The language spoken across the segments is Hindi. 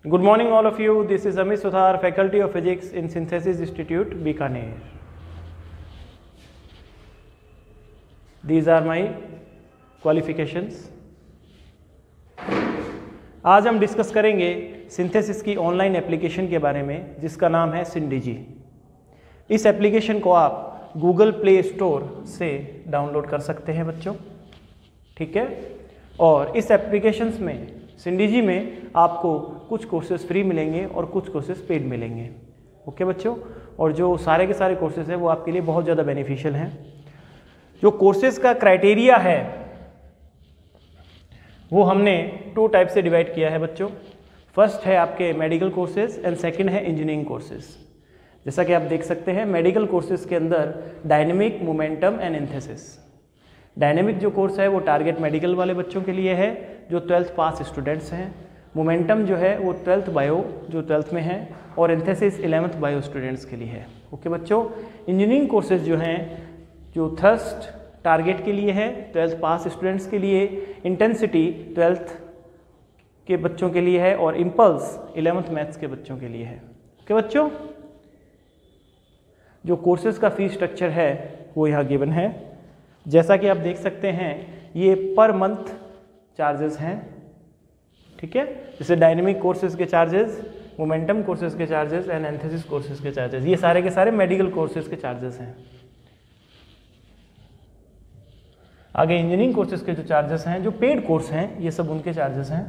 Good morning all of you. This is Amit Sudhar, Faculty of Physics in Synthesis Institute, Bikaner. These are my qualifications. आज हम डिस्कस करेंगे सिंथेसिस की ऑनलाइन एप्लीकेशन के बारे में जिसका नाम है सिंडिजी। इस एप्लीकेशन को आप गूगल प्ले स्टोर से डाउनलोड कर सकते हैं बच्चों, ठीक है। और इस एप्लीकेशन में सिंडिजी में आपको कुछ कोर्सेज फ्री मिलेंगे और कुछ कोर्सेज पेड मिलेंगे, ओके बच्चों। और जो सारे के सारे कोर्सेज हैं वो आपके लिए बहुत ज़्यादा बेनिफिशियल हैं। जो कोर्सेज का क्राइटेरिया है वो हमने 2 टाइप से डिवाइड किया है बच्चों। फर्स्ट है आपके मेडिकल कोर्सेज एंड सेकंड है इंजीनियरिंग कोर्सेज। जैसा कि आप देख सकते हैं मेडिकल कोर्सेज के अंदर dynamic, momentum and antithesis. Dynamic जो कोर्स है वो टारगेट मेडिकल वाले बच्चों के लिए है जो 12th पास स्टूडेंट्स हैं। मोमेंटम जो है वो 12th बायो जो 12th में है, और एंथेसिस 11th बायो स्टूडेंट्स के लिए है, ओके बच्चों। इंजीनियरिंग कोर्सेज जो हैं जो थर्स्ट टारगेट के लिए है 12th पास स्टूडेंट्स के लिए, इंटेंसिटी 12th के बच्चों के लिए है, और इम्पल्स 11th मैथ्स के बच्चों के लिए है, ओके बच्चों। जो कोर्सेज का फीस स्ट्रक्चर है वो यहाँ गिवन है। जैसा कि आप देख सकते हैं ये पर मंथ चार्जेस हैं, ठीक है। जैसे डायनेमिक कोर्सेज के चार्जेस, मोमेंटम कोर्सेज के चार्जेस एंड एंथेसिस कोर्सेज के चार्जेस, ये सारे के सारे मेडिकल कोर्सेज के चार्जेस हैं। आगे इंजीनियरिंग कोर्सेज के जो चार्जेस हैं, जो पेड कोर्स हैं, ये सब उनके चार्जेस हैं।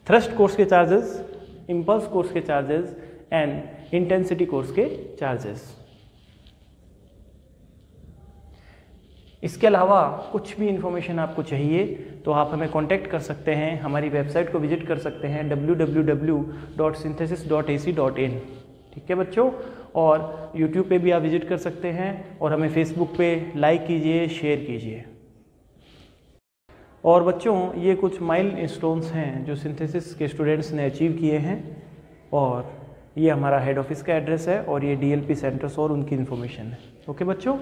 थ्रस्ट कोर्स के चार्जेस, इम्पल्स कोर्स के चार्जेस एंड इंटेंसिटी कोर्स के चार्जेस। इसके अलावा कुछ भी इंफॉर्मेशन आपको चाहिए तो आप हमें कांटेक्ट कर सकते हैं, हमारी वेबसाइट को विजिट कर सकते हैं www.synthesis.ac.in, ठीक है बच्चों। और यूट्यूब पे भी आप विजिट कर सकते हैं, और हमें फेसबुक पे लाइक कीजिए, शेयर कीजिए। और बच्चों ये कुछ माइलस्टोन्स हैं जो सिंथेसिस के स्टूडेंट्स ने अचीव किए हैं, और ये हमारा हेड ऑफिस का एड्रेस है, और ये DLP सेंटर्स और उनकी इन्फॉर्मेशन है, ओके बच्चों।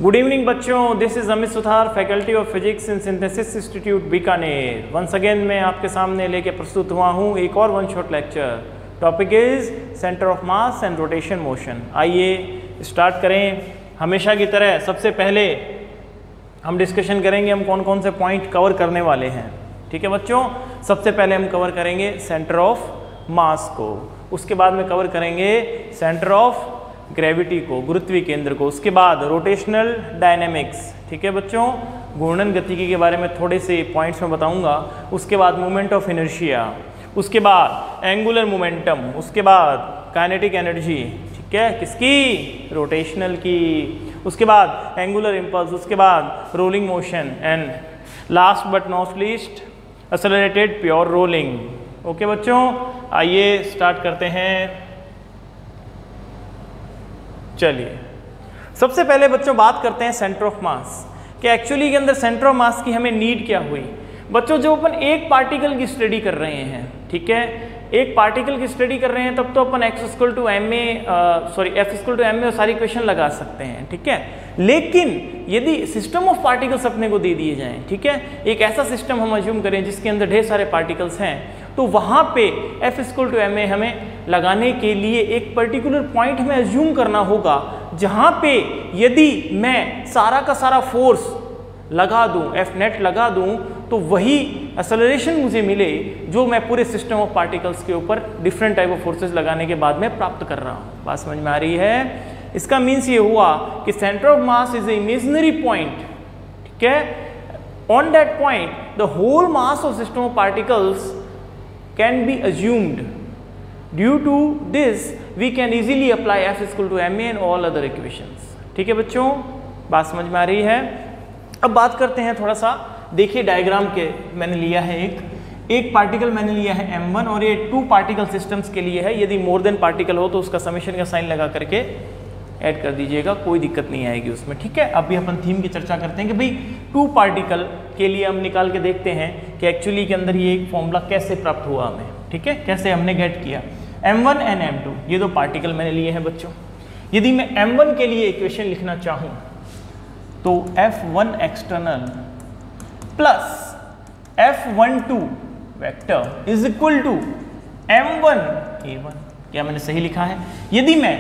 गुड इवनिंग बच्चों, this is Amit Suthar, faculty of physics in Synthesis Institute Bikaner. Once again मैं आपके सामने लेके प्रस्तुत हुआ हूँ एक और one shot lecture. Topic is centre of mass and rotation motion. आइए स्टार्ट करें। हमेशा की तरह सबसे पहले हम डिस्कशन करेंगे हम कौन कौन से पॉइंट कवर करने वाले हैं, ठीक है बच्चों। सबसे पहले हम कवर करेंगे सेंटर ऑफ मास को, उसके बाद में कवर करेंगे सेंटर ऑफ ग्रेविटी को, गुरुत्वीय केंद्र को, उसके बाद रोटेशनल डायनेमिक्स, ठीक है बच्चों। घूर्णन गतिकी के बारे में थोड़े से पॉइंट्स में बताऊंगा। उसके बाद मोमेंट ऑफ इनर्शिया, उसके बाद एंगुलर मोमेंटम, उसके बाद काइनेटिक एनर्जी, ठीक है किसकी, रोटेशनल की, उसके बाद एंगुलर इम्पल्स, उसके बाद rolling motion and last but not least accelerated pure rolling, okay बच्चों। आइए स्टार्ट करते हैं। चलिए सबसे पहले बच्चों बात करते हैं सेंटर ऑफ मास कि एक्चुअली के अंदर सेंटर ऑफ मास की हमें नीड क्या हुई। बच्चों जो अपन एक पार्टिकल की स्टडी कर रहे हैं, ठीक है, एक पार्टिकल की स्टडी कर रहे हैं, तब तो अपन F = ma और सारी इक्वेशन लगा सकते हैं, ठीक है। लेकिन यदि सिस्टम ऑफ पार्टिकल्स अपने को दे दिए जाएं, ठीक है, एक ऐसा सिस्टम हम अज्यूम करें जिसके अंदर ढेर सारे पार्टिकल्स हैं, तो वहाँ पे F = ma हमें लगाने के लिए एक पर्टिकुलर पॉइंट हमें अज्यूम करना होगा, जहाँ पे यदि मैं सारा का सारा फोर्स लगा दूं, F नेट लगा दूं, तो वही एक्सेलरेशन मुझे मिले जो मैं पूरे सिस्टम ऑफ पार्टिकल्स के ऊपर डिफरेंट टाइप ऑफ फोर्सेस लगाने के बाद में प्राप्त कर रहा हूँ। बात समझ में आ रही है? इसका मीन्स ये हुआ कि centre of mass is a imaginary point, ठीक है। On that point the whole mass of system of particles can be assumed. Due to this we can easily apply F = ma and all other equations, ठीक है बच्चों। बात समझ में आ रही है? अब बात करते हैं थोड़ा सा, देखिए डायग्राम के मैंने लिया है एक पार्टिकल मैंने लिया है M1, और ये 2 पार्टिकल सिस्टम्स के लिए है। यदि मोर देन पार्टिकल हो तो उसका समेशन का साइन लगा करके ऐड कर दीजिएगा, कोई दिक्कत नहीं आएगी उसमें, ठीक है। अभी अपन थीम की चर्चा करते हैं कि भाई 2 पार्टिकल के लिए हम निकाल के देखते हैं कि एक्चुअली के अंदर ये एक फॉर्मूला कैसे प्राप्त हुआ हमें, ठीक है, कैसे हमने गेट किया। M1 एंड M2 ये 2 पार्टिकल मैंने लिए हैं बच्चों। यदि मैं M1 के लिए इक्वेशन लिखना चाहूँ तो F1 external plus F12 vector is equal to M1 A1। क्या मैंने सही लिखा है? यदि मैं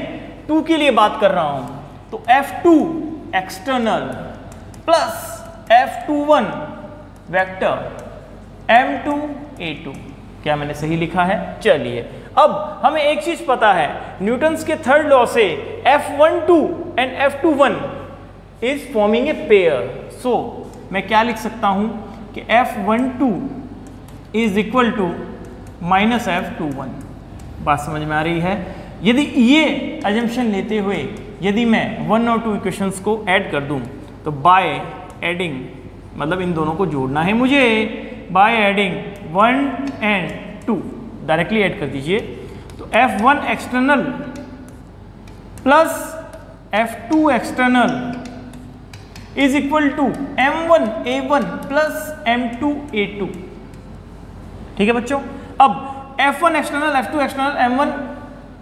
2 के लिए बात कर रहा हूं तो F2 external plus F21 vector M2 A2। क्या मैंने सही लिखा है? चलिए, अब हमें एक चीज पता है, न्यूटन्स के थर्ड लॉ से F12 and F21 is forming a pair. So मैं क्या लिख सकता हूं कि F12 is equal to minus F21। बात समझ में आ रही है? यदि ये अजम्पशन लेते हुए यदि मैं 1 और 2 इक्वेशंस को ऐड कर दूं तो बाय एडिंग, मतलब इन दोनों को जोड़ना है मुझे, by adding 1 and 2 directly add कर दीजिए। तो F1 external plus F2 external is equal to M1 A1 plus M2 A2। ठीक है बच्चों, अब F1 external, F2 external, M1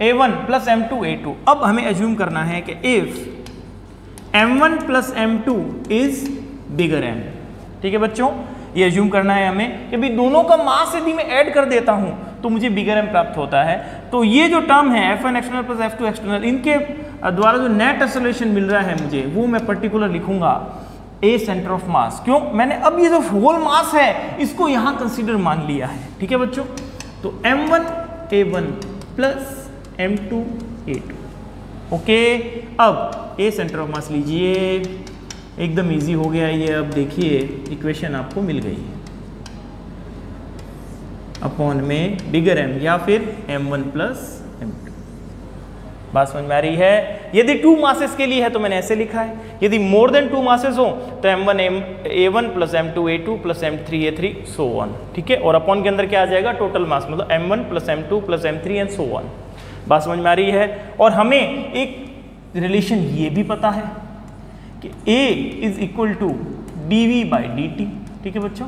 A1 plus M2 A2। अब हमें एज्यूम करना है कि if M1 plus M2 is bigger M। ठीक है बच्चों, ये एज्यूम करना है हमें कि भाई दोनों का मास यदि मैं ऐड कर देता हूं तो मुझे बिगर M प्राप्त होता है। तो ये जो टर्म है F1 external plus F2 external, इनके द्वारा जो नेट एक्सेलरेशन मिल रहा है मुझे, वो मैं पर्टिकुलर लिखूंगा ए सेंटर ऑफ मास। क्यों? मैंने अब ये जो होल मास है इसको यहां कंसीडर मान लिया है। ठीक है बच्चों, तो M1 A1 plus M2 A2। Okay, अब ए सेंटर ऑफ मास लीजिए, एकदम इजी हो गया ये। अब देखिए इक्वेशन आपको मिल गई है, अपॉन में बिगर M या फिर M1 प्लस M2। बात समझ में आ रही है? यदि 2 मासेस के लिए है तो मैंने ऐसे लिखा है, यदि मोर देन 2 मासेस हो तो M1 A1 plus M2 A2 plus M3 A3 so on. ठीक है, और अपॉन के अंदर क्या आ जाएगा? टोटल मास, मतलब M1 plus M2 plus M3 and so on. बात समझ में आ रही है? और हमें एक रिलेशन ये भी पता है कि A is equal to dV by dt। ठीक है बच्चों,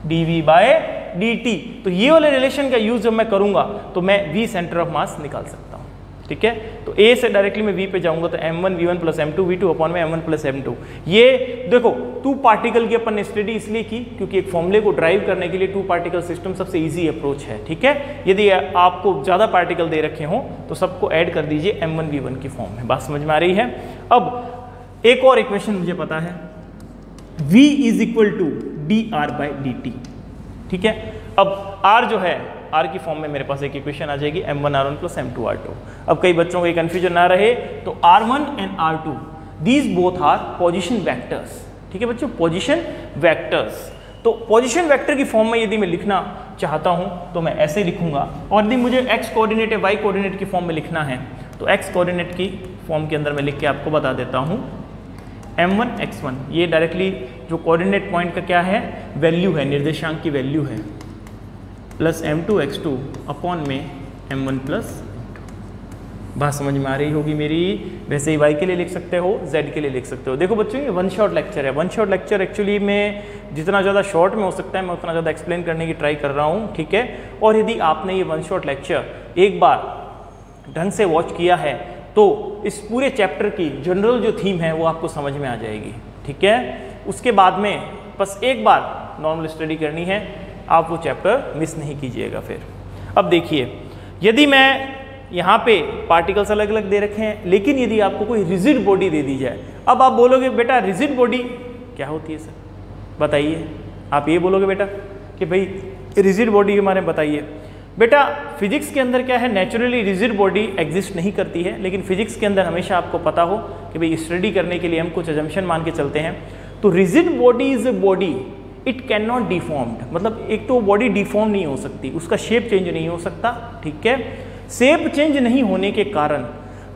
dV बाय dt। तो ये वाले रिलेशन का यूज जब मैं करूंगा तो मैं V सेंटर ऑफ मास निकाल सकता हूं। ठीक है, तो A से डायरेक्टली मैं V पे जाऊंगा तो M1 V1 plus M2 V2 upon में M1 प्लस M2। ये देखो 2 पार्टिकल की अपन ने स्टडी इसलिए की क्योंकि एक फॉर्मूले को ड्राइव करने के लिए 2 पार्टिकल सिस्टम सबसे इजी अप्रोच है। ठीक है, यदि आपको ज़्यादा पार्टिकल दे रखे हों तो सबको ऐड कर दीजिए M1 V1 की फॉर्म में। बात समझ में आ रही है? अब एक और इक्वेशन मुझे पता है, V is equal to dr by dt। ठीक है, अब R जो है, R की फॉर्म में मेरे पास एक इक्वेशन आ जाएगी M1 R1 plus M2 R2। अब कई बच्चों को ये कंफ्यूजन ना रहे तो R1 and R2 these both are position vectors. ठीक है बच्चों, पोजीशन वेक्टर्स। तो पोजीशन वेक्टर की फॉर्म में यदि मैं लिखना चाहता हूं तो मैं ऐसे लिखूंगा, और यदि मुझे x कोऑर्डिनेट या y कोऑर्डिनेट की फॉर्म में लिखना है तो x कोऑर्डिनेट की फॉर्म के अंदर मैं लिख के आपको बता देता हूं M1 x1। ये डायरेक्टली जो कोऑर्डिनेट पॉइंट का क्या है? वैल्यू है, निर्देशांक की वैल्यू है, प्लस M2 x2 अपॉन में M1 प्लस M2। बात समझ में आ रही होगी मेरी? वैसे ही y के लिए लिख सकते हो, z के लिए लिख सकते हो। देखो बच्चों, ये 1 शॉट लेक्चर है। 1 शॉट लेक्चर एक्चुअली में जितना ज़्यादा शॉर्ट में हो सकता है मैं उतना ज़्यादा एक्सप्लेन करने की ट्राई कर रहा हूँ। ठीक है, और यदि आपने ये 1 शॉट लेक्चर एक बार ढंग से वॉच किया है तो इस पूरे चैप्टर की जनरल जो थीम है वो आपको समझ में आ जाएगी। ठीक है, उसके बाद में बस एक बार नॉर्मल स्टडी करनी है, आप वो चैप्टर मिस नहीं कीजिएगा। फिर अब देखिए, यदि मैं यहाँ पे पार्टिकल्स अलग अलग दे रखे हैं, लेकिन यदि आपको कोई रिजिड बॉडी दे दी जाए, अब आप बोलोगे बेटा रिजिड बॉडी क्या होती है सर, बताइए। आप ये बोलोगे बेटा कि भाई रिजिड बॉडी के बारे में बताइए। बेटा फिजिक्स के अंदर क्या है, नेचुरली रिजिड बॉडी एग्जिस्ट नहीं करती है, लेकिन फिजिक्स के अंदर हमेशा आपको पता हो कि भाई स्टडी करने के लिए हम कुछ अजम्पशन मान के चलते हैं। तो rigid body is a body, it can not deformed, मतलब एक तो बॉडी डिफॉर्म नहीं हो सकती, उसका शेप चेंज नहीं हो सकता। ठीक है, शेप चेंज नहीं होने के कारण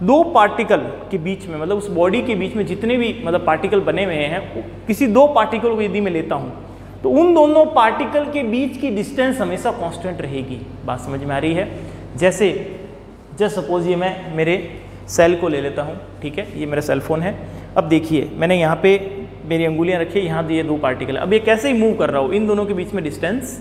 2 पार्टिकल के बीच में, मतलब उस बॉडी के बीच में जितने भी मतलब पार्टिकल बने हुए हैं, किसी 2 पार्टिकल को यदि मैं लेता हूँ तो उन दोनों पार्टिकल के बीच की डिस्टेंस हमेशा कांस्टेंट रहेगी। बात समझ में आ रही है? जैसे जस्ट सपोज ये मैं मेरे सेल को ले लेता हूँ। ठीक है, ये मेरा सेल फोन है। अब देखिए मैंने यहाँ पे मेरी अंगुलियाँ रखी है, यहाँ ये 2 पार्टिकल, अब ये कैसे ही मूव कर रहा हो, इन दोनों के बीच में डिस्टेंस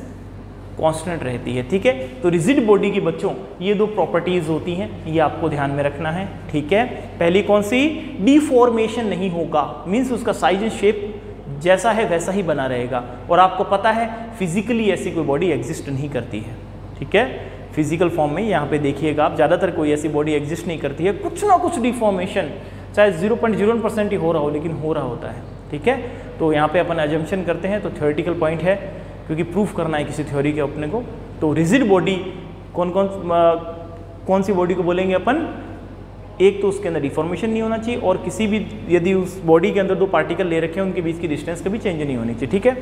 कांस्टेंट रहती है। ठीक है, तो रिजिड बॉडी की बच्चों ये 2 प्रॉपर्टीज होती हैं, ये आपको ध्यान में रखना है। ठीक है, पहली कौन सी? डिफॉर्मेशन नहीं होगा, मीन्स उसका साइज एंड शेप जैसा है वैसा ही बना रहेगा। और आपको पता है फिजिकली ऐसी कोई बॉडी एग्जिस्ट नहीं करती है, ठीक है। फिजिकल फॉर्म में यहाँ पे देखिएगा आप, ज़्यादातर कोई ऐसी बॉडी एग्जिस्ट नहीं करती है, कुछ ना कुछ डिफॉर्मेशन चाहे 0.01% ही हो रहा हो, लेकिन हो रहा होता है, ठीक है। तो यहाँ पे अपन एजम्पशन करते हैं, तो थ्योरेटिकल पॉइंट है क्योंकि प्रूफ करना है किसी थ्योरी के अपने को। तो रिजिड बॉडी कौन सी बॉडी को बोलेंगे अपन? एक तो उसके अंदर डिफॉर्मेशन नहीं होना चाहिए, और किसी भी यदि उस बॉडी के अंदर दो पार्टिकल ले रखे हैं उनके बीच की डिस्टेंस कभी चेंज नहीं होनी चाहिए, ठीक है।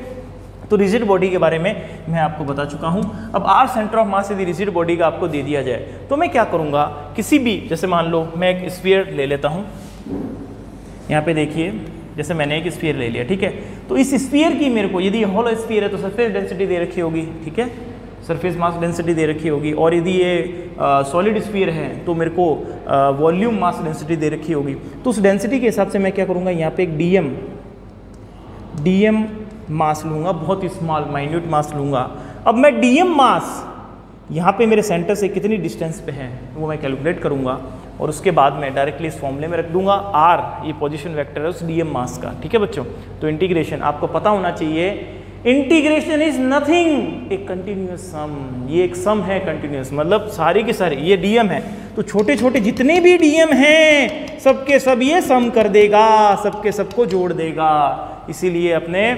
तो रिजिड बॉडी के बारे में मैं आपको बता चुका हूं। अब आर सेंटर ऑफ मास यदि रिजिड बॉडी का आपको दे दिया जाए तो मैं क्या करूंगा, किसी भी, जैसे मान लो मैं एक स्फीयर ले लेता हूं, यहाँ पे देखिए जैसे मैंने एक स्फीयर ले लिया, ठीक है। तो इस स्फीयर की मेरे को, यदि होलो स्फीयर है तो सरफेस डेंसिटी दे रखी होगी, ठीक है, सरफेस मास डेंसिटी दे रखी होगी। और यदि ये सॉलिड स्फीयर है तो मेरे को वॉल्यूम मास डेंसिटी दे रखी होगी। तो उस डेंसिटी के हिसाब से मैं क्या करूँगा, यहाँ पे एक डीएम मास लूँगा, बहुत ही स्मॉल माइन्यूट मास लूँगा। अब मैं डीएम मास यहाँ पे मेरे सेंटर से कितनी डिस्टेंस पे है वो मैं कैलकुलेट करूँगा, और उसके बाद मैं डायरेक्टली इस फॉर्मूले में रख दूंगा आर, ये पोजीशन वेक्टर है उस डीएम मास का, ठीक है बच्चों। तो इंटीग्रेशन आपको पता होना चाहिए, integration is nothing a continuous sum, ये एक सम है कंटिन्यूअस, मतलब सारे के सारे, ये डीएम है तो छोटे छोटे जितने भी डीएम हैं सबके सब ये सम कर देगा, सबके सबको जोड़ देगा। इसीलिए अपने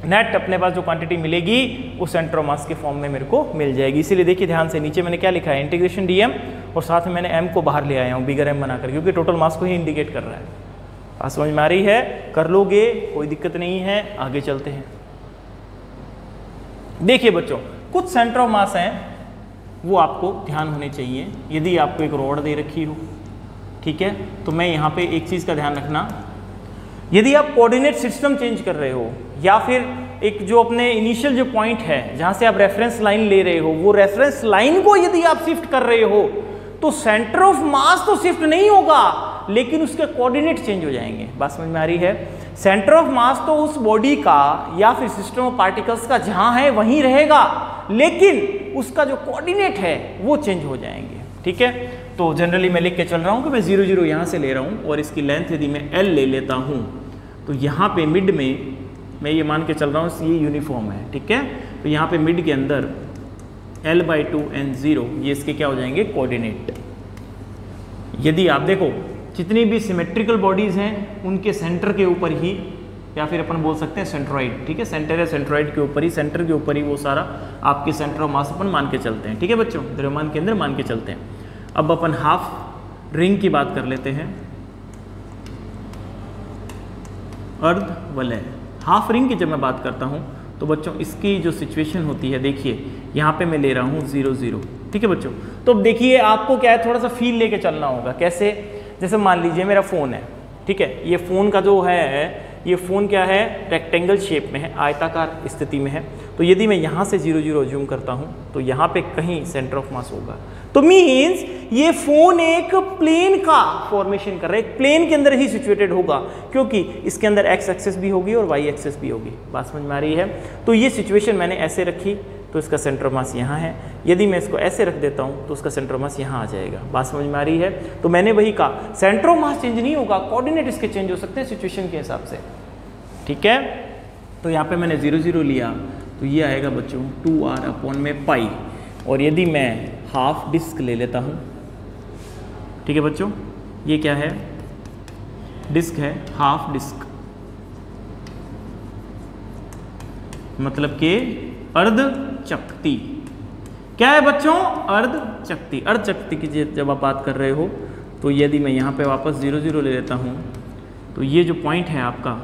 नेट अपने पास जो क्वांटिटी मिलेगी वो सेंटर ऑफ मास के फॉर्म में मेरे को मिल जाएगी। इसीलिए देखिए ध्यान से, नीचे मैंने क्या लिखा है, इंटीग्रेशन डीएम, और साथ में मैंने एम को बाहर ले आया हूँ बिगर एम बनाकर, क्योंकि टोटल मास को ही इंडिकेट कर रहा है। बात समझ में आ रही है? कर लोगे, कोई दिक्कत नहीं है। आगे चलते हैं। देखिए बच्चों, कुछ सेंटर ऑफ मास हैं वो आपको ध्यान होने चाहिए। यदि आपको एक रॉड दे रखी हो, ठीक है, तो मैं यहाँ पे एक चीज़ का ध्यान रखना, यदि आप कोऑर्डिनेट सिस्टम चेंज कर रहे हो या फिर एक जो अपने इनिशियल जो पॉइंट है जहाँ से आप रेफरेंस लाइन ले रहे हो, वो रेफरेंस लाइन को यदि आप शिफ्ट कर रहे हो तो सेंटर ऑफ मास तो शिफ्ट नहीं होगा, लेकिन उसके कोऑर्डिनेट चेंज हो जाएंगे। बात समझ में आ रही है? सेंटर ऑफ मास तो उस बॉडी का या फिर सिस्टम ऑफ पार्टिकल्स का जहाँ है वहीं रहेगा, लेकिन उसका जो कोऑर्डिनेट है वो चेंज हो जाएंगे, ठीक है। तो जनरली मैं लिख के चल रहा हूँ कि मैं 0 0 यहाँ से ले रहा हूँ, और इसकी लेंथ यदि मैं L ले लेता हूँ तो यहाँ पे मिड में मैं ये मान के चल रहा हूँ ये यूनिफॉर्म है, ठीक है। तो यहाँ पे मिड के अंदर L/2 and 0 ये इसके क्या हो जाएंगे, कोऑर्डिनेट। यदि आप देखो जितनी भी सिमेट्रिकल बॉडीज हैं उनके सेंटर के ऊपर ही, या फिर अपन बोल सकते हैं सेंट्रॉइड, ठीक है, सेंटर या सेंट्रॉइड के ऊपर ही, सेंटर के ऊपर ही वो सारा आपके सेंटर ऑफ मास अपन मान के चलते हैं, ठीक है बच्चों, द्रव्यमान के अंदर मान के चलते हैं। अब अपन हाफ रिंग की बात कर लेते हैं, अर्ध वलय। हाफ रिंग की जब मैं बात करता हूँ तो बच्चों इसकी जो सिचुएशन होती है, देखिए यहाँ पे मैं ले रहा हूँ 0 0, ठीक है बच्चों। तो अब देखिए आपको क्या है, थोड़ा सा फील लेके चलना होगा। कैसे? जैसे मान लीजिए मेरा फ़ोन है, ठीक है, ये फ़ोन का जो है, ये फ़ोन क्या है, रेक्टेंगल शेप में है, आयताकार स्थिति में है। तो यदि मैं यहाँ से 0 0 जूम करता हूँ तो यहाँ पे कहीं सेंटर ऑफ मास होगा। तो मीन्स ये फ़ोन एक प्लेन का फॉर्मेशन कर रहा है, एक प्लेन के अंदर ही सिचुएटेड होगा, क्योंकि इसके अंदर एक्स एक्सेस भी होगी और वाई एक्सेस भी होगी। बात समझ में आ रही है? तो ये सिचुएशन मैंने ऐसे रखी तो इसका सेंटर ऑफ मास यहाँ है, यदि मैं इसको ऐसे रख देता हूँ तो उसका सेंटर ऑफ मास यहाँ आ जाएगा। बात समझ में आ रही है? तो मैंने वही कहा, सेंटर ऑफ मास चेंज नहीं होगा, कोऑर्डिनेट इसके चेंज हो सकते हैं सिचुएशन के हिसाब से, ठीक है। तो यहाँ पे मैंने 0 0 लिया तो ये आएगा बच्चों 2r/π, और यदि मैं हाफ डिस्क ले लेता हूँ, ठीक है बच्चों, ये क्या है, डिस्क है, हाफ डिस्क, मतलब कि अर्ध चक्ति। क्या है बच्चों? अर्ध चक्ति। अर्ध चक्ति की जब आप बात कर रहे हो तो यदि मैं यहाँ पे वापस 0 0 ले लेता हूँ तो ये जो पॉइंट है आपका,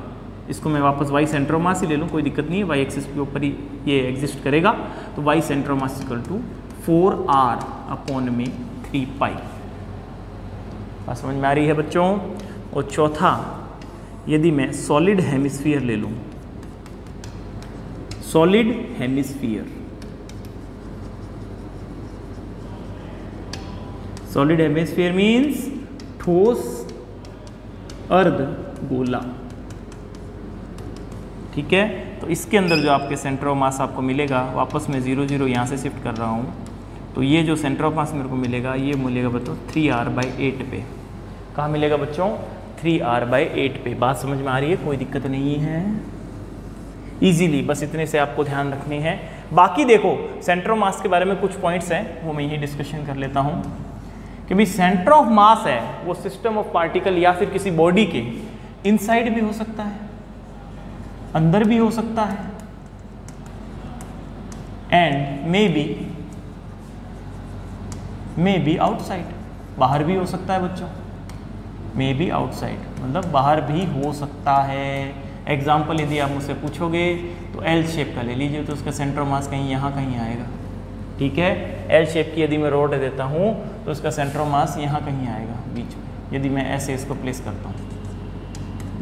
इसको मैं वापस वाई सेंटर ऑफ मास ही ले लूँ, कोई दिक्कत नहीं है, वाई एक्सिस के ऊपर ही ये एग्जिस्ट करेगा। तो Y centre of mass equal to 4r/3π। बात समझ में आ रही है बच्चों? और चौथा, यदि मैं सॉलिड हेमिस्फीयर ले लूँ, solid hemisphere, solid hemisphere means ठोस अर्ध गोला, ठीक है। तो इसके अंदर जो आपके सेंटर ऑफ मास आपको मिलेगा, वापस मैं 0 0 यहाँ से शिफ्ट कर रहा हूँ, तो ये जो सेंटर ऑफ मास मेरे को मिलेगा ये मिलेगा बच्चों 3r/8 पे। कहाँ मिलेगा बच्चों? 3r/8 पे। बात समझ में आ रही है? कोई दिक्कत नहीं है। इजीली, बस इतने से आपको ध्यान रखनी है। बाकी देखो सेंटर ऑफ मास के बारे में कुछ पॉइंट्स हैं, वो मैं यही डिस्कशन कर लेता हूँ कि भाई सेंटर ऑफ मास है वो सिस्टम ऑफ पार्टिकल या फिर किसी बॉडी के इनसाइड भी हो सकता है, अंदर भी हो सकता है, एंड मे बी आउटसाइड, बाहर भी हो सकता है बच्चों, मे बी आउटसाइड मतलब बाहर भी हो सकता है। एग्जाम्पल यदि आप मुझसे पूछोगे तो एल शेप का ले लीजिए, तो उसका सेंटर ऑफ मास कहीं यहाँ कहीं आएगा, ठीक है। एल शेप की यदि मैं रोड देता हूँ तो उसका सेंटर ऑफ मास यहाँ कहीं आएगा बीच में, यदि मैं ऐसे इसको प्लेस करता हूँ,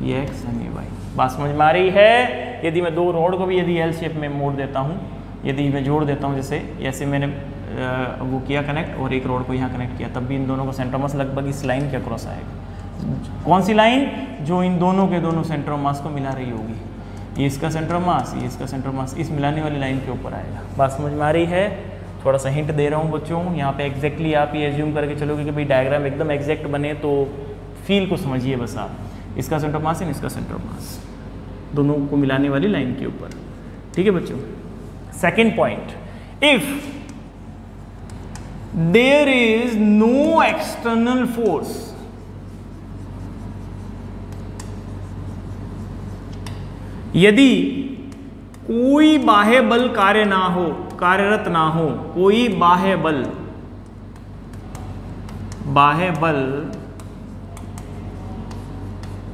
ये एक्स और ये वाई। बात समझ में आ रही है? यदि मैं दो रोड को भी यदि एल शेप में मोड़ देता हूँ, यदि मैं जोड़ देता हूँ जैसे ऐसे मैंने वो किया कनेक्ट और एक रोड को यहाँ कनेक्ट किया, तब भी इन दोनों का सेंटर ऑफ मास लगभग इस लाइन के अक्रॉस आएगा। कौन सी लाइन? जो इन दोनों के दोनों सेंटर ऑफ मास को मिला रही होगी। ये इसका सेंटर ऑफ मास, ये इसका सेंटर ऑफ मास, इस मिलाने वाली लाइन के ऊपर आएगा। बात समझ में आ रही है? थोड़ा सा हिंट दे रहा हूँ बच्चों, यहाँ पे एग्जैक्टली आप ये एज्यूम करके चलोगे कि भाई डायग्राम एकदम एग्जैक्ट बने, तो फील को समझिए बस आप। इसका सेंटर ऑफ मास है, इसका सेंटर ऑफ मास, दोनों को मिलाने वाली लाइन के ऊपर, ठीक है बच्चों। Second point, if there is no external force, यदि कोई बाह्य बल कार्य ना हो, कार्यरत ना हो, कोई बाह्य बल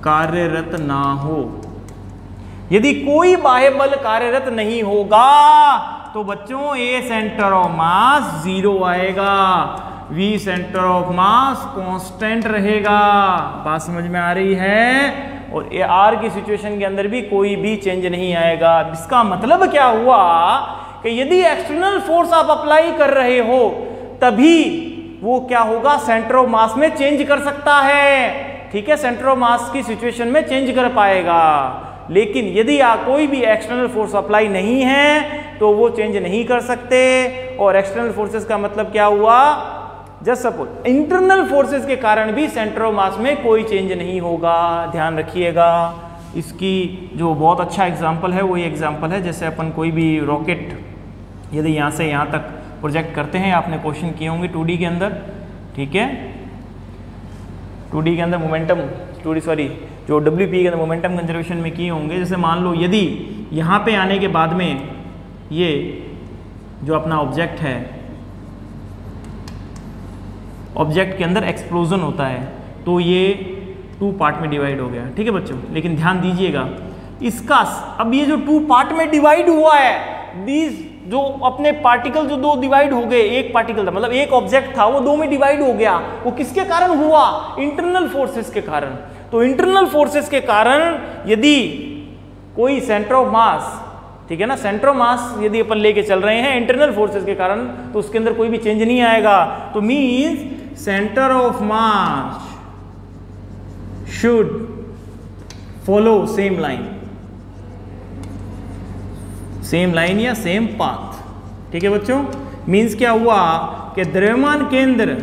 कार्यरत ना हो, यदि कोई बाह्य बल कार्यरत नहीं होगा तो बच्चों ए सेंटर ऑफ मास 0 आएगा, V centre of mass constant रहेगा। बात समझ में आ रही है? और ए आर की सिचुएशन के अंदर भी कोई भी चेंज नहीं आएगा। इसका मतलब क्या हुआ कि यदि एक्सटर्नल फोर्स आप अप्लाई कर रहे हो तभी वो क्या होगा, सेंटर ऑफ मास में चेंज कर सकता है, ठीक है, सेंटर ऑफ मास की सिचुएशन में चेंज कर पाएगा। लेकिन यदि कोई भी एक्सटर्नल फोर्स अप्लाई नहीं है तो वो चेंज नहीं कर सकते। और एक्सटर्नल फोर्सेस का मतलब क्या हुआ, जस्ट सपोज इंटरनल फोर्सेस के कारण भी सेंटर ऑफ मास में कोई चेंज नहीं होगा। ध्यान रखिएगा। इसकी जो बहुत अच्छा एग्जांपल है वो ये एग्जांपल है, जैसे अपन कोई भी रॉकेट यदि यहाँ से यहाँ तक प्रोजेक्ट करते हैं, आपने क्वेश्चन किए होंगे 2D के अंदर, ठीक है, 2D के अंदर मोमेंटम, जो WP के अंदर मोमेंटम कंजर्वेशन में किए होंगे। जैसे मान लो यदि यहाँ पे आने के बाद में ये जो अपना ऑब्जेक्ट है, ऑब्जेक्ट के अंदर एक्सप्लोजन होता है तो ये 2 पार्ट में डिवाइड हो गया, ठीक है बच्चों। लेकिन ध्यान दीजिएगा इसका, अब ये जो 2 पार्ट में डिवाइड हुआ है, दीज जो अपने पार्टिकल जो 2 डिवाइड हो गए, एक पार्टिकल था मतलब एक ऑब्जेक्ट था वो 2 में डिवाइड हो गया, वो किसके कारण हुआ, इंटरनल फोर्सेस के कारण। तो इंटरनल फोर्सेस के कारण यदि कोई सेंटर ऑफ मास, ठीक है ना, सेंटर ऑफ मास यदि अपन लेके चल रहे हैं इंटरनल फोर्सेस के कारण, तो उसके अंदर कोई भी चेंज नहीं आएगा। तो means centre of mass should follow same line या सेम पाथ, ठीक है बच्चों। मींस क्या हुआ कि द्रव्यमान केंद्र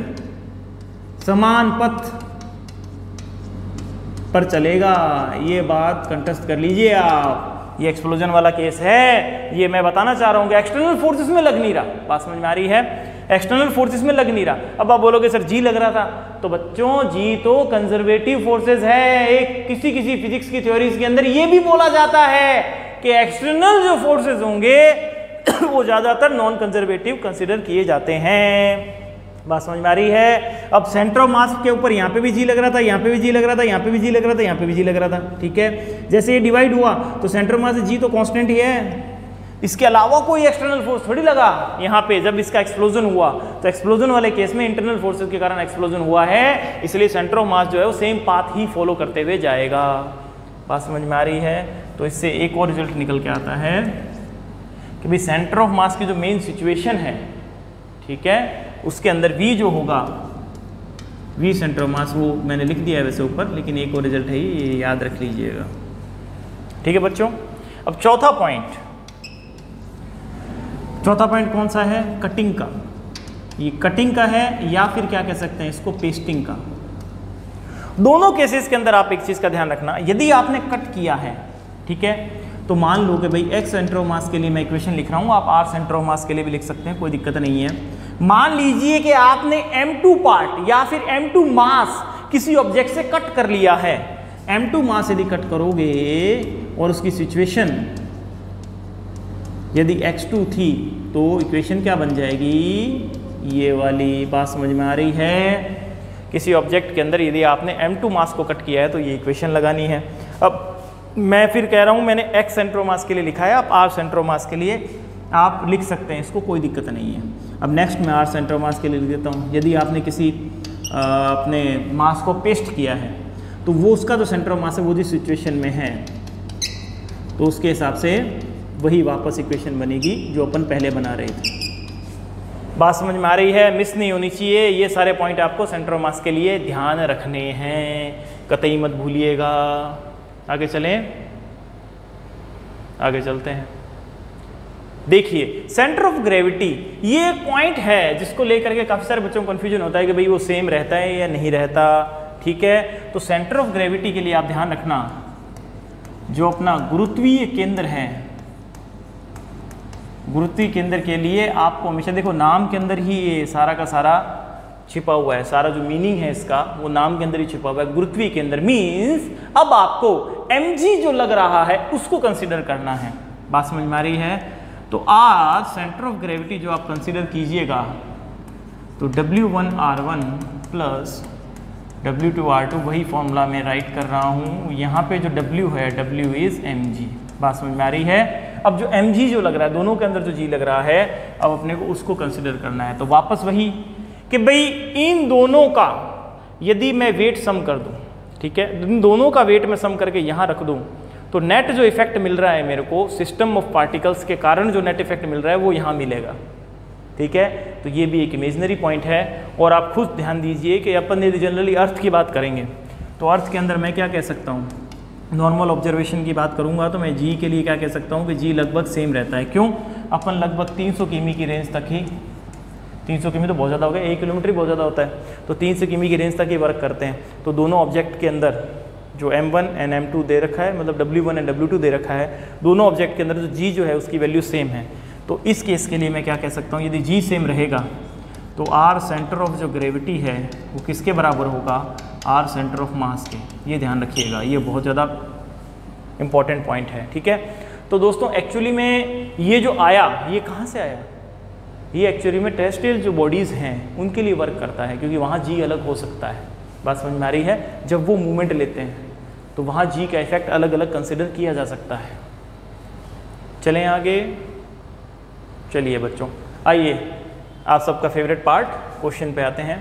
समान पथ पर चलेगा। ये बात कंठस्थ कर लीजिए आप, ये एक्सप्लोजन वाला केस है, ये मैं बताना चाह रहा हूं कि एक्सटर्नल फोर्सेस में लग नहीं रहा। बात समझ में आ रही है? एक्सटर्नल फोर्सेस में लग नहीं रहा। अब आप बोलोगे सर जी लग रहा था, तो बच्चों जी तो कंजर्वेटिव फोर्सेस है। एक किसी फिजिक्स की थ्योरीज के अंदर ये भी बोला जाता है कि एक्सटर्नल जो फोर्सेस होंगे वो ज्यादातर नॉन कंजर्वेटिव कंसिडर किए जाते हैं। बात समझ में आ रही है? अब सेंटर ऑफ मास के ऊपर यहाँ पे भी जी लग रहा था, यहाँ पे भी जी लग रहा था, यहाँ पे भी जी लग रहा था, यहाँ पे भी जी लग रहा था, ठीक है। जैसे ये डिवाइड हुआ तो सेंटर ऑफ मास जी तो कांस्टेंट ही है, इसके अलावा कोई एक्सटर्नल फोर्स थोड़ी लगा। यहाँ पे जब इसका एक्सप्लोजन हुआ तो एक्सप्लोजन वाले केस में इंटरनल फोर्सेस के कारण एक्सप्लोजन हुआ है, इसलिए सेंटर ऑफ मास जो है वो सेम पाथ ही फॉलो करते हुए जाएगा। बात समझ में आ रही है? तो इससे एक और रिजल्ट निकल के आता है कि भाई सेंटर ऑफ मास की जो मेन सिचुएशन है, ठीक है, उसके अंदर V जो होगा, V सेंटर ऑफ मास, वो मैंने लिख दिया है वैसे ऊपर, लेकिन एक और रिजल्ट है ये याद रख लीजिएगा, ठीक है बच्चों। अब चौथा पॉइंट कौन सा है? कटिंग का। ये कटिंग का है या फिर क्या कह सकते हैं इसको, पेस्टिंग का। दोनों केसेस के अंदर आप एक चीज का ध्यान रखना, यदि आपने कट किया है, ठीक है, तो मान लो कि भाई x सेंटर ऑफ मास के लिए मैं इक्वेशन लिख रहा हूँ, आप r सेंटर ऑफ मास के लिए भी लिख सकते हैं, कोई दिक्कत नहीं है। मान लीजिए कि आपने m2 पार्ट या फिर m2 मास किसी ऑब्जेक्ट से कट कर लिया है। m2 मास यदि कट करोगे और उसकी सिचुएशन यदि x2 थी तो इक्वेशन क्या बन जाएगी, ये वाली। बात समझ में आ रही है? किसी ऑब्जेक्ट के अंदर यदि आपने m2 मास को कट किया है तो ये इक्वेशन लगानी है। अब मैं फिर कह रहा हूँ, मैंने x सेंटर ऑफ मास के लिए लिखा है, आप r सेंटर ऑफ मास के लिए आप लिख सकते हैं, इसको कोई दिक्कत नहीं है। अब नेक्स्ट मैं r सेंटर ऑफ मास के लिए लिख देता हूँ। यदि आपने किसी अपने मास को पेस्ट किया है तो वो उसका जो सेंटर ऑफ मास है वो जिस सिचुएशन में है तो उसके हिसाब से वही वापस इक्वेशन बनेगी जो अपन पहले बना रहे थे। बात समझ में आ रही है? मिस नहीं होनी चाहिए। ये सारे पॉइंट आपको सेंटर ऑफ मास के लिए ध्यान रखने हैं, कतई मत भूलिएगा। आगे चलें, आगे चलते हैं। देखिए सेंटर ऑफ ग्रेविटी ये एक पॉइंट है जिसको लेकर के काफ़ी सारे बच्चों को कन्फ्यूजन होता है कि भाई वो सेम रहता है या नहीं रहता। ठीक है, तो सेंटर ऑफ ग्रेविटी के लिए आप ध्यान रखना, जो अपना गुरुत्वीय केंद्र है, गुरुत्वीय केंद्र के लिए आपको हमेशा देखो नाम के अंदर ही ये सारा का सारा छिपा हुआ है, सारा जो मीनिंग है इसका वो नाम के अंदर ही छिपा हुआ है। गुरुत्वीय केंद्र मीन्स अब आपको mg जो लग रहा है उसको कंसीडर करना है। बात समझ में आ रही है? तो आज सेंटर ऑफ ग्रेविटी जो आप कंसीडर कीजिएगा तो W1R1 प्लस W2R2 वही फॉर्मूला मैं राइट कर रहा हूँ। यहाँ पे जो W है W इज mg। बात समझ में आ रही है? अब जो mg जो लग रहा है, दोनों के अंदर जो g लग रहा है, अब अपने को उसको कंसीडर करना है। तो वापस वही कि भाई इन दोनों का यदि मैं वेट सम कर दूं, ठीक है, इन दोनों का वेट मैं सम करके यहाँ रख दूं तो नेट जो इफेक्ट मिल रहा है मेरे को सिस्टम ऑफ पार्टिकल्स के कारण जो नेट इफेक्ट मिल रहा है वो यहाँ मिलेगा। ठीक है, तो ये भी एक इमेजनरी पॉइंट है। और आप खुद ध्यान दीजिए कि अपन यदि जनरली अर्थ की बात करेंगे तो अर्थ के अंदर मैं क्या कह सकता हूँ, नॉर्मल ऑब्जर्वेशन की बात करूँगा तो मैं जी के लिए क्या कह सकता हूँ कि जी लगभग सेम रहता है। क्यों? अपन लगभग 300 किमी की रेंज तक ही, 300 किमी तो बहुत ज़्यादा हो गया, 1 किलोमीटर ही बहुत ज़्यादा होता है, तो 300 किमी की रेंज तक ही वर्क करते हैं। तो दोनों ऑब्जेक्ट के अंदर जो m1 एंड m2 दे रखा है, मतलब W1 एंड W2 दे रखा है, दोनों ऑब्जेक्ट के अंदर जो g जो है उसकी वैल्यू सेम है। तो इस केस के लिए मैं क्या कह सकता हूँ, यदि g सेम रहेगा तो r सेंटर ऑफ जो ग्रेविटी है वो किसके बराबर होगा, r सेंटर ऑफ मास के। ये ध्यान रखिएगा, ये बहुत ज़्यादा इंपॉर्टेंट पॉइंट है। ठीक है, तो दोस्तों एक्चुअली में ये जो आया ये कहाँ से आया, ये एक्चुअली में टेरेस्ट्रियल जो बॉडीज़ हैं उनके लिए वर्क करता है, क्योंकि वहाँ जी अलग हो सकता है। बात समझ में आ रही है? जब वो मूवमेंट लेते हैं तो वहाँ जी का इफेक्ट अलग अलग कंसिडर किया जा सकता है। चलें आगे, चलिए बच्चों आइए आप सबका फेवरेट पार्ट क्वेश्चन पे आते हैं।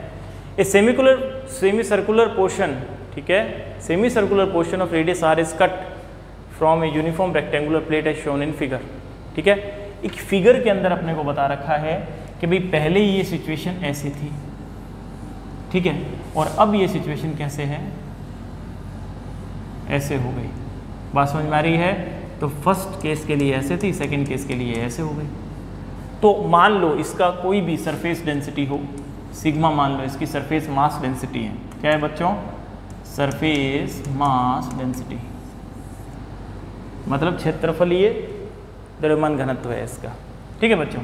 ए सेमी सर्कुलर पोर्शन, ठीक है, semi circular portion of radius R is cut from a uniform rectangular plate as shown in figure. ठीक है, एक फिगर के अंदर अपने को बता रखा है कि भाई पहले ये सिचुएशन ऐसी थी, ठीक है, और अब ये सिचुएशन कैसे है, ऐसे हो गई। बात समझ में आ रही है? तो फर्स्ट केस के लिए ऐसे थी, सेकंड केस के लिए ऐसे हो गई। तो मान लो इसका कोई भी सरफेस डेंसिटी हो, सिग्मा मान लो इसकी सरफेस मास डेंसिटी है। क्या है बच्चों? सरफेस मास डेंसिटी, मतलब क्षेत्रफलीय द्रव्यमान घनत्व है इसका। ठीक है बच्चों,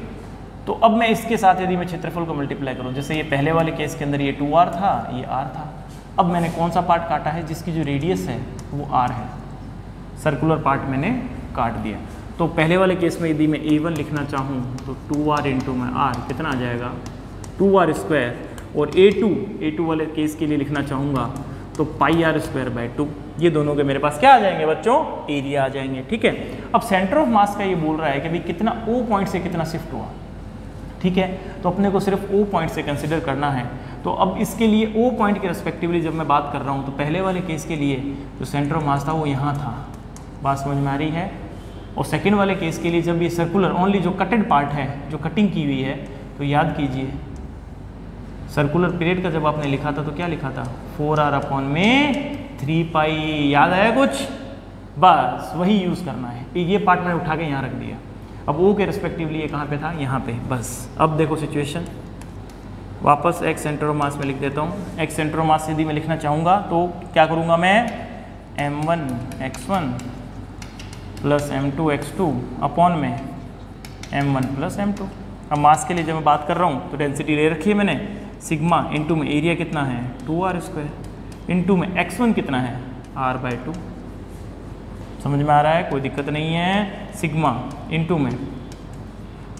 तो अब मैं इसके साथ यदि मैं क्षेत्रफल को मल्टीप्लाई करूं, जैसे ये पहले वाले केस के अंदर ये 2r था, ये r था, अब मैंने कौन सा पार्ट काटा है जिसकी जो रेडियस है वो r है, सर्कुलर पार्ट मैंने काट दिया। तो पहले वाले केस में यदि मैं a1 लिखना चाहूँ तो 2r इंटू में r कितना आ जाएगा, 2r स्क्वायर, और a2 वाले केस के लिए लिखना चाहूँगा तो पाई r स्क्वायर बाय 2। ये दोनों के मेरे पास क्या आ जाएंगे बच्चों, एरिया आ जाएंगे। ठीक है, अब सेंटर ऑफ मास का ये बोल रहा है कि भाई कितना O पॉइंट से कितना शिफ्ट हुआ। ठीक है, तो अपने को सिर्फ O पॉइंट से कंसिडर करना है। तो अब इसके लिए O पॉइंट के रेस्पेक्टिवली जब मैं बात कर रहा हूँ तो पहले वाले केस के लिए जो सेंटर ऑफ मास था वो यहाँ था। बात समझ में आ रही है? और सेकेंड वाले केस के लिए जब ये सर्कुलर ओनली जो कटेड पार्ट है, जो कटिंग की हुई है, तो याद कीजिए सर्कुलर पीरियड का जब आपने लिखा था तो क्या लिखा था, 4r अपॉन में 3 पाई। याद आया कुछ? बस वही यूज़ करना है। ये पार्ट मैंने उठा के यहाँ रख दिया। अब O के रिस्पेक्टिवली ये कहाँ पे था, यहाँ पे। बस अब देखो सिचुएशन, वापस x सेंटर ऑफ मास में लिख देता हूँ। x सेंटर ऑफ मास यदि मैं लिखना चाहूँगा तो क्या करूँगा मैं, m1 x1 plus m2x2 upon में m1 प्लस m2। अब मास के लिए जब मैं बात कर रहा हूँ तो डेंसिटी ले रखी है मैंने, सिग्मा इंटू में एरिया कितना है 2r² इंटू में x1 कितना है r/2। समझ में आ रहा है, कोई दिक्कत नहीं है। सिग्मा इंटू में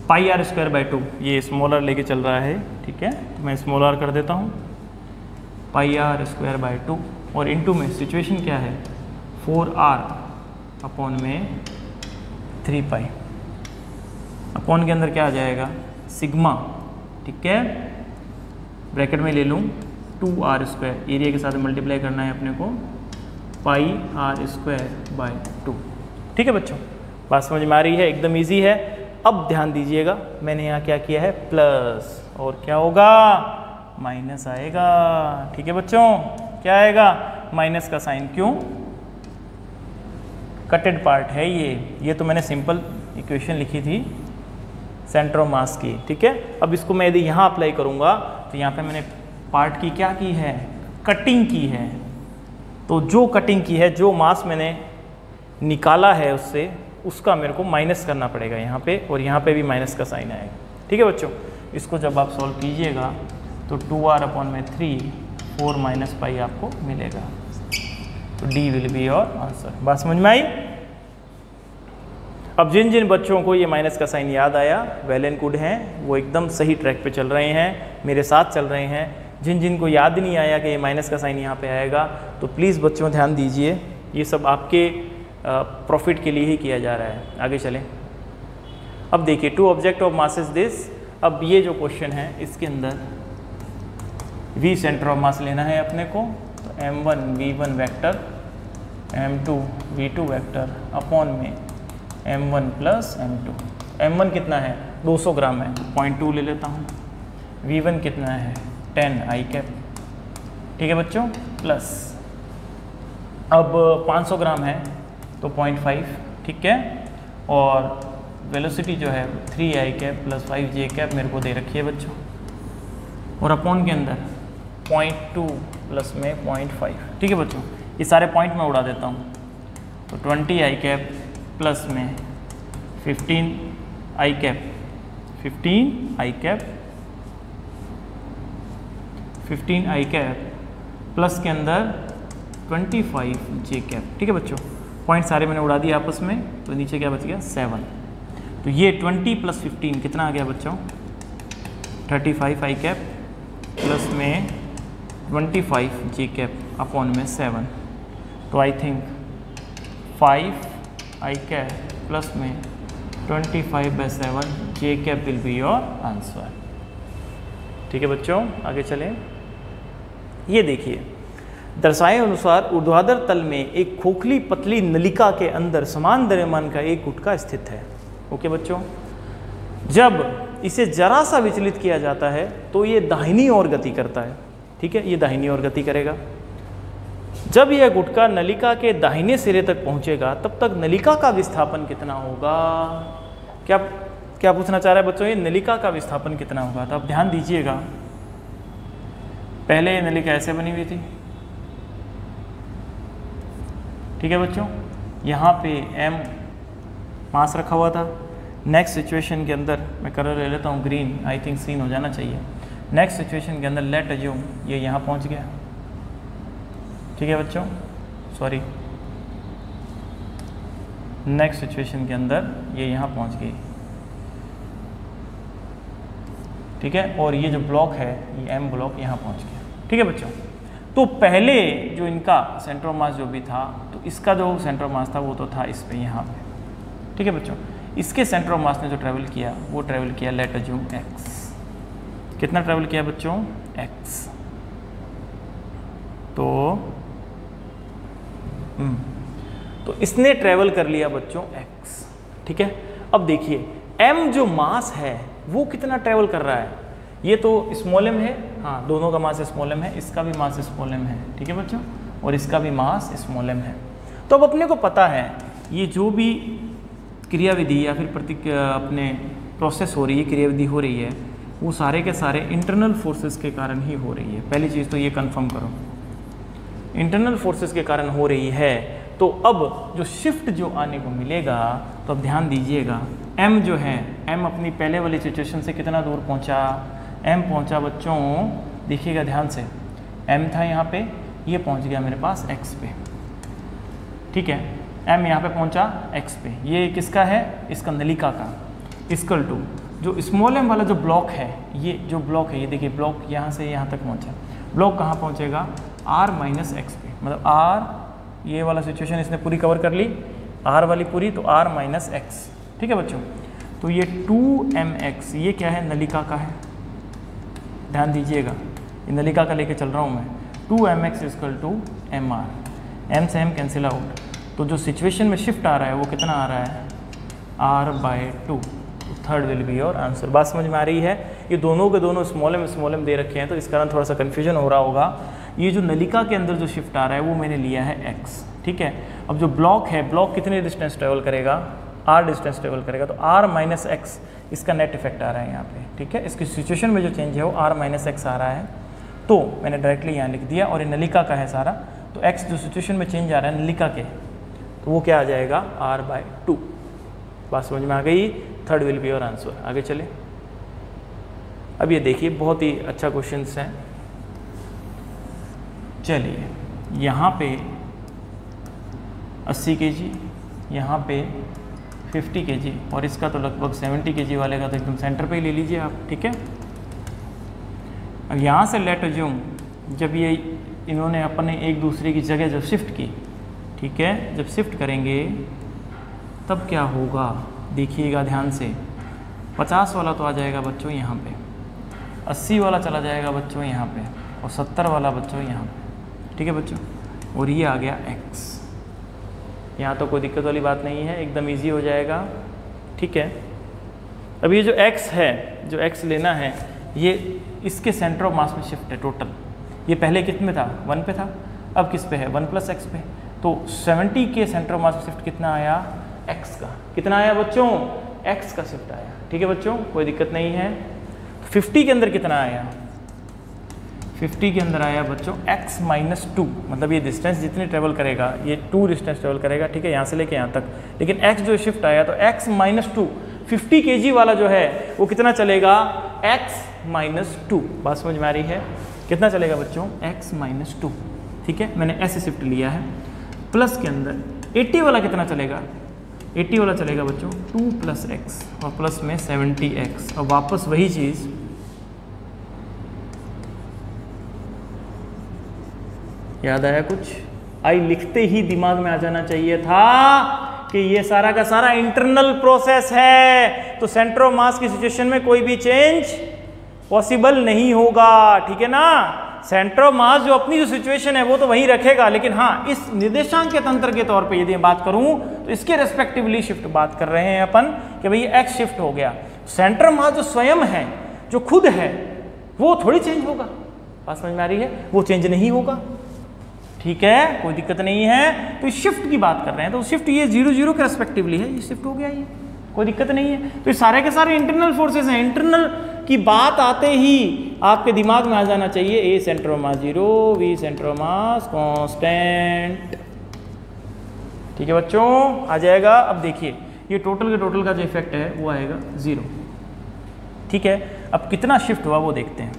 पाई r²/2, ये स्मॉलर लेके चल रहा है, ठीक है, तो मैं स्मॉलर कर देता हूँ, पाई r²/2 और इंटू में सिचुएशन क्या है 4r अपॉन में 3 पाई। अपॉन के अंदर क्या आ जाएगा सिग्मा, ठीक है, ब्रैकेट में ले लूँ 2r², एरिया के साथ मल्टीप्लाई करना है अपने को, पाई r²/2। ठीक है बच्चों, बात समझ में आ रही है, एकदम इजी है। अब ध्यान दीजिएगा, मैंने यहाँ क्या किया है प्लस, और क्या होगा माइनस आएगा। ठीक है बच्चों, क्या आएगा माइनस का साइन, क्यों, कटेड पार्ट है ये तो मैंने सिंपल इक्वेशन लिखी थी सेंटर ऑफ मास की। ठीक है, अब इसको मैं यदि यहाँ अप्लाई करूँगा तो यहाँ पे मैंने पार्ट की क्या की है, कटिंग की है। तो जो कटिंग की है, जो मास मैंने निकाला है उससे, उसका मेरे को माइनस करना पड़ेगा यहाँ पे, और यहाँ पे भी माइनस का साइन आएगा। ठीक है बच्चों, इसको जब आप सॉल्व कीजिएगा तो 2r अपॉन में 3 4 माइनस पाई आपको मिलेगा। तो D will be your answer. बात समझ में आई। अब जिन जिन बच्चों को ये माइनस का साइन याद आया, वेल एंड गुड हैं, वो एकदम सही ट्रैक पे चल रहे हैं, मेरे साथ चल रहे हैं। जिन जिन को याद नहीं आया कि ये माइनस का साइन यहाँ पे आएगा, तो प्लीज़ बच्चों ध्यान दीजिए, ये सब आपके प्रॉफिट के लिए ही किया जा रहा है। आगे चलें। अब देखिए, 2 object of mass is this. अब ये जो क्वेश्चन है इसके अंदर v सेंटर ऑफ मास लेना है अपने को, तो m1 v1 vector, m2 v2 vector upon में m1 प्लस m2। m1 कितना है 200 ग्राम है, 0.2 ले लेता हूँ। v1 कितना है 10 i कैप। ठीक है बच्चों, प्लस अब 500 ग्राम है तो 0.5, ठीक है, और वेलोसिटी जो है 3 i cap plus 5 j cap मेरे को दे रखी है बच्चों, और अपॉन के अंदर 0.2 प्लस में 0.5। ठीक है बच्चों, ये सारे पॉइंट मैं उड़ा देता हूँ, तो 20 i कैप प्लस में 15 i cap, 15 i cap, 15 i cap plus के अंदर 25 j कैप। ठीक है बच्चों, पॉइंट सारे मैंने उड़ा दिए आपस में, तो नीचे क्या बच गया 7। तो ये 20 प्लस 15 कितना आ गया बच्चों 35 i कैप प्लस में 25 j कैप अपॉन में 7। तो I think 5 i cap plus में 25/7 j cap will be your answer. ठीक है बच्चों, आगे चलें। ये देखिए, दर्शाए अनुसार ऊर्ध्वाधर तल में एक खोखली पतली नलिका के अंदर समान द्रव्यमान का एक गुटका स्थित है। ओके बच्चों, जब इसे जरा सा विचलित किया जाता है तो ये दाहिनी ओर गति करता है। ठीक है, ये दाहिनी ओर गति करेगा। जब यह गुटका नलिका के दाहिने सिरे तक पहुंचेगा तब तक नलिका का विस्थापन कितना होगा। क्या पूछना चाह रहा है बच्चों, ये नलिका का विस्थापन कितना होगा। तो अब ध्यान दीजिएगा, पहले ये नलिका ऐसे बनी हुई थी, ठीक है बच्चों, यहाँ पे m मास रखा हुआ था। नेक्स्ट सिचुएशन के अंदर मैं कलर ले लेता हूँ ग्रीन, आई थिंक सीन हो जाना चाहिए। नेक्स्ट सिचुएशन के अंदर लेट अज्यूम ये यहाँ पहुँच गया। ठीक है बच्चों, सॉरी, नेक्स्ट सिचुएशन के अंदर ये यहाँ पहुँच गई। ठीक है, और ये जो ब्लॉक है ये m ब्लॉक यहाँ पहुँच गया। ठीक है बच्चों, तो पहले जो इनका सेंटर ऑफ मास जो भी था, तो इसका जो सेंटर ऑफ मास था वो तो था इस पे यहाँ पे। ठीक है बच्चों, इसके सेंटर ऑफ मास ने जो ट्रेवल किया वो ट्रेवल किया लेट अज्यूम x। कितना ट्रेवल किया बच्चों x। तो इसने ट्रेवल कर लिया बच्चों x। ठीक है, अब देखिए m जो मास है वो कितना ट्रेवल कर रहा है। ये तो स्मॉल m है, हाँ दोनों का मास स्मॉल m है, इसका भी मास स्मॉल m है। ठीक है बच्चों, और इसका भी मास स्मॉल m है। तो अब अपने को पता है ये जो भी क्रियाविधि या फिर अपने प्रोसेस हो रही है, क्रियाविधि हो रही है, वो सारे के सारे इंटरनल फोर्सेस के कारण ही हो रही है। पहली चीज़ तो ये कंफर्म करो, इंटरनल फोर्सेस के कारण हो रही है। तो अब जो शिफ्ट जो आने को मिलेगा, तो अब ध्यान दीजिएगा, m जो है, m अपनी पहले वाली सिचुएशन से कितना दूर पहुंचा, m पहुंचा बच्चों, देखिएगा ध्यान से, m था यहाँ पे, ये पहुंच गया मेरे पास x पे, ठीक है, m यहाँ पे पहुंचा x पे, ये किसका है, इसका नलिका का, इक्वल टू जो स्मॉल m वाला जो ब्लॉक है, ये जो ब्लॉक है, ये देखिए ब्लॉक यहाँ से यहाँ तक पहुँचा, ब्लॉक कहाँ पहुँचेगा, r माइनस एक्स पे, मतलब r, ये वाला सिचुएशन इसने पूरी कवर कर ली, r वाली पूरी, तो r माइनस एक्स, ठीक है बच्चों। तो ये 2mx, ये क्या है, नलिका का है, ध्यान दीजिएगा, ये नलिका का लेके चल रहा हूँ मैं, 2mx equal to mr, m से m कैंसिल आउट, तो जो सिचुएशन में शिफ्ट आ रहा है वो कितना आ रहा है, r/2, third will be your answer. बात समझ में आ रही है, ये दोनों के दोनों स्मॉल एम दे रखे हैं, तो इस कारण थोड़ा सा कन्फ्यूजन हो रहा होगा। ये जो नलिका के अंदर जो शिफ्ट आ रहा है वो मैंने लिया है x, ठीक है। अब जो ब्लॉक है, ब्लॉक कितने डिस्टेंस ट्रेवल करेगा, r डिस्टेंस ट्रेवल करेगा, तो r माइनस एक्स इसका नेट इफेक्ट आ रहा है यहाँ पे, ठीक है। इसकी सिचुएशन में जो चेंज है वो r माइनस एक्स आ रहा है, तो मैंने डायरेक्टली यहाँ लिख दिया, और ये नलिका का है सारा, तो x जो सिचुएशन में चेंज आ रहा है नलिका के, तो वो क्या आ जाएगा, r/2। बात समझ में आ गई, third will be your answer. आगे चले, अब ये देखिए बहुत ही अच्छा क्वेश्चन है। चलिए, यहाँ पे 80 kg, यहाँ पे 50 kg, और इसका तो लगभग 70 kg वाले का तो एकदम सेंटर पे ही ले लीजिए आप, ठीक है। अब यहाँ से लेट अज्यूम, जब ये इन्होंने अपने एक दूसरे की जगह जब शिफ्ट की, ठीक है, जब शिफ्ट करेंगे तब क्या होगा, देखिएगा ध्यान से, 50 वाला तो आ जाएगा बच्चों यहाँ पे, 80 वाला चला जाएगा बच्चों यहाँ पे, और 70 वाला बच्चों यहाँ पे, ठीक है बच्चों, और ये आ गया x। यहाँ तो कोई दिक्कत वाली बात नहीं है, एकदम इजी हो जाएगा, ठीक है। अब ये जो x है, जो x लेना है, ये इसके सेंटर ऑफ मास में शिफ्ट है टोटल। ये पहले किस में था, 1 पे था, अब किस पे है, 1 + x पे। तो 70 के सेंटर ऑफ मास में शिफ्ट कितना आया, x का, कितना आया बच्चों, x का शिफ्ट आया, ठीक है बच्चों, कोई दिक्कत नहीं है। 50 के अंदर कितना आया, 50 के अंदर आया बच्चों x - 2, मतलब ये डिस्टेंस जितनी ट्रेवल करेगा, ये 2 डिस्टेंस ट्रेवल करेगा, ठीक है, यहाँ से लेके यहाँ तक, लेकिन x जो शिफ्ट आया, तो x - 2, 50 kg वाला जो है वो कितना चलेगा, x - 2। बात समझ में आ रही है, कितना चलेगा बच्चों, x - 2, ठीक है, मैंने ऐसे शिफ्ट लिया है। प्लस के अंदर 80 वाला कितना चलेगा, 80 वाला चलेगा बच्चों 2 + x, और प्लस में 70x, और वापस वही चीज़, याद आया कुछ, आई लिखते ही दिमाग में आ जाना चाहिए था कि ये सारा का सारा इंटरनल प्रोसेस है, तो सेंटर ऑफ मास की सिचुएशन में कोई भी चेंज पॉसिबल नहीं होगा, ठीक है ना। सेंटर ऑफ मास जो अपनी जो सिचुएशन है वो तो वहीं रखेगा, लेकिन हाँ, इस निर्देशांक के तंत्र के तौर पे यदि मैं बात करूं तो इसके रेस्पेक्टिवली शिफ्ट बात कर रहे हैं अपन कि भाई x शिफ्ट हो गया। सेंटर ऑफ मास जो स्वयं है, जो खुद है, वो थोड़ी चेंज होगा। बात समझ में आ रही है, वो चेंज नहीं होगा, ठीक है, कोई दिक्कत नहीं है। तो इस शिफ्ट की बात कर रहे हैं, तो शिफ्ट ये 0 के रेस्पेक्टिवली है, ये शिफ्ट हो गया, ये कोई दिक्कत नहीं है। तो ये सारे के सारे इंटरनल फोर्सेस हैं। इंटरनल की बात आते ही आपके दिमाग में आ जाना चाहिए a centre of mass 0, V centre of mass constant, ठीक है बच्चों, आ जाएगा। अब देखिए ये टोटल के टोटल का जो इफेक्ट है वो आएगा 0, ठीक है। अब कितना शिफ्ट हुआ वो देखते हैं,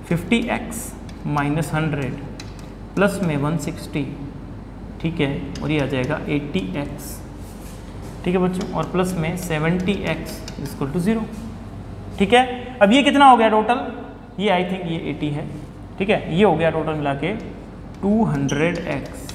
50x - 100 प्लस में 160, ठीक है, और ये आ जाएगा 80x, ठीक है बच्चों, और प्लस में 70x = 0, ठीक है। अब ये कितना हो गया टोटल, ये आई थिंक ये 80 है, ठीक है, ये हो गया टोटल मिला के 200x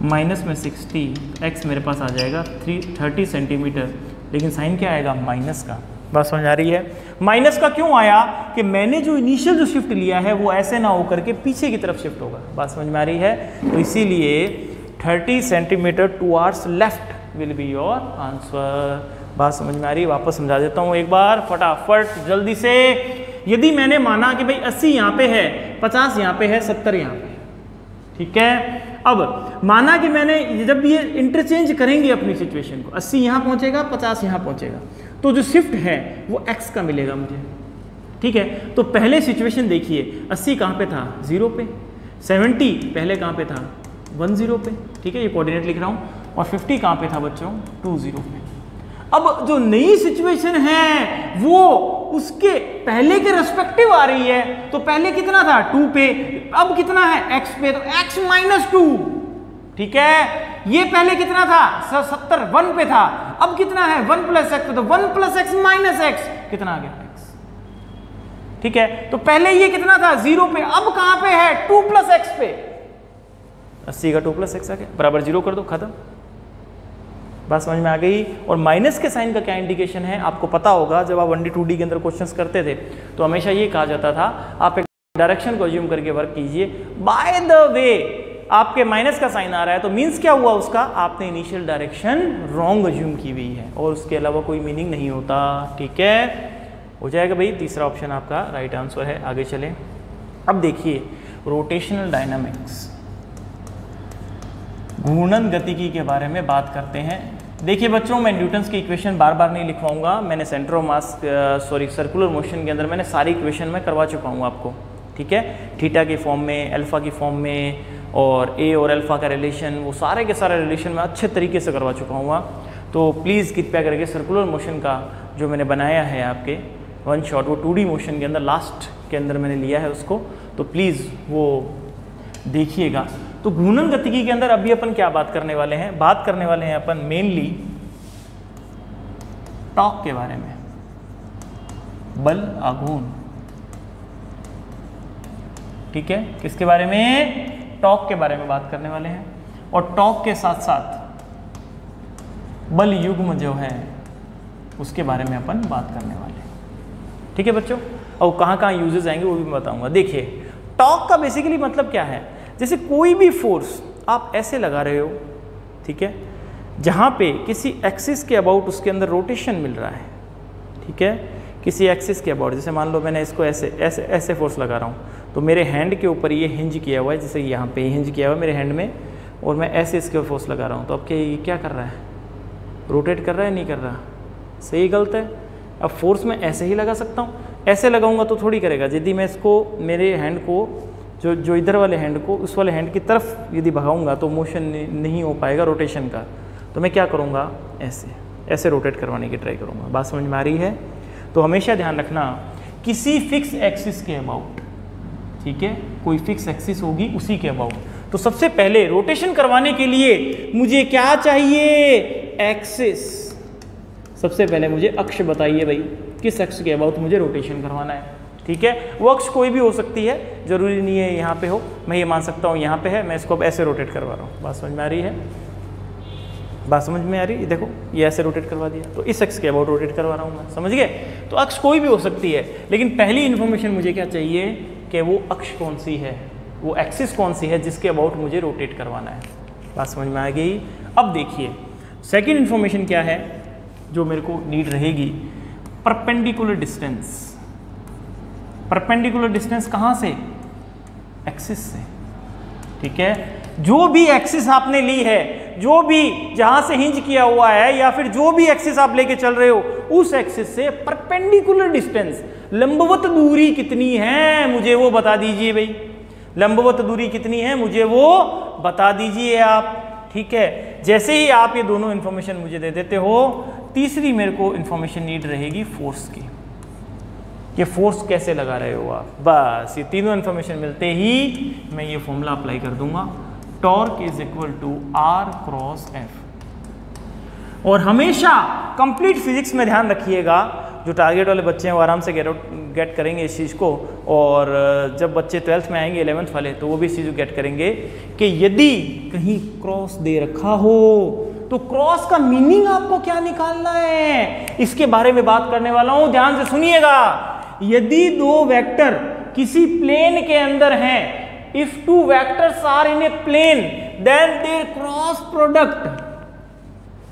माइनस में 60, x मेरे पास आ जाएगा 30 सेंटीमीटर, लेकिन साइन क्या आएगा, माइनस का। बात समझ आ रही है, माइनस का क्यों आया कि मैंने जो इनिशियल जो शिफ्ट लिया है वो ऐसे ना होकर के पीछे की तरफ शिफ्ट होगा। बात समझ में आ रही है, तो इसीलिए 30 centimetre towards left will be your answer. बात समझ में आ रही है, वापस समझा देता हूँ एक बार फटाफट जल्दी से। यदि मैंने माना कि भाई 80 यहाँ पे है, 50 यहाँ पे है, 70 यहाँ पे, ठीक है। अब माना कि मैंने जब ये इंटरचेंज करेंगे अपनी सिचुएशन को, 80 यहाँ पहुँचेगा, 50 यहाँ पहुँचेगा, तो जो शिफ्ट है वो x का मिलेगा मुझे, ठीक है। तो पहले सिचुएशन देखिए, 80 कहाँ पे था, 0 पे, 70 पहले कहाँ पे था, 10 पे, ठीक है, ये कोऑर्डिनेट लिख रहा हूँ, और 50 कहाँ पे था बच्चों, 20 पे। अब जो नई सिचुएशन है वो उसके पहले के रेस्पेक्टिव आ रही है, तो पहले कितना था 2 पे, अब कितना है x पे, तो x माइनस 2, ठीक है। ये पहले कितना था 70 1 पे था, अब कितना है 1 प्लस एक्स पे, तो 1 प्लस एक्स माइनस एक्स कितना आ गया x, ठीक है। तो पहले ये कितना था 0 पे, अब कहां पे है 2 प्लस एक्स पे, 80 का 2 प्लस एक्स आ गया, बराबर 0 कर दो, खत्म। बात समझ में आ गई। और माइनस के साइन का क्या इंडिकेशन है आपको पता होगा, जब आप 1D 2D के अंदर क्वेश्चंस करते थे तो हमेशा ये कहा जाता था आप एक डायरेक्शन को अज्यूम करके वर्क कीजिए, बाय द वे आपके माइनस का साइन आ रहा है तो मीन्स क्या हुआ उसका, आपने इनिशियल डायरेक्शन रॉन्ग अज्यूम की हुई है और उसके अलावा कोई मीनिंग नहीं होता, ठीक है। हो जाएगा भाई, तीसरा ऑप्शन आपका राइट आंसर है। आगे चलें, अब देखिए रोटेशनल डायनामिक्स, घूर्णन गतिकी के बारे में बात करते हैं। देखिए बच्चों, मैं न्यूटन्स की इक्वेशन बार बार नहीं लिखवाऊंगा, मैंने centre of mass circular motion के अंदर मैंने सारी इक्वेशन में करवा चुका हूँ आपको, ठीक है, थीटा की फॉर्म में, अल्फा की फॉर्म में, और ए और अल्फा का रिलेशन, वो सारे के सारे रिलेशन में अच्छे तरीके से करवा चुका हूँ। तो प्लीज़ कृपया करके सर्कुलर मोशन का जो मैंने बनाया है आपके वन शॉट, वो 2D मोशन के अंदर लास्ट के अंदर मैंने लिया है उसको, तो प्लीज़ वो देखिएगा। तो घूर्णन गतिकी के अंदर अभी अपन क्या बात करने वाले हैं, बात करने वाले हैं अपन मेनली टॉर्क के बारे में, बल आघूर्ण, ठीक है, किसके बारे में, टॉर्क के बारे में बात करने वाले हैं। और टॉर्क के साथ साथ बल युग्म जो है उसके बारे में अपन बात करने वाले हैं, ठीक है बच्चों। और कहाँ कहाँ यूजेस आएंगे वो भी मैं बताऊंगा। देखिए टॉर्क का बेसिकली मतलब क्या है, जैसे कोई भी फोर्स आप ऐसे लगा रहे हो, ठीक है, जहाँ पे किसी एक्सिस के अबाउट उसके अंदर रोटेशन मिल रहा है, ठीक है, किसी एक्सिस के अबाउट, जैसे मान लो मैंने इसको ऐसे ऐसे ऐसे फोर्स लगा रहा हूँ, तो मेरे हैंड के ऊपर ये हिंज किया हुआ है, जैसे यहाँ पे हिंज किया हुआ है मेरे हैंड में, और मैं ऐसे इसके ऊपर फोर्स लगा रहा हूँ, तो अब क्या ये क्या कर रहा है, रोटेट कर रहा है, नहीं कर रहा, सही गलत है। अब फोर्स मैं ऐसे ही लगा सकता हूँ, ऐसे लगाऊंगा तो थोड़ी करेगा। यदि मैं इसको मेरे हैंड को जो इधर वाले हैंड को उस वाले हैंड की तरफ यदि भगाऊंगा तो मोशन नहीं हो पाएगा रोटेशन का, तो मैं क्या करूँगा, ऐसे ऐसे रोटेट करवाने की ट्राई करूँगा। बात समझ में आ रही है। तो हमेशा ध्यान रखना किसी फिक्स एक्सिस के अबाउट, ठीक है, कोई फिक्स एक्सिस होगी उसी के अबाउट। तो सबसे पहले रोटेशन करवाने के लिए मुझे क्या चाहिए, एक्सिस। सबसे पहले मुझे अक्ष बताइए भाई, किस अक्ष के अबाउट मुझे रोटेशन करवाना है, ठीक है। वो अक्ष कोई भी हो सकती है, जरूरी नहीं है यहाँ पे हो, मैं ये मान सकता हूँ यहाँ पे है, मैं इसको अब ऐसे रोटेट करवा रहा हूँ। बात समझ में आ रही है, बात समझ में आ रही है। देखो ये ऐसे रोटेट करवा दिया, तो इस अक्ष के अबाउट रोटेट करवा रहा हूँ मैं, समझ गए। तो अक्ष कोई भी हो सकती है, लेकिन पहली इन्फॉर्मेशन मुझे क्या चाहिए कि वो अक्ष कौन सी है, वो एक्सिस कौन सी है जिसके अबाउट मुझे रोटेट करवाना है। बात समझ में आ गई। अब देखिए सेकेंड इन्फॉर्मेशन क्या है जो मेरे को नीड रहेगी, परपेंडिकुलर डिस्टेंस। परपेंडिकुलर डिस्टेंस कहाँ से, एक्सिस से, ठीक है। जो भी एक्सिस आपने ली है, जो भी जहां से हिंज किया हुआ है, या फिर जो भी एक्सिस आप लेके चल रहे हो, उस एक्सिस से परपेंडिकुलर डिस्टेंस, लंबवत दूरी कितनी है मुझे वो बता दीजिए भाई। लंबवत दूरी कितनी है मुझे वो बता दीजिए आप, ठीक है। जैसे ही आप ये दोनों इंफॉर्मेशन मुझे दे देते हो, तीसरी मेरे को इंफॉर्मेशन नीड रहेगी फोर्स की, कि फोर्स कैसे लगा रहे हो आप। बस ये तीनों इंफॉर्मेशन मिलते ही मैं ये फॉर्मूला अप्लाई कर दूंगा, torque is equal to R cross F. और हमेशा कंप्लीट फिजिक्स में ध्यान रखिएगा, जो टारगेट वाले बच्चे हैं वो आराम से गेट करेंगे इस चीज़ को, और जब बच्चे 12th में आएंगे 11th वाले तो वो भी इस चीज़ को गेट करेंगे कि यदि कहीं क्रॉस दे रखा हो तो क्रॉस का मीनिंग आपको क्या निकालना है, इसके बारे में बात करने वाला हूं, ध्यान से सुनिएगा। यदि दो वेक्टर किसी प्लेन के अंदर हैं, if two vectors are in a plane, then their cross product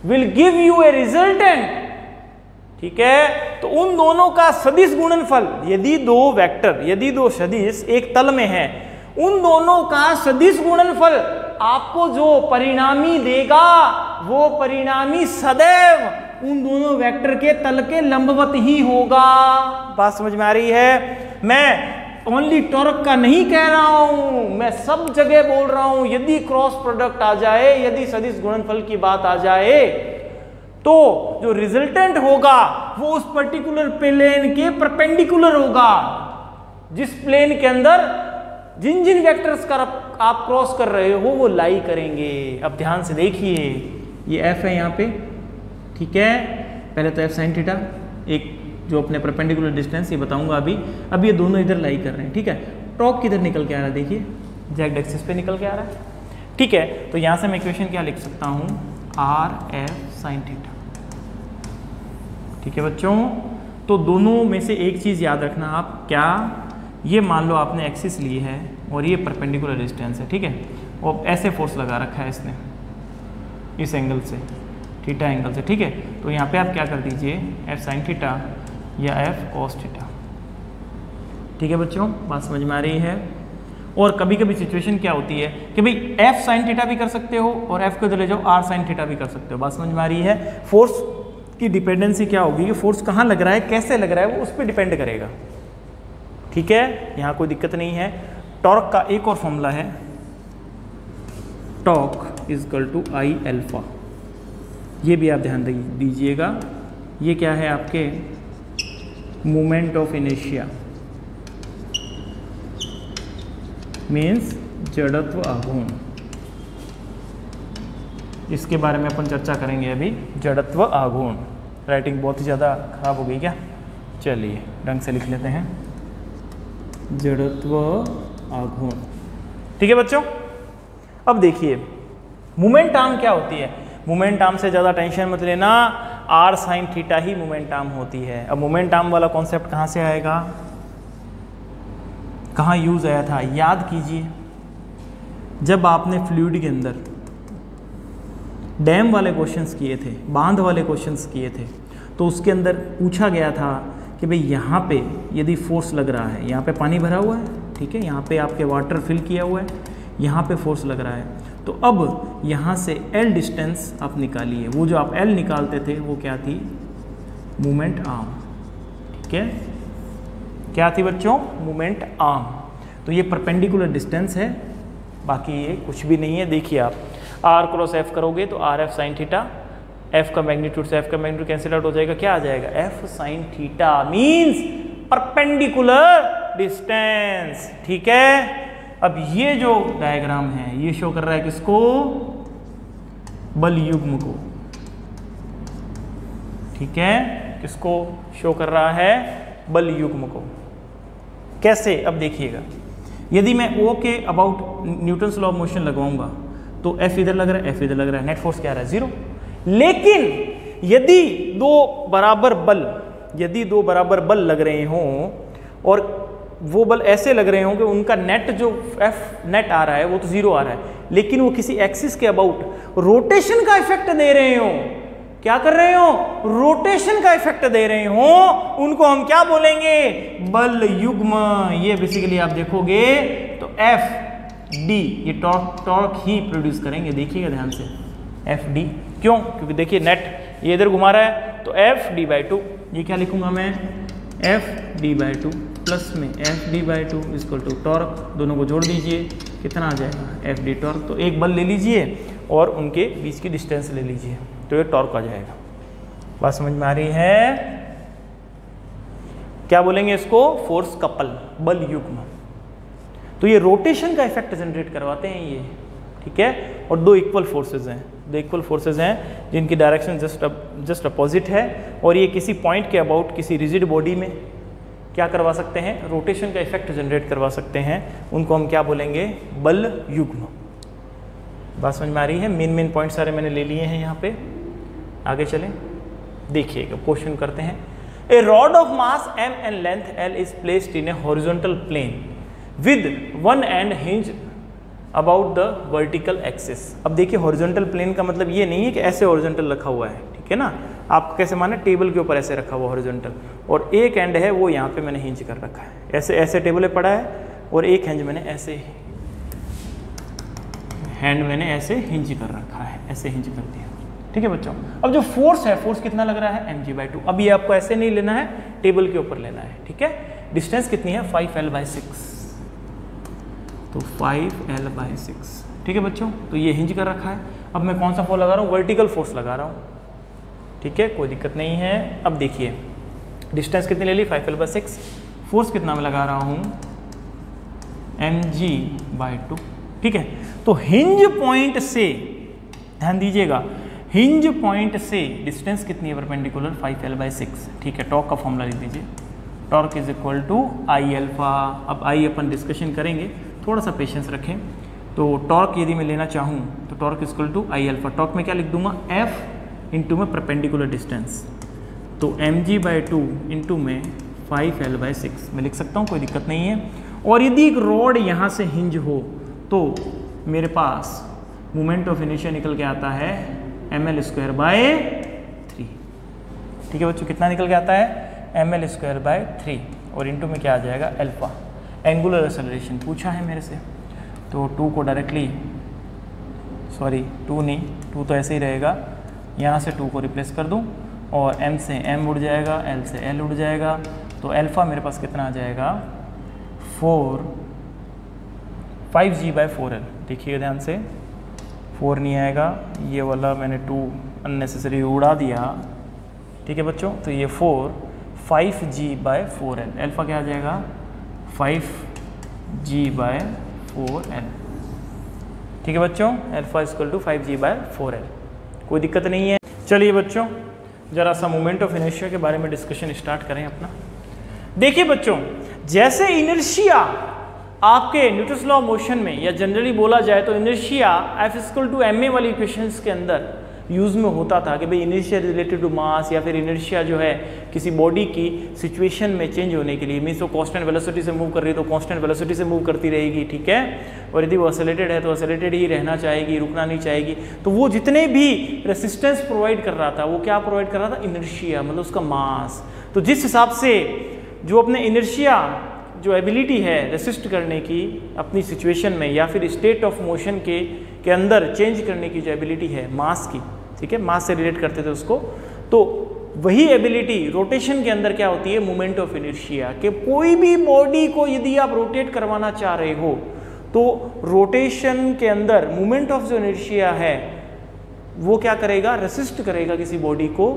will give you a resultant, ठीक है। तो उन दोनों का सदिश गुणनफल, यदि दो वेक्टर, यदि दो सदिश एक तल में है, उन दोनों का सदिश गुणनफल आपको जो परिणामी देगा, वो परिणामी सदैव उन दोनों वेक्टर के तल के लंबवत ही होगा। बात समझ में आ रही है। मैं ओनली टॉर्क का नहीं कह रहा हूं, मैं सब जगह बोल रहा हूं। यदि क्रॉस प्रोडक्ट आ जाए, यदि सदिश गुणनफल की बात आ जाए, तो जो रिजल्टेंट होगा वो उस पर्टिकुलर प्लेन के परपेंडिकुलर होगा। जिस प्लेन के अंदर जिन जिन वेक्टर्स का आप क्रॉस कर रहे हो वो लाई करेंगे। अब ध्यान से देखिए, ये f है यहाँ पे, ठीक है। पहले तो f sin थीटा, एक जो अपने परपेंडिकुलर डिस्टेंस ये बताऊंगा अभी ये दोनों इधर लाई कर रहे हैं, ठीक है। टॉर्क किधर निकल के आ रहा है, देखिए जेड एक्सिस पे निकल के आ रहा है, ठीक है। तो यहाँ से मैं इक्वेशन क्या लिख सकता हूँ, RF sin थीटा, ठीक है बच्चों। तो दोनों में से एक चीज़ याद रखना आप, क्या, ये मान लो आपने एक्सिस ली है और ये परपेंडिकुलर डिस्टेंस है, ठीक है, और ऐसे फोर्स लगा रखा है इसने इस एंगल से, थीटा एंगल से, ठीक है। तो यहाँ पे आप क्या कर दीजिए, f sin थीटा या f cos थीटा, ठीक है बच्चों, बात समझ में आ रही है। और कभी कभी सिचुएशन क्या होती है कि भाई f sin थीटा भी कर सकते हो और f को इधर ले जाओ r sin थीटा भी कर सकते हो, बात समझ में आ रही है। फोर्स की डिपेंडेंसी क्या होगी कि फोर्स कहाँ लग रहा है, कैसे लग रहा है, वो उस पर डिपेंड करेगा, ठीक है। यहाँ कोई दिक्कत नहीं है। टॉर्क का एक और फॉर्मूला है, torque is equal to I alpha, ये भी आप ध्यान दीजिएगा। ये क्या है आपके, मोमेंट ऑफ इनर्शिया मीन्स जड़त्व आघूर्ण, इसके बारे में अपन चर्चा करेंगे अभी, जड़त्व आघूर्ण। राइटिंग बहुत ही ज़्यादा खराब हो गई क्या, चलिए ढंग से लिख लेते हैं, जड़त्व आघूर्ण, ठीक है बच्चों। अब देखिए मोमेंट आर्म क्या होती है, मोमेंट आर्म से ज़्यादा टेंशन मत लेना, r sin थीटा ही मोमेंट आर्म होती है। अब मोमेंट आर्म वाला कॉन्सेप्ट कहाँ से आएगा, कहाँ यूज आया था, याद कीजिए, जब आपने फ्लूइड के अंदर डैम वाले क्वेश्चंस किए थे, बांध वाले क्वेश्चंस किए थे, तो उसके अंदर पूछा गया था कि भाई यहाँ पे यदि फोर्स लग रहा है, यहाँ पे पानी भरा हुआ है, ठीक है, यहाँ पे आपके वाटर फिल किया हुआ है, यहाँ पे फोर्स लग रहा है, तो अब यहाँ से L डिस्टेंस आप निकालिए। वो जो आप L निकालते थे वो क्या थी, मोमेंट आर्म, ठीक है, क्या थी बच्चों, मोमेंट आर्म। तो ये परपेंडिकुलर डिस्टेंस है, बाकी ये कुछ भी नहीं है। देखिए आप r क्रॉस f करोगे तो RF sin थीटा, f का मैग्नीट्यूड से f का मैग्नीट्यूड कैंसिल आउट हो जाएगा, क्या आ जाएगा, f sin theta means perpendicular distance, ठीक है। अब ये जो डायग्राम है ये शो कर रहा है किसको, बल युग्म को, ठीक है, किसको शो कर रहा है, बल युग्म को। कैसे, अब देखिएगा, यदि मैं O के about Newton's law of motion लगवाऊंगा तो F इधर लग रहा है, F इधर लग रहा है, नेट फोर्स क्या आ रहा है, 0। लेकिन यदि दो बराबर बल लग रहे हों और वो बल ऐसे लग रहे हों कि उनका नेट जो F नेट आ रहा है वो तो 0 आ रहा है, लेकिन वो किसी एक्सिस के अबाउट रोटेशन का इफेक्ट दे रहे हो, क्या कर रहे हो, रोटेशन का इफेक्ट दे रहे हो, उनको हम क्या बोलेंगे, बल युग्म। ये बेसिकली आप देखोगे तो F D ये टॉर्क ही प्रोड्यूस करेंगे, देखिएगा ध्यान से, F D, क्यों, क्योंकि देखिए नेट ये इधर घुमा रहा है, तो F D by 2, ये क्या लिखूंगा मैं, F D by 2 प्लस में F D by 2 equal to torque, दोनों को जोड़ दीजिए, कितना आ जाएगा, F D टॉर्क। तो एक बल ले लीजिए और उनके बीच की डिस्टेंस ले लीजिए, तो ये टॉर्क आ जाएगा। बात समझ में आ रही है, क्या बोलेंगे इसको, फोर्स कपल, बल युग्म। तो ये रोटेशन का इफेक्ट जनरेट करवाते हैं ये, ठीक है। और दो इक्वल फोर्सेज हैं, जिनकी डायरेक्शन जस्ट अपोजिट है, और ये किसी पॉइंट के अबाउट किसी रिजिड बॉडी में क्या करवा सकते हैं, रोटेशन का इफेक्ट जनरेट करवा सकते हैं, उनको हम क्या बोलेंगे, बल युग्म। बात समझ में आ रही है, मेन पॉइंट सारे मैंने ले लिए हैं यहाँ पे। आगे चलें, देखिएगा क्वेश्चन करते हैं। A rod of mass m and length L is placed in a horizontal plane with one end hinge about the vertical axis। अब देखिए हॉरिजॉन्टल प्लेन का मतलब ये नहीं है कि ऐसे हॉरिजॉन्टल रखा हुआ है, ठीक है ना, आपको कैसे माना, टेबल के ऊपर ऐसे रखा हुआ हॉरिजॉन्टल, और एक एंड है वो यहाँ पे मैंने हिंज कर रखा है, ऐसे टेबल पे पड़ा है, और एक हैंड मैंने ऐसे हिंज कर रखा है, ऐसे हिंज कर दिया, ठीक है बच्चों। अब जो फोर्स है, फोर्स कितना लग रहा है, mg/2। अब ये आपको ऐसे नहीं लेना है, टेबल के ऊपर लेना है, ठीक है। डिस्टेंस कितनी है 5l/6, तो 5l/6, ठीक है बच्चों। तो ये हिंज कर रखा है। अब मैं कौन सा फोर्स लगा रहा हूँ, वर्टिकल फोर्स लगा रहा हूँ, ठीक है, कोई दिक्कत नहीं है। अब देखिए डिस्टेंस कितनी ले ली 5l/6, फोर्स कितना मैं लगा रहा हूँ mg/2, ठीक है। तो हिंज पॉइंट से, ध्यान दीजिएगा, हिंज पॉइंट से डिस्टेंस कितनी है परपेंडिकुलर 5l/6, ठीक है। टॉर्क का फॉर्मूला लिख दीजिए, torque is equal to I alpha. अब आई अपन डिस्कशन करेंगे, थोड़ा सा पेशेंस रखें। तो टॉर्क यदि मैं लेना चाहूँ तो torque is equal to I alpha. Torque में क्या लिख दूंगा, f इंटू में परपेंडिकुलर डिस्टेंस, तो mg/2 इंटू में 5l/6 मैं लिख सकता हूँ, कोई दिक्कत नहीं है। और यदि एक रॉड यहाँ से हिंज हो तो मेरे पास मोमेंट ऑफ इनर्शिया निकल के आता है ml²/3, ठीक है बच्चों। कितना निकल के आता है ml²/3, और इंटू में क्या आ जाएगा अल्फा। एंगुलर एक्सेलरेशन पूछा है मेरे से, तो 2 को डायरेक्टली, सॉरी 2 नहीं, 2 तो ऐसे ही रहेगा, यहाँ से 2 को रिप्लेस कर दूँ और m से m उड़ जाएगा, l से l उड़ जाएगा, तो अल्फा मेरे पास कितना आ जाएगा 5g/4l। देखिएगा ध्यान से, 4 नहीं आएगा, ये वाला मैंने 2 अननेसेसरी उड़ा दिया, ठीक है बच्चों। तो ये 5g/4l, अल्फा क्या आ जाएगा 5g/4l, ठीक है बच्चों। अल्फा इक्वल टू 5g/4l, कोई दिक्कत नहीं है। चलिए बच्चों जरा सा मोमेंट ऑफ इनर्शिया के बारे में डिस्कशन स्टार्ट करें अपना। देखिए बच्चों, जैसे इनर्शिया आपके न्यूटन्स लॉ ऑफ मोशन में, या जनरली बोला जाए तो inertia F equal to ma वाली इक्वेशंस के अंदर यूज़ में होता था कि भाई इनर्शिया रिलेटेड टू मास, या फिर इनर्शिया जो है किसी बॉडी की सिचुएशन में चेंज होने के लिए, मीन्स वो कांस्टेंट वेलोसिटी से मूव कर रही है तो कांस्टेंट वेलोसिटी से मूव करती रहेगी, ठीक है। और यदि वो एक्सेलरेटेड है तो एक्सेलरेटेड ही रहना चाहेगी, रुकना नहीं चाहेगी। तो वो जितने भी रेसिस्टेंस प्रोवाइड कर रहा था, वो क्या प्रोवाइड कर रहा था, इनर्शिया, मतलब उसका मास। तो जिस हिसाब से जो अपने इनर्शिया जो एबिलिटी है रेसिस्ट करने की अपनी सिचुएशन में, या फिर स्टेट ऑफ मोशन के अंदर चेंज करने की जो एबिलिटी है मास की, ठीक है, मास से रिलेट करते थे उसको, तो वही एबिलिटी रोटेशन के अंदर क्या होती है, मोमेंट ऑफ इनर्शिया। कि कोई भी बॉडी को यदि आप रोटेट करवाना चाह रहे हो तो रोटेशन के अंदर मोमेंट ऑफ जो इनर्शिया है वो क्या करेगा, रेसिस्ट करेगा किसी बॉडी को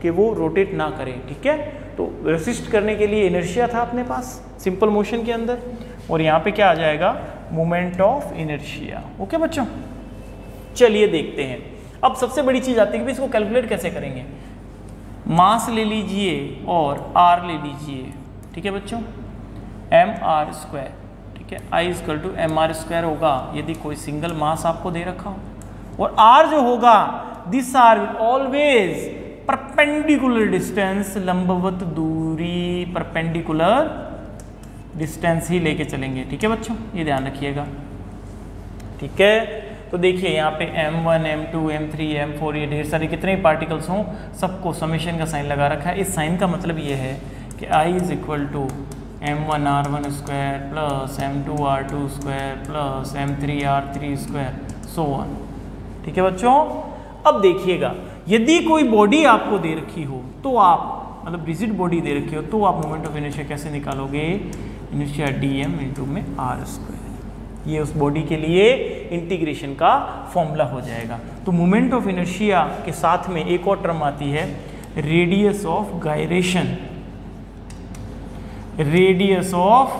कि वो रोटेट ना करे, ठीक है। तो रेसिस्ट करने के लिए इनर्शिया था अपने पास सिंपल मोशन के अंदर, और यहाँ पे क्या आ जाएगा, मोमेंट ऑफ इनर्शिया। ओके बच्चों, चलिए देखते हैं। अब सबसे बड़ी चीज आती है कि इसको कैलकुलेट कैसे करेंगे। मास ले लीजिए और r ले लीजिए, ठीक है बच्चों, mr², ठीक है। I इक्वल टू mr² होगा यदि कोई सिंगल मास आपको दे रखा हो, और r जो होगा, this are always perpendicular distance, लंबवत दूरी, परपेंडिकुलर डिस्टेंस ही लेके चलेंगे, ठीक है बच्चों, ये ध्यान रखिएगा, ठीक है। तो देखिए यहाँ पे m1, m2, m3, m4, ये ढेर सारे कितने पार्टिकल्स हों, सबको समेशन का साइन लगा रखा है। इस साइन का मतलब ये है कि I is equal to m1r1² plus m2r2² plus m3r3², so on, ठीक है बच्चों। अब देखिएगा, यदि कोई बॉडी आपको दे रखी हो तो आप, मतलब रिजिड बॉडी दे रखी हो, तो आप मोमेंट ऑफ इनर्शिया कैसे निकालोगे, इनर्शिया dm इंटू में r², ये उस बॉडी के लिए इंटीग्रेशन का फॉर्मूला हो जाएगा। तो मोमेंट ऑफ इनर्शिया के साथ में एक और टर्म आती है, radius of gyration, radius of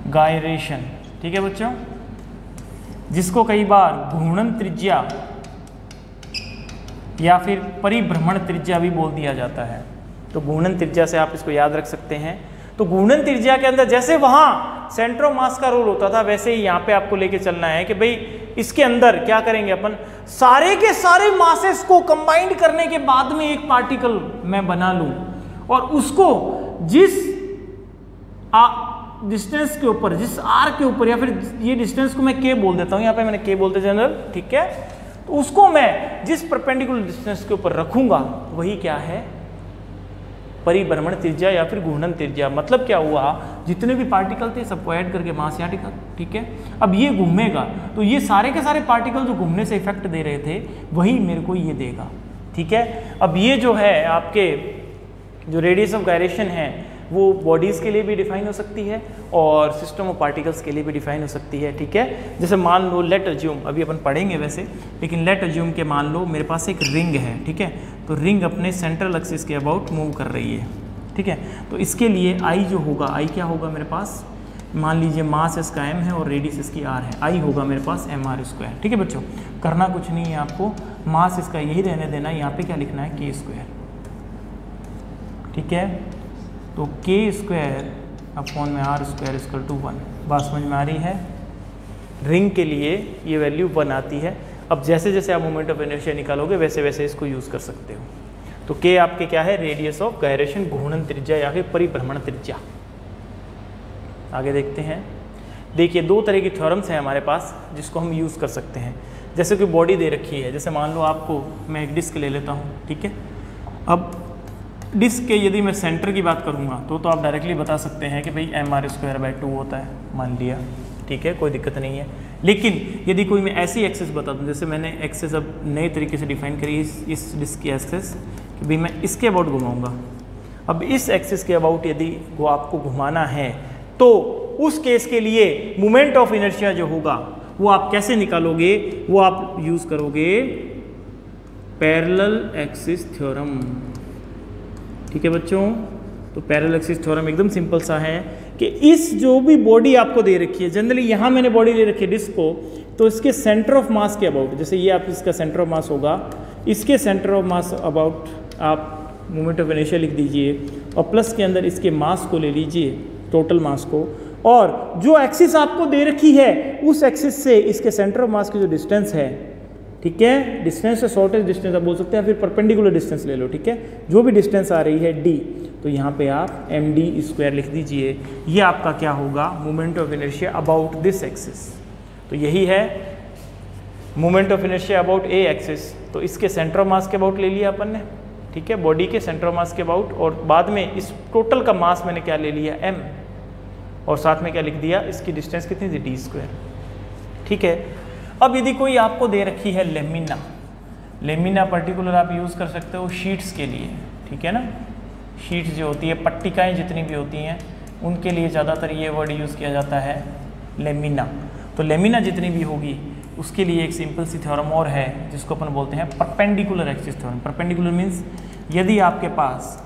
gyration, ठीक है बच्चों, जिसको कई बार घूर्णन त्रिज्या या फिर परिभ्रमण त्रिज्या भी बोल दिया जाता है। तो घूर्णन त्रिज्या से आप इसको याद रख सकते हैं। तो घूर्णन त्रिज्या के अंदर जैसे वहां सेंटर ऑफ मास का रोल होता था, वैसे ही यहाँ पे आपको लेके चलना है कि भाई इसके अंदर क्या करेंगे अपन, सारे के सारे मासेस को कंबाइंड करने के बाद में एक पार्टिकल मैं बना लूं, और उसको जिस डिस्टेंस के ऊपर, जिस आर के ऊपर, या फिर ये डिस्टेंस को मैं के बोल देता हूँ, यहाँ पे मैंने के बोलते जनरल, ठीक है। तो उसको मैं जिस परपेंडिकुलर डिस्टेंस के ऊपर रखूंगा वही क्या है, परिभ्रमण त्रिज्या या फिर घूर्णन त्रिज्या। मतलब क्या हुआ, जितने भी पार्टिकल थे सबको ऐड करके मास यहाँ टिका, ठीक है। अब ये घूमेगा तो ये सारे के सारे पार्टिकल जो घूमने से इफेक्ट दे रहे थे वही मेरे को ये देगा, ठीक है। अब ये जो है आपके जो रेडियस ऑफ गायरेशन है वो बॉडीज़ के लिए भी डिफाइन हो सकती है और सिस्टम ऑफ पार्टिकल्स के लिए भी डिफाइन हो सकती है, ठीक है। जैसे मान लो, लेट अज्यूम, अभी अपन पढ़ेंगे वैसे, लेकिन लेट अज्यूम के मान लो मेरे पास एक रिंग है, ठीक है। तो रिंग अपने सेंट्रल एक्सिस के अबाउट मूव कर रही है, ठीक है। तो इसके लिए आई जो होगा, आई क्या होगा मेरे पास, मान लीजिए मास इसका m है और रेडियस इसकी r है, आई होगा मेरे पास mr², ठीक है बच्चों। करना कुछ नहीं है आपको, मास इसका यही रहने देना है, यहाँ पे क्या लिखना है k², ठीक है। तो k² अपॉन में r² इक्वल टू 1, बात समझ में आ रही है। रिंग के लिए ये वैल्यू 1 आती है। अब जैसे जैसे आप मोमेंट ऑफ इनर्शिया निकालोगे वैसे वैसे इसको यूज़ कर सकते हो। तो k आपके क्या है, रेडियस ऑफ गायरेशन, घूर्णन त्रिज्या या फिर परिभ्रमण त्रिज्या। आगे देखते हैं। देखिए, दो तरह की थ्योरम्स हैं हमारे पास जिसको हम यूज़ कर सकते हैं। जैसे कोई बॉडी दे रखी है, जैसे मान लो आपको, मैं एक डिस्क ले लेता हूँ, ठीक है। अब डिस्क के यदि मैं सेंटर की बात करूँगा तो आप डायरेक्टली बता सकते हैं कि भाई mr²/2 होता है, मान लिया, ठीक है, कोई दिक्कत नहीं है। लेकिन यदि कोई मैं ऐसी एक्सिस बता दूँ, जैसे मैंने एक्सिस अब नए तरीके से डिफाइन करी इस डिस्क की एक्सिस, कि भाई मैं इसके अबाउट घुमाऊँगा। अब इस एक्सिस के अबाउट यदि वो आपको घुमाना है तो उस केस के लिए मोमेंट ऑफ इनर्शिया जो होगा वो आप कैसे निकालोगे, वो आप यूज़ करोगे पैरेलल एक्सिस थ्योरम, ठीक है बच्चों। तो पैरेलल एक्सिस थ्योरम एकदम सिंपल सा है कि इस जो भी बॉडी आपको दे रखी है, जनरली यहाँ मैंने बॉडी दे रखी है डिस्क को, तो इसके सेंटर ऑफ मास के अबाउट, जैसे ये आप इसका सेंटर ऑफ मास होगा, इसके सेंटर ऑफ मास अबाउट आप मोमेंट ऑफ इनर्शिया लिख दीजिए और प्लस के अंदर इसके मास को ले लीजिए, टोटल मास को, और जो एक्सिस आपको दे रखी है उस एक्सिस से इसके सेंटर ऑफ मास की जो डिस्टेंस है, ठीक है, डिस्टेंस से शॉर्टेस्ट डिस्टेंस आप बोल सकते हैं, फिर परपेंडिकुलर डिस्टेंस ले लो, ठीक है, जो भी डिस्टेंस आ रही है d, तो यहाँ पे आप md² लिख दीजिए। ये आपका क्या होगा, moment of inertia about this axis. तो यही है moment of inertia about a axis. तो इसके सेंटर ऑफ मास के अबाउट ले लिया अपन ने, ठीक है, बॉडी के सेंटर ऑफ मास के अबाउट, और बाद में इस टोटल का मास मैंने क्या ले लिया, m, और साथ में क्या लिख दिया, इसकी डिस्टेंस कितनी थी, d², ठीक है। अब यदि कोई आपको दे रखी है लेमिना, लेमिना पर्टिकुलर आप यूज़ कर सकते हो शीट्स के लिए, ठीक है ना। शीट्स जो होती है, पट्टिकाएँ जितनी भी होती हैं, उनके लिए ज़्यादातर ये वर्ड यूज़ किया जाता है लेमिना। तो लेमिना जितनी भी होगी उसके लिए एक सिंपल सी थ्योरम और है जिसको अपन बोलते हैं perpendicular axis theorem. Perpendicular means यदि आपके पास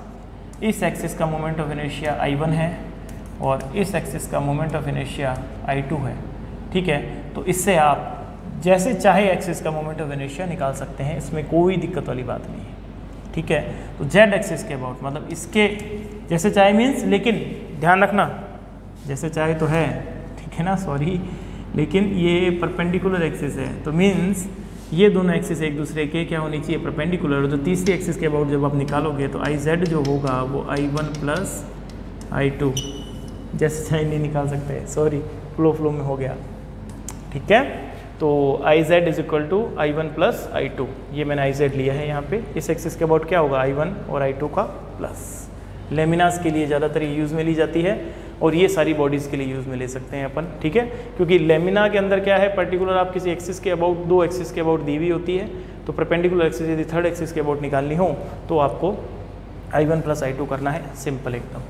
इस एक्सिस का मोमेंट ऑफ इनर्शिया I1 है और इस एक्सिस का मोमेंट ऑफ इनर्शिया I2 है, ठीक है, तो इससे आप जैसे चाहे एक्सिस का मोमेंट ऑफ इनर्शिया निकाल सकते हैं, इसमें कोई दिक्कत वाली बात नहीं है, ठीक है। तो जेड एक्सिस के अबाउट, मतलब इसके जैसे चाहे मीन्स, लेकिन ध्यान रखना जैसे चाहे तो है, ठीक है ना, सॉरी, लेकिन ये परपेंडिकुलर एक्सिस है, तो मीन्स ये दोनों एक्सिस एक दूसरे के क्या होनी चाहिए, परपेंडिकुलर। तो तीसरी एक्सिस के अबाउट जब आप निकालोगे तो I_Z जो होगा वो I1 प्लस I2, जैसे चाहे नहीं निकाल सकते, सॉरी, फ्लो में हो गया, ठीक है। तो I_Z is equal to I1 plus I2, ये मैंने I_Z लिया है यहाँ पे। इस एक्सिस के अबाउट क्या होगा, I1 और I2 का प्लस। लेमिनास के लिए ज़्यादातर ये यूज़ में ली जाती है और ये सारी बॉडीज़ के लिए यूज़ में ले सकते हैं अपन, ठीक है। क्योंकि लेमिना के अंदर क्या है, पर्टिकुलर आप किसी एक्सिस के अबाउट, दो एक्सिस के अबाउट दी हुई होती है, तो परपेंडिकुलर एक्सिस यदि थर्ड एक्सिस के अबाउट निकालनी हो तो आपको I1 प्लस I2 करना है, सिंपल एकदम।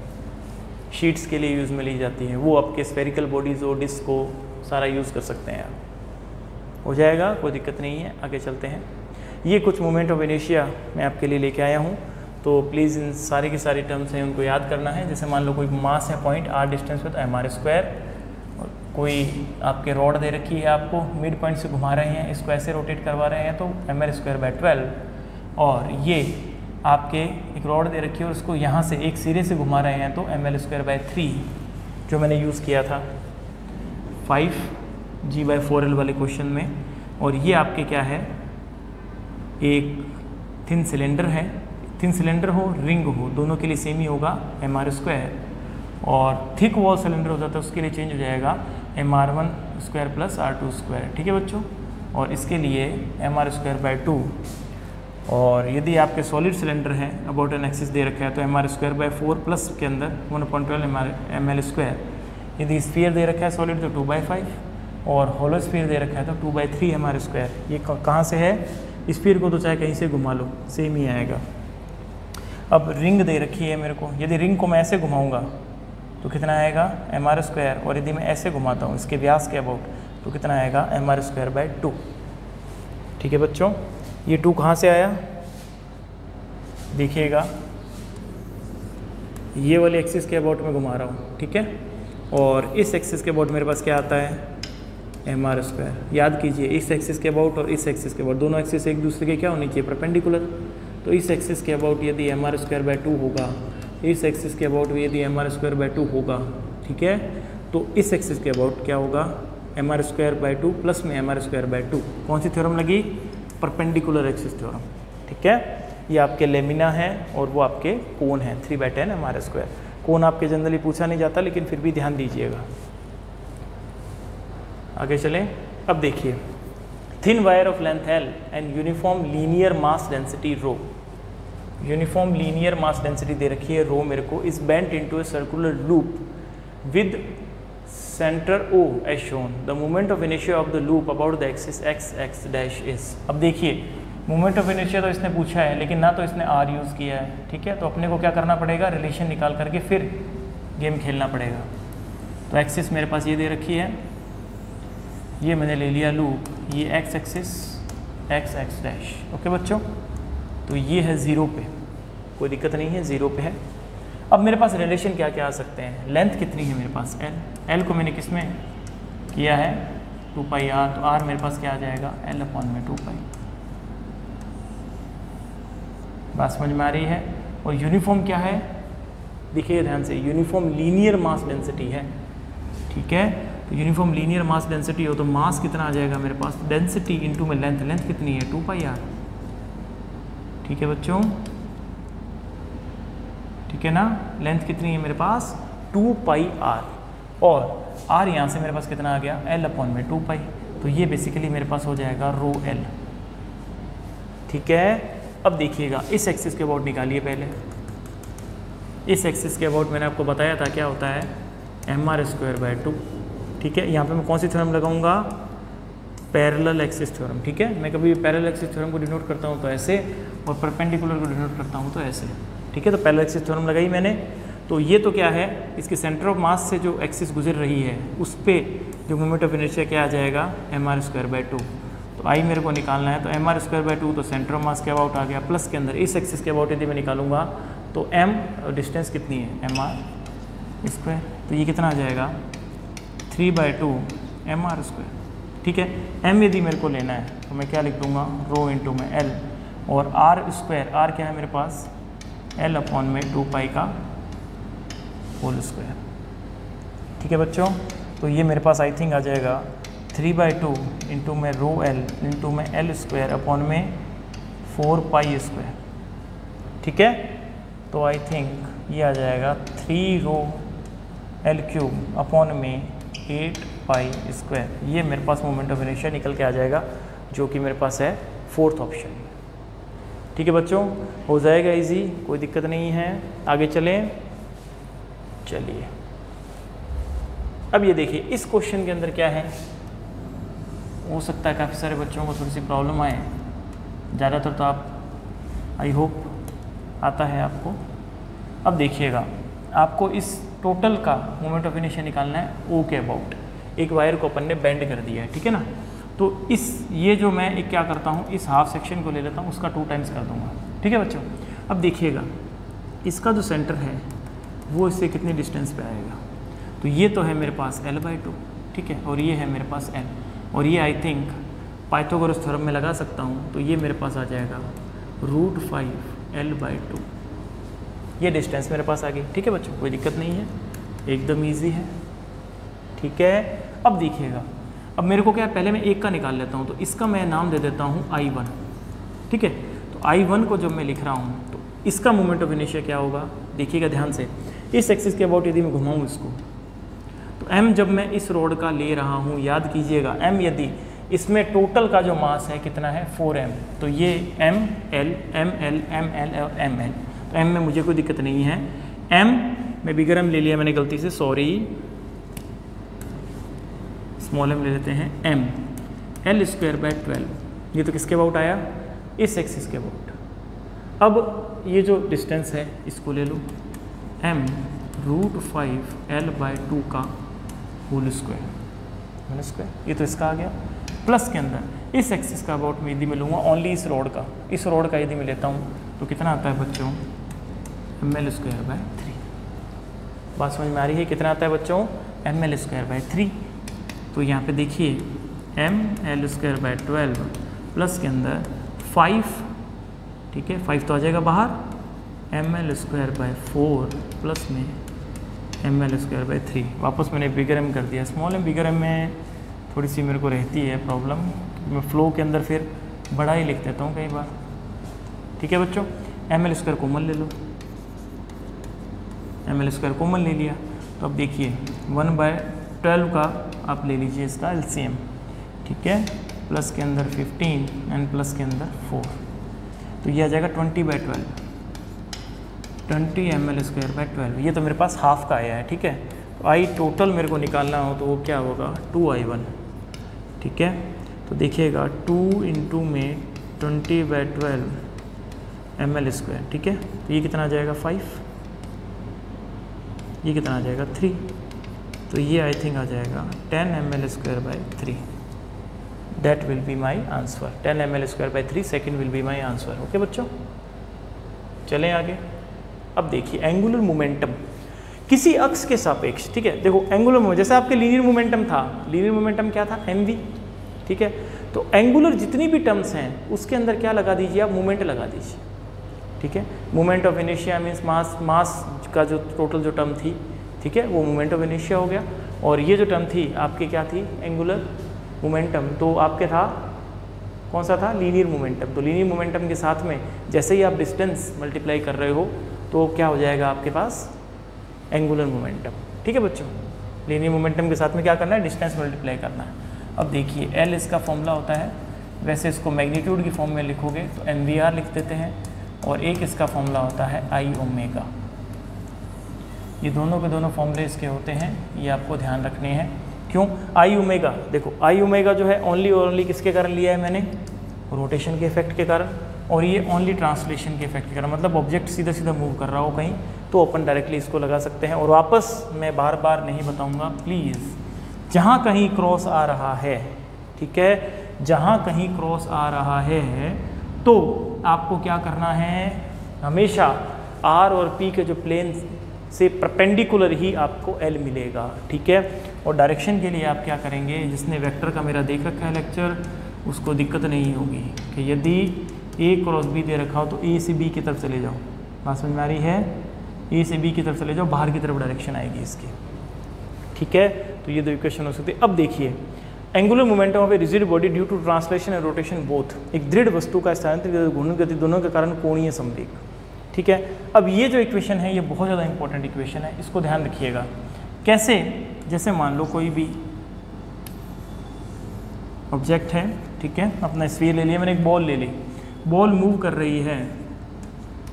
शीट्स के लिए यूज़ में ली जाती है, वो आपके स्फेरिकल बॉडीज़ हो, डिस्क को, सारा यूज़ कर सकते हैं आप, हो जाएगा, कोई दिक्कत नहीं है। आगे चलते हैं। ये कुछ मोमेंट ऑफ इनर्शिया मैं आपके लिए लेके आया हूँ, तो प्लीज़ इन सारे की सारी टर्म्स हैं उनको याद करना है। जैसे मान लो कोई मास है पॉइंट r डिस्टेंस पे, तो mr², और कोई आपके रॉड दे रखी है, आपको मिड पॉइंट से घुमा रहे हैं, इसको ऐसे रोटेट करवा रहे हैं, तो mr²/12, और ये आपके एक रॉड दे रखी है और उसको यहाँ से एक सिरे से घुमा रहे हैं, तो ml²/3, जो मैंने यूज़ किया था 5g/4l वाले क्वेश्चन में। और ये आपके क्या है, एक थिन सिलेंडर है, थिन सिलेंडर हो, रिंग हो, दोनों के लिए सेम ही होगा mr², और थिक वॉल सिलेंडर हो जाता है उसके लिए चेंज हो जाएगा mr1² प्लस r2², ठीक है बच्चों। और इसके लिए mr²/2, और यदि आपके सॉलिड सिलेंडर है, अबाउट एन एक्सिस दे रखा है, तो mr²/4 प्लस के अंदर 1/12 ml²। यदि स्फीयर दे रखा है सॉलिड तो 2/5, और होलो स्फीयर दे रखा है तो 2/3 mr²। ये कहाँ से है, स्फीयर को तो चाहे कहीं से घुमा लो, सेम ही आएगा। अब रिंग दे रखी है मेरे को, यदि रिंग को मैं ऐसे घुमाऊंगा तो कितना आएगा mr², और यदि मैं ऐसे घुमाता हूँ इसके व्यास के अबाउट तो कितना आएगा mr²/2। ठीक है बच्चों, ये 2 कहाँ से आया देखिएगा, ये वाले एक्सिस के अबाउट में घुमा रहा हूँ, ठीक है, और इस एक्सिस के अबाउट मेरे पास क्या आता है mr²। याद कीजिए इस एक्सिस के अबाउट और इस एक्सिस के अबाउट, दोनों एक्सिस एक दूसरे के क्या होनी चाहिए परपेंडिकुलर। तो इस एक्सिस के अबाउट यदि mr²/2 होगा, इस एक्सिस के अबाउट यदि mr²/2 होगा, ठीक है, तो इस एक्सिस के अबाउट क्या होगा mr²/2 प्लस में mr²/2। कौन सी थ्योरम लगी, परपेंडिकुलर एक्सिस थ्योरम। ठीक है, ये आपके लेमिना है और वो आपके कोन है 3/10 mr²। कोन आपके जनरली पूछा नहीं जाता लेकिन फिर भी ध्यान दीजिएगा। आगे चलें, अब देखिए thin wire of length L and uniform linear mass density rho. Uniform linear mass density दे रखी है रो मेरे को, is bent into a circular loop with centre O as shown. The moment of inertia of the loop about the axis x is. अब देखिए मोमेंट ऑफ इनर्शिया तो इसने पूछा है लेकिन ना तो इसने r यूज़ किया है, ठीक है, तो अपने को क्या करना पड़ेगा, रिलेशन निकाल करके फिर गेम खेलना पड़ेगा। तो एक्सिस मेरे पास ये दे रखी है, ये मैंने ले लिया लूप, ये x एक्सिस x ओके बच्चों, तो ये है 0 पे, कोई दिक्कत नहीं है, 0 पे है। अब मेरे पास रिलेशन क्या क्या आ सकते हैं, लेंथ कितनी है मेरे पास L को मैंने किस में किया है 2πr, तो r मेरे पास क्या आ जाएगा L/2π। बात समझ में आ रही है। और यूनिफॉर्म क्या है, देखिए ध्यान से, यूनिफॉर्म लीनियर मास डेंसिटी है, ठीक है, तो यूनिफॉर्म लीनियर मास डेंसिटी हो तो मास कितना आ जाएगा मेरे पास, डेंसिटी इनटू में लेंथ, लेंथ कितनी है 2πr। ठीक है बच्चों, ठीक है ना, लेंथ कितनी है मेरे पास 2πr, और r यहाँ से मेरे पास कितना आ गया L/2π, तो ये बेसिकली मेरे पास हो जाएगा ρL। ठीक है, अब देखिएगा इस एक्सिस के अबाउट निकालिए पहले। इस एक्सिस के अबाउट मैंने आपको बताया था क्या होता है mr²/2। ठीक है, यहाँ पे मैं कौन सी थ्योरम लगाऊंगा, पैरेलल एक्सिस थ्योरम। ठीक है, मैं कभी पैरेलल एक्सिस थ्योरम को डिनोट करता हूँ तो ऐसे, और परपेंडिकुलर को डिनोट करता हूँ तो ऐसे। ठीक है, तो पैरेलल एक्सिस थ्योरम लगाई मैंने, तो ये तो क्या है, इसके सेंटर ऑफ मास से जो एक्सिस गुजर रही है उस पर जो मोमेंट ऑफ इनर्शिया क्या आ जाएगा mr²/2। तो आई मेरे को निकालना है, तो mr²/2 तो सेंटर ऑफ मास के अबाउट आ गया, प्लस के अंदर इस एक्सिस के अबाउट यदि मैं निकालूंगा तो m डिस्टेंस कितनी है mr², तो ये कितना आ जाएगा 3/2 mr²। ठीक है, m यदि मेरे को लेना है तो मैं क्या लिख दूंगा रो इंटू में L, और r², r क्या है मेरे पास L/2π का होल स्क्वायर। ठीक है बच्चों, तो ये मेरे पास आई थिंक आ जाएगा 3/2 इंटू में ρL इंटू में L² अपॉन में 4π²। ठीक है, तो आई थिंक ये आ जाएगा 3ρL³ अपॉन में 8π²। ये मेरे पास मोमेंट ऑफ इनर्शिया निकल के आ जाएगा, जो कि मेरे पास है 4th ऑप्शन। ठीक है बच्चों, हो जाएगा इजी, कोई दिक्कत नहीं है। आगे चलें, चलिए अब ये देखिए इस क्वेश्चन के अंदर क्या है, हो सकता है काफ़ी सारे बच्चों को थोड़ी सी प्रॉब्लम आए, ज़्यादातर तो आप आई होप आता है आपको। अब देखिएगा, आपको इस टोटल का मोमेंट ऑफ इनर्शिया निकालना है O के अबाउट। एक वायर को अपन ने बेंड कर दिया है, ठीक है ना, तो ये जो मैं एक क्या करता हूँ, इस हाफ सेक्शन को ले लेता हूँ, उसका 2 टाइम्स कर दूंगा। ठीक है बच्चों, अब देखिएगा इसका जो सेंटर है वो इससे कितनी डिस्टेंस पे आएगा, तो ये तो है मेरे पास L/2, ठीक है, और ये है मेरे पास L, और ये आई थिंक पाइथागोरस थ्योरम में लगा सकता हूँ, तो ये मेरे पास आ जाएगा √5 L/2। ये डिस्टेंस मेरे पास आ गई। ठीक है बच्चों, कोई दिक्कत नहीं है, एकदम ईजी है। ठीक है, अब देखिएगा, अब मेरे को क्या है, पहले मैं एक का निकाल लेता हूँ, तो इसका मैं नाम दे देता हूँ I1। ठीक है, तो I1 को जब मैं लिख रहा हूँ तो इसका मोमेंट ऑफ इनर्शिया क्या होगा, देखिएगा ध्यान से, इस एक्सिस के अबाउट यदि मैं घुमाऊँ इसको, तो m जब मैं इस रोड का ले रहा हूँ, याद कीजिएगा m यदि इसमें टोटल का जो मास है कितना है 4m, तो ये ml ml ml और ml, तो m में मुझे कोई दिक्कत नहीं है। m में बिगर m ले लिया मैंने गलती से, सॉरी, स्मॉल m ले लेते हैं, m L²/12, ये तो किसके अबाउट आया, इस एक्सिस के अबाउट। अब ये जो डिस्टेंस है इसको ले लो m√5l/2 का होल स्क्वायर, ये तो इसका आ गया। प्लस के अंदर इस एक्सिस का अबाउट में यदि मैं लूँगा ओनली इस रोड का यदि मैं लेता हूँ तो कितना आता है बच्चों, ml²/3। बात समझ में आ रही है? कितना आता है बच्चों, ml²/3। तो यहाँ पे देखिए ml²/12 प्लस के अंदर 5, ठीक है, 5 तो आ जाएगा बाहर, ml²/4 प्लस में ml²/3। वापस मैंने बिगर एम कर दिया, स्मॉल एम बिगर एम में थोड़ी सी मेरे को रहती है प्रॉब्लम, मैं फ्लो के अंदर फिर बड़ा ही लिख देता हूँ कई बार। ठीक है बच्चों, ml² कॉमन ले लो, ml² कॉमन ले लिया तो अब देखिए 1/12 का आप ले लीजिए इसका LCM, ठीक है, प्लस के अंदर 15 एंड प्लस के अंदर 4, तो ये आ जाएगा 20/12, 20 ml²/12। ये तो मेरे पास हाफ का आया है, ठीक है। तो आई टोटल मेरे को निकालना हो तो वो क्या होगा, 2I1, ठीक है। तो देखिएगा 2 × में 20/12 ml², ठीक है। तो ये कितना आ जाएगा 5, ये कितना आ जाएगा 3, तो ये आई थिंक आ जाएगा 10 ml²/3। That will be my answer, 10 ml²/3 second will be my answer. Okay बच्चों, चलें आगे। अब देखिए एंगुलर मोमेंटम किसी अक्ष के सापेक्ष, ठीक है। देखो एंगुलर मोमेंटम जैसे आपके लीनियर मोमेंटम था, लीनियर मोमेंटम क्या था, mv, ठीक है। तो एंगुलर जितनी भी टर्म्स हैं उसके अंदर क्या लगा दीजिए आप, मोमेंट लगा दीजिए, ठीक है। Moment of inertia means mass का जो टोटल जो टर्म थी, ठीक है, वो मोमेंट ऑफ इनर्शिया हो गया। और ये जो टर्म थी आपकी क्या थी, एंगुलर मोमेंटम, तो आपके था कौन सा था, लीनियर मोमेंटम। तो लीनियर मोमेंटम के साथ में जैसे ही आप डिस्टेंस मल्टीप्लाई कर रहे हो तो क्या हो जाएगा आपके पास, एंगुलर मोमेंटम, ठीक है बच्चों। लीनियर मोमेंटम के साथ में क्या करना है, डिस्टेंस मल्टीप्लाई करना है। अब देखिए L इसका फॉर्मूला होता है, वैसे इसको मैग्नीट्यूड की फॉर्म में लिखोगे तो mvr लिख देते हैं, और एक इसका फॉर्मूला होता है I⍵। ये दोनों के दोनों फॉर्मूले इसके होते हैं, ये आपको ध्यान रखने हैं। क्यों I⍵, देखो I⍵ जो है ओनली और ओनली किसके कारण लिया है मैंने, रोटेशन के इफेक्ट के कारण, और ये ओनली ट्रांसलेशन के इफेक्ट के कारण, मतलब ऑब्जेक्ट सीधा सीधा मूव कर रहा हो कहीं तो अपन डायरेक्टली इसको लगा सकते हैं। और वापस मैं बार बार नहीं बताऊंगा प्लीज़, जहाँ कहीं क्रॉस आ रहा है, ठीक है, जहाँ कहीं क्रॉस आ रहा है तो आपको क्या करना है, हमेशा R और P के जो प्लेन से परपेंडिकुलर ही आपको L मिलेगा, ठीक है। और डायरेक्शन के लिए आप क्या करेंगे, जिसने वेक्टर का मेरा देख रखा है लेक्चर उसको दिक्कत नहीं होगी कि यदि A क्रॉस B दे रखा हो तो A से B की तरफ चले जाओ, बात समझ में आ रही है, A से B की तरफ चले जाओ, बाहर की तरफ डायरेक्शन आएगी इसकी, ठीक है। तो ये दो इक्वेशन हो सकती है। अब देखिए angular momentum of a rigid body due to translation and rotation both, एक दृढ़ वस्तु का स्थानांतरित घूर्णन गति दोनों के कारण कोणीय संवेग, ठीक है। अब ये जो इक्वेशन है ये बहुत ज़्यादा इंपॉर्टेंट इक्वेशन है, इसको ध्यान रखिएगा। कैसे, जैसे मान लो कोई भी ऑब्जेक्ट है, ठीक है, अपना स्फीयर ले लिया मैंने, एक बॉल ले ली, बॉल मूव कर रही है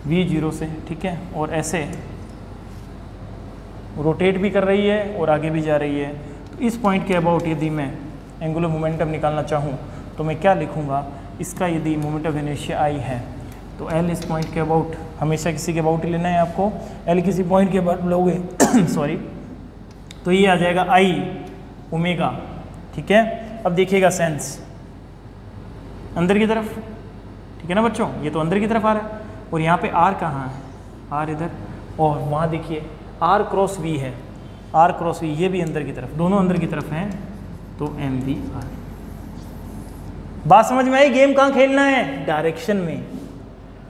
v0 से, ठीक है, और ऐसे रोटेट भी कर रही है और आगे भी जा रही है। तो इस पॉइंट के अबाउट यदि मैं एंगुलर मोमेंटम निकालना चाहूँ तो मैं क्या लिखूँगा, इसका यदि मोमेंट ऑफ इनर्शिया I है तो L इस पॉइंट के अबाउट, हमेशा किसी के अबाउट ही लेना है आपको, L किसी पॉइंट के अबाउट लोगे सॉरी, तो ये आ जाएगा I⍵, ठीक है। अब देखिएगा सेंस अंदर की तरफ, ठीक है ना बच्चों, ये तो अंदर की तरफ आ रहा है, और यहाँ पे R कहाँ है, R इधर, और वहाँ देखिए R क्रॉस V है, R क्रॉस V ये भी अंदर की तरफ, दोनों अंदर की तरफ हैं, तो mvr। बात समझ में आई, गेम कहाँ खेलना है, डायरेक्शन में,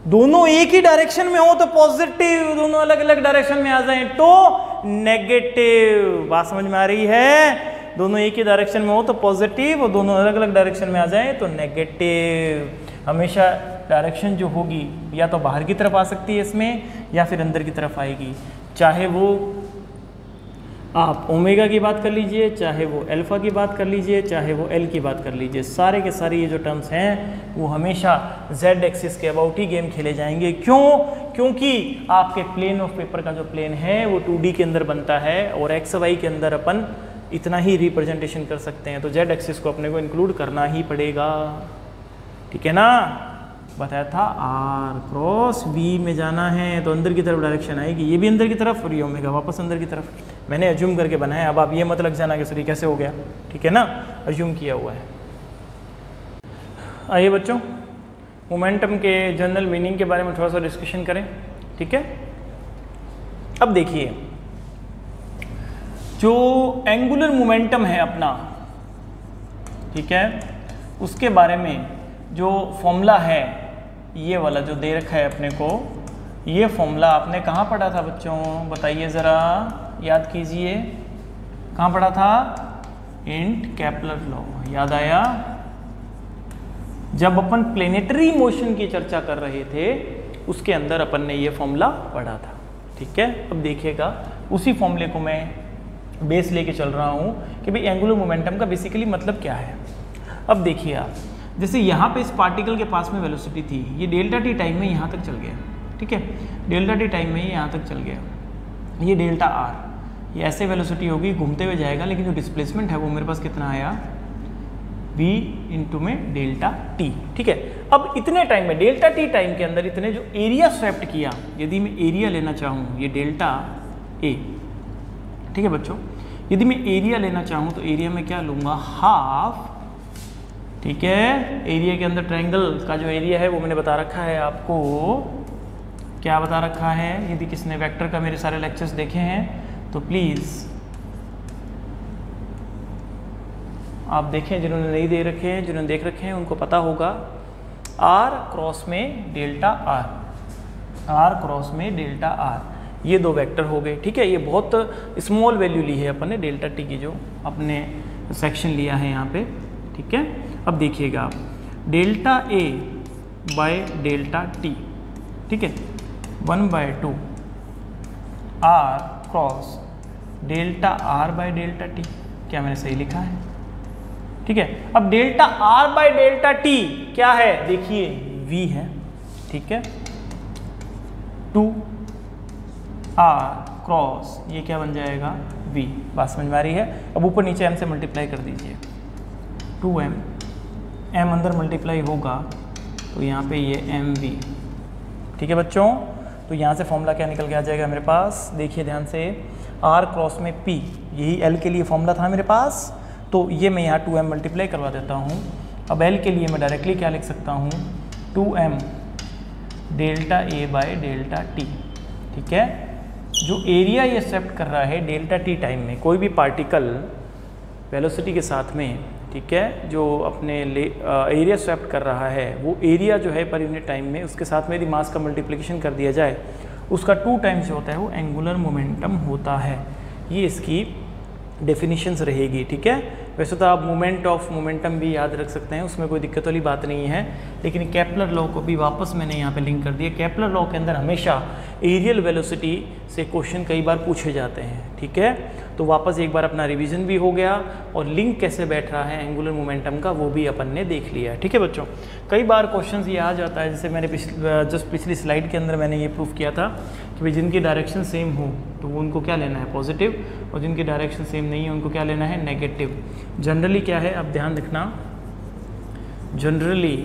दोनों एक ही डायरेक्शन में हो तो पॉजिटिव, दोनों अलग अलग डायरेक्शन में आ जाएं तो नेगेटिव। बात समझ में आ रही है, दोनों एक ही डायरेक्शन में हो तो पॉजिटिव और दोनों अलग अलग डायरेक्शन में आ जाएं तो नेगेटिव। हमेशा डायरेक्शन जो होगी या तो बाहर की तरफ आ सकती है इसमें या फिर अंदर की तरफ आएगी, चाहे वो आप ओमेगा की बात कर लीजिए, चाहे वो अल्फा की बात कर लीजिए, चाहे वो एल की बात कर लीजिए, सारे के सारे ये जो टर्म्स हैं वो हमेशा जेड एक्सिस के अबाउट ही गेम खेले जाएंगे। क्यों? क्योंकि आपके प्लेन ऑफ पेपर का जो प्लेन है वो 2D के अंदर बनता है और एक्स वाई के अंदर अपन इतना ही रिप्रेजेंटेशन कर सकते हैं, तो जेड एक्सिस को अपने को इंक्लूड करना ही पड़ेगा, ठीक है ना। बताया था आर क्रॉस वी में जाना है तो अंदर की तरफ डायरेक्शन आएगी, ये भी अंदर की तरफ और ये ओमेगा वापस अंदर की तरफ। मैंने अज्यूम करके बनाया, अब आप ये मत लग जाना कि सर कैसे हो गया, ठीक है ना, अज्यूम किया हुआ है। आइए बच्चों मोमेंटम के जनरल मीनिंग के बारे में थोड़ा सा डिस्कशन करें, ठीक है। अब देखिए जो एंगुलर मोमेंटम है अपना, ठीक है, उसके बारे में जो फॉर्मूला है ये वाला जो दे रखा है अपने को, ये फॉर्मूला आपने कहाँ पढ़ा था बच्चों, बताइए ज़रा, याद कीजिए, कहाँ पढ़ा था, इंट केपलर लॉ, याद आया, जब अपन प्लेनेटरी मोशन की चर्चा कर रहे थे उसके अंदर अपन ने ये फॉर्मूला पढ़ा था, ठीक है। अब देखिएगा उसी फॉर्मूले को मैं बेस लेके चल रहा हूँ कि भाई एंगुलर मोमेंटम का बेसिकली मतलब क्या है। अब देखिए आप, जैसे यहाँ पे इस पार्टिकल के पास में वेलोसिटी थी, ये डेल्टा टी टाइम में यहाँ तक चल गया, ठीक है, डेल्टा टी टाइम में यहाँ तक चल गया, ये डेल्टा आर, ये ऐसे वेलोसिटी होगी, घूमते हुए जाएगा, लेकिन जो डिस्प्लेसमेंट है वो मेरे पास कितना आया, v इंटू में डेल्टा टी, ठीक है। अब इतने टाइम में डेल्टा टी टाइम के अंदर इतने जो एरिया स्वेप्ट किया, यदि मैं एरिया लेना चाहूँ, ये डेल्टा ए, ठीक है बच्चों, यदि मैं एरिया लेना चाहूँ तो एरिया में क्या लूँगा, हाफ, ठीक है। एरिया के अंदर ट्रायंगल का जो एरिया है वो मैंने बता रखा है आपको, क्या बता रखा है, यदि किसने वेक्टर का मेरे सारे लेक्चर्स देखे हैं तो प्लीज़ आप देखें, जिन्होंने नहीं दे रखे हैं, जिन्होंने देख रखे हैं उनको पता होगा, आर क्रॉस में डेल्टा आर, आर क्रॉस में डेल्टा आर, ये दो वेक्टर हो गए, ठीक है। ये बहुत स्मॉल वैल्यू ली है अपन ने डेल्टा टी की, जो अपने सेक्शन लिया है यहाँ पे, ठीक है। अब देखिएगा आप, delta A by delta T, ठीक है, 1/2 R cross delta R by delta T, क्या मैंने सही लिखा है, ठीक है। अब delta R by delta T क्या है, देखिए वी है, ठीक है, 2 आर क्रॉस, ये क्या बन जाएगा, वी, बात समझ में आ रही है। अब ऊपर नीचे एम से मल्टीप्लाई कर दीजिए, 2m, m अंदर मल्टीप्लाई होगा तो यहाँ पे ये एम वी, ठीक है बच्चों। तो यहाँ से फॉर्मूला क्या निकल के आ जाएगा मेरे पास, देखिए ध्यान से, r क्रॉस में p, यही l के लिए फॉर्मूला था मेरे पास, तो ये मैं यहाँ 2m मल्टीप्लाई करवा देता हूँ। अब l के लिए मैं डायरेक्टली क्या लिख सकता हूँ, 2m delta A by delta T, ठीक है। जो एरिया ये एक्सेप्ट कर रहा है डेल्टा टी टाइम में, कोई भी पार्टिकल वेलोसिटी के साथ में, ठीक है, जो अपने एरिया स्वैप्ट कर रहा है, वो एरिया जो है पर यूनिट टाइम में, उसके साथ में यदि मास का मल्टीप्लिकेशन कर दिया जाए, उसका 2 टाइम्स जो होता है वो एंगुलर मोमेंटम होता है। ये इसकी डेफिनेशंस रहेगी, ठीक है। वैसे तो आप मोमेंट ऑफ मोमेंटम भी याद रख सकते हैं, उसमें कोई दिक्कत वाली बात नहीं है, लेकिन केपलर लॉ को भी वापस मैंने यहाँ पे लिंक कर दिया। केपलर लॉ के अंदर हमेशा एरियल वेलोसिटी से क्वेश्चन कई बार पूछे जाते हैं, ठीक है। तो वापस एक बार अपना रिवीजन भी हो गया और लिंक कैसे बैठ रहा है एंगुलर मोमेंटम का वो भी अपन ने देख लिया, ठीक है बच्चों। कई बार क्वेश्चन ये आ जाता है, जैसे मैंने जस्ट पिछली स्लाइड के अंदर मैंने ये प्रूफ किया था कि भाई जिनकी डायरेक्शन सेम हो तो वो उनको क्या लेना है, पॉजिटिव, और जिनकी डायरेक्शन सेम नहीं है उनको क्या लेना है, नेगेटिव। जनरली क्या है, आप ध्यान रखना, जनरली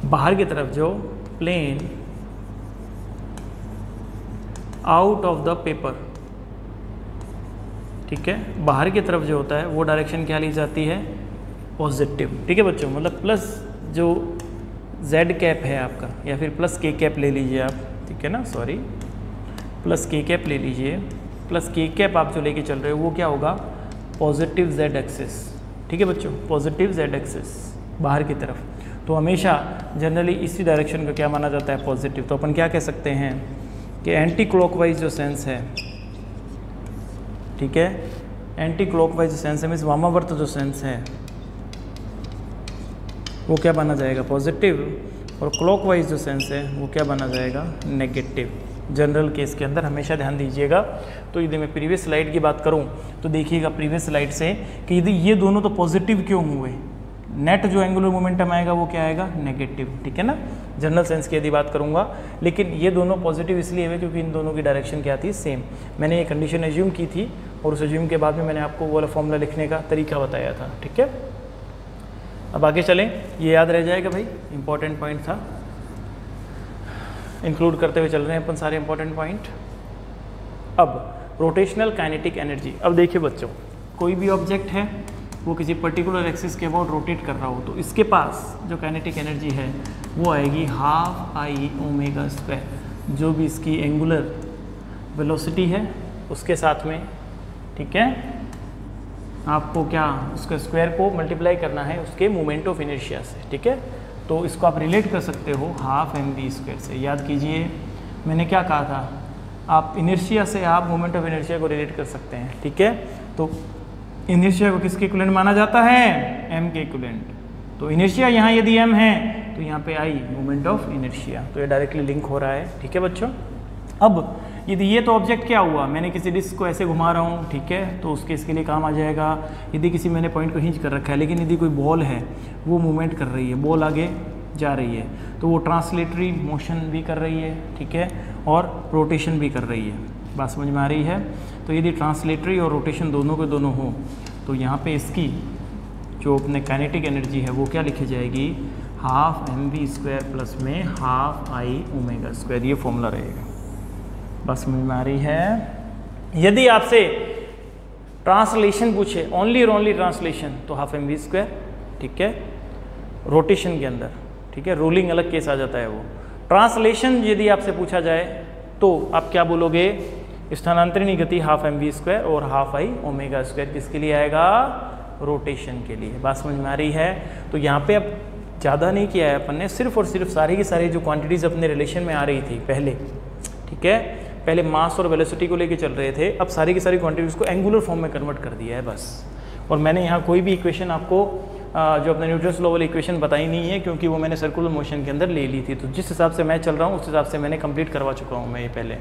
बाहर की तरफ जो plane out of the paper, ठीक है, बाहर की तरफ जो होता है वो डायरेक्शन क्या ली जाती है, पॉजिटिव, ठीक है बच्चों। मतलब प्लस जो z कैप है आपका, या फिर प्लस k कैप ले लीजिए आप, ठीक है ना, सॉरी, प्लस k कैप ले लीजिए, प्लस k कैप आप जो लेके चल रहे हो वो क्या होगा, पॉजिटिव z एक्सिस, ठीक है बच्चों, पॉजिटिव z एक्सिस बाहर की तरफ। तो हमेशा जनरली इसी डायरेक्शन को क्या माना जाता है, पॉजिटिव। तो अपन क्या कह सकते हैं कि एंटी क्लॉकवाइज जो सेंस है, ठीक है, एंटी क्लॉकवाइज जो सेंस है, मीन्स वामावर्त जो सेंस है वो क्या बना जाएगा, पॉजिटिव, और क्लॉकवाइज जो सेंस है वो क्या बना जाएगा, नेगेटिव। जनरल केस के अंदर हमेशा ध्यान दीजिएगा। तो यदि मैं प्रीवियस स्लाइड की बात करूं तो देखिएगा प्रीवियस स्लाइड से कि यदि ये दोनों तो पॉजिटिव क्यों हुए, नेट जो एंगुलर मोमेंटम आएगा वो क्या आएगा, नेगेटिव, ठीक है ना, जनरल सेंस की यदि बात करूंगा। लेकिन ये दोनों पॉजिटिव इसलिए हुए क्योंकि इन दोनों की डायरेक्शन क्या थी, सेम। मैंने ये कंडीशन एज्यूम की थी और उस एज्यूम के बाद में मैंने आपको वो वाला फॉर्मूला लिखने का तरीका बताया था, ठीक है। अब आगे चलें, ये याद रह जाएगा भाई, इंपॉर्टेंट पॉइंट था, इंक्लूड करते हुए चल रहे हैं अपन सारे इंपॉर्टेंट पॉइंट। अब रोटेशनल काइनेटिक एनर्जी। अब देखिए बच्चों, कोई भी ऑब्जेक्ट है वो किसी पर्टिकुलर एक्सिस के अबाउट रोटेट कर रहा हो तो इसके पास जो काइनेटिक एनर्जी है वो आएगी हाफ आई ओमेगा स्क्वायर, जो भी इसकी एंगुलर वेलोसिटी है उसके साथ में, ठीक है। आपको क्या उसके स्क्वायर को मल्टीप्लाई करना है उसके मोमेंट ऑफ इनर्शिया से, ठीक है। तो इसको आप रिलेट कर सकते हो हाफ एम वी स्क्वायर से। याद कीजिए मैंने क्या कहा था, आप इनर्शिया से आप मोमेंट ऑफ इनर्शिया को रिलेट कर सकते हैं, ठीक है। तो इनर्शिया को किसके इक्विवेलेंट माना जाता है, एम के इक्विवेलेंट। तो इनर्शिया यहाँ यदि एम है तो यहाँ पे आई मोमेंट ऑफ इनर्शिया, तो ये डायरेक्टली लिंक हो रहा है, ठीक है बच्चों। अब यदि ये तो ऑब्जेक्ट क्या हुआ, मैंने किसी डिस्क को ऐसे घुमा रहा हूँ, ठीक है, तो उसके इसके लिए काम आ जाएगा। यदि किसी मैंने पॉइंट को हिंच कर रखा है, लेकिन यदि कोई बॉल है वो मूवमेंट कर रही है, बॉल आगे जा रही है, तो वो ट्रांसलेटरी मोशन भी कर रही है, ठीक है, और रोटेशन भी कर रही है। बात समझ में आ रही है। तो यदि ट्रांसलेटरी और रोटेशन दोनों के दोनों हो तो यहाँ पे इसकी जो अपने काइनेटिक एनर्जी है वो क्या लिखी जाएगी, half M V square plus में हाफ आई ओमेगा स्क्वायर, ये फॉर्मूला रहेगा। बस समझ में आ रही है। यदि आपसे ट्रांसलेशन पूछे, ओनली और ओनली ट्रांसलेशन, तो हाफ एम वी स्क्वायर, ठीक है, रोटेशन के अंदर, ठीक है, रोलिंग अलग केस आ जाता है वो। ट्रांसलेशन यदि आपसे पूछा जाए तो आप क्या बोलोगे, स्थानांतरिणी गति हाफ एम वी स्क्वायर और हाफ आई ओमेगा स्क्वायर किसके लिए आएगा, रोटेशन के लिए। बात समझ में आ रही है। तो यहाँ पे अब ज़्यादा नहीं किया है अपन ने, सिर्फ और सिर्फ सारी की सारी जो क्वांटिटीज़ अपने रिलेशन में आ रही थी पहले, ठीक है, पहले मास और वेलोसिटी को लेके चल रहे थे, अब सारी की सारी क्वांटिटीज़ को एंगुलर फॉर्म में कन्वर्ट कर दिया है बस। और मैंने यहाँ कोई भी इक्वेशन आपको जो अपने न्यूटन्स लॉ वाली इक्वेशन बताई नहीं है, क्योंकि वो मैंने सर्कुलर मोशन के अंदर ले ली थी। तो जिस हिसाब से मैं चल रहा हूँ उस हिसाब से मैंने कंप्लीट करवा चुका हूँ मैं ये पहले।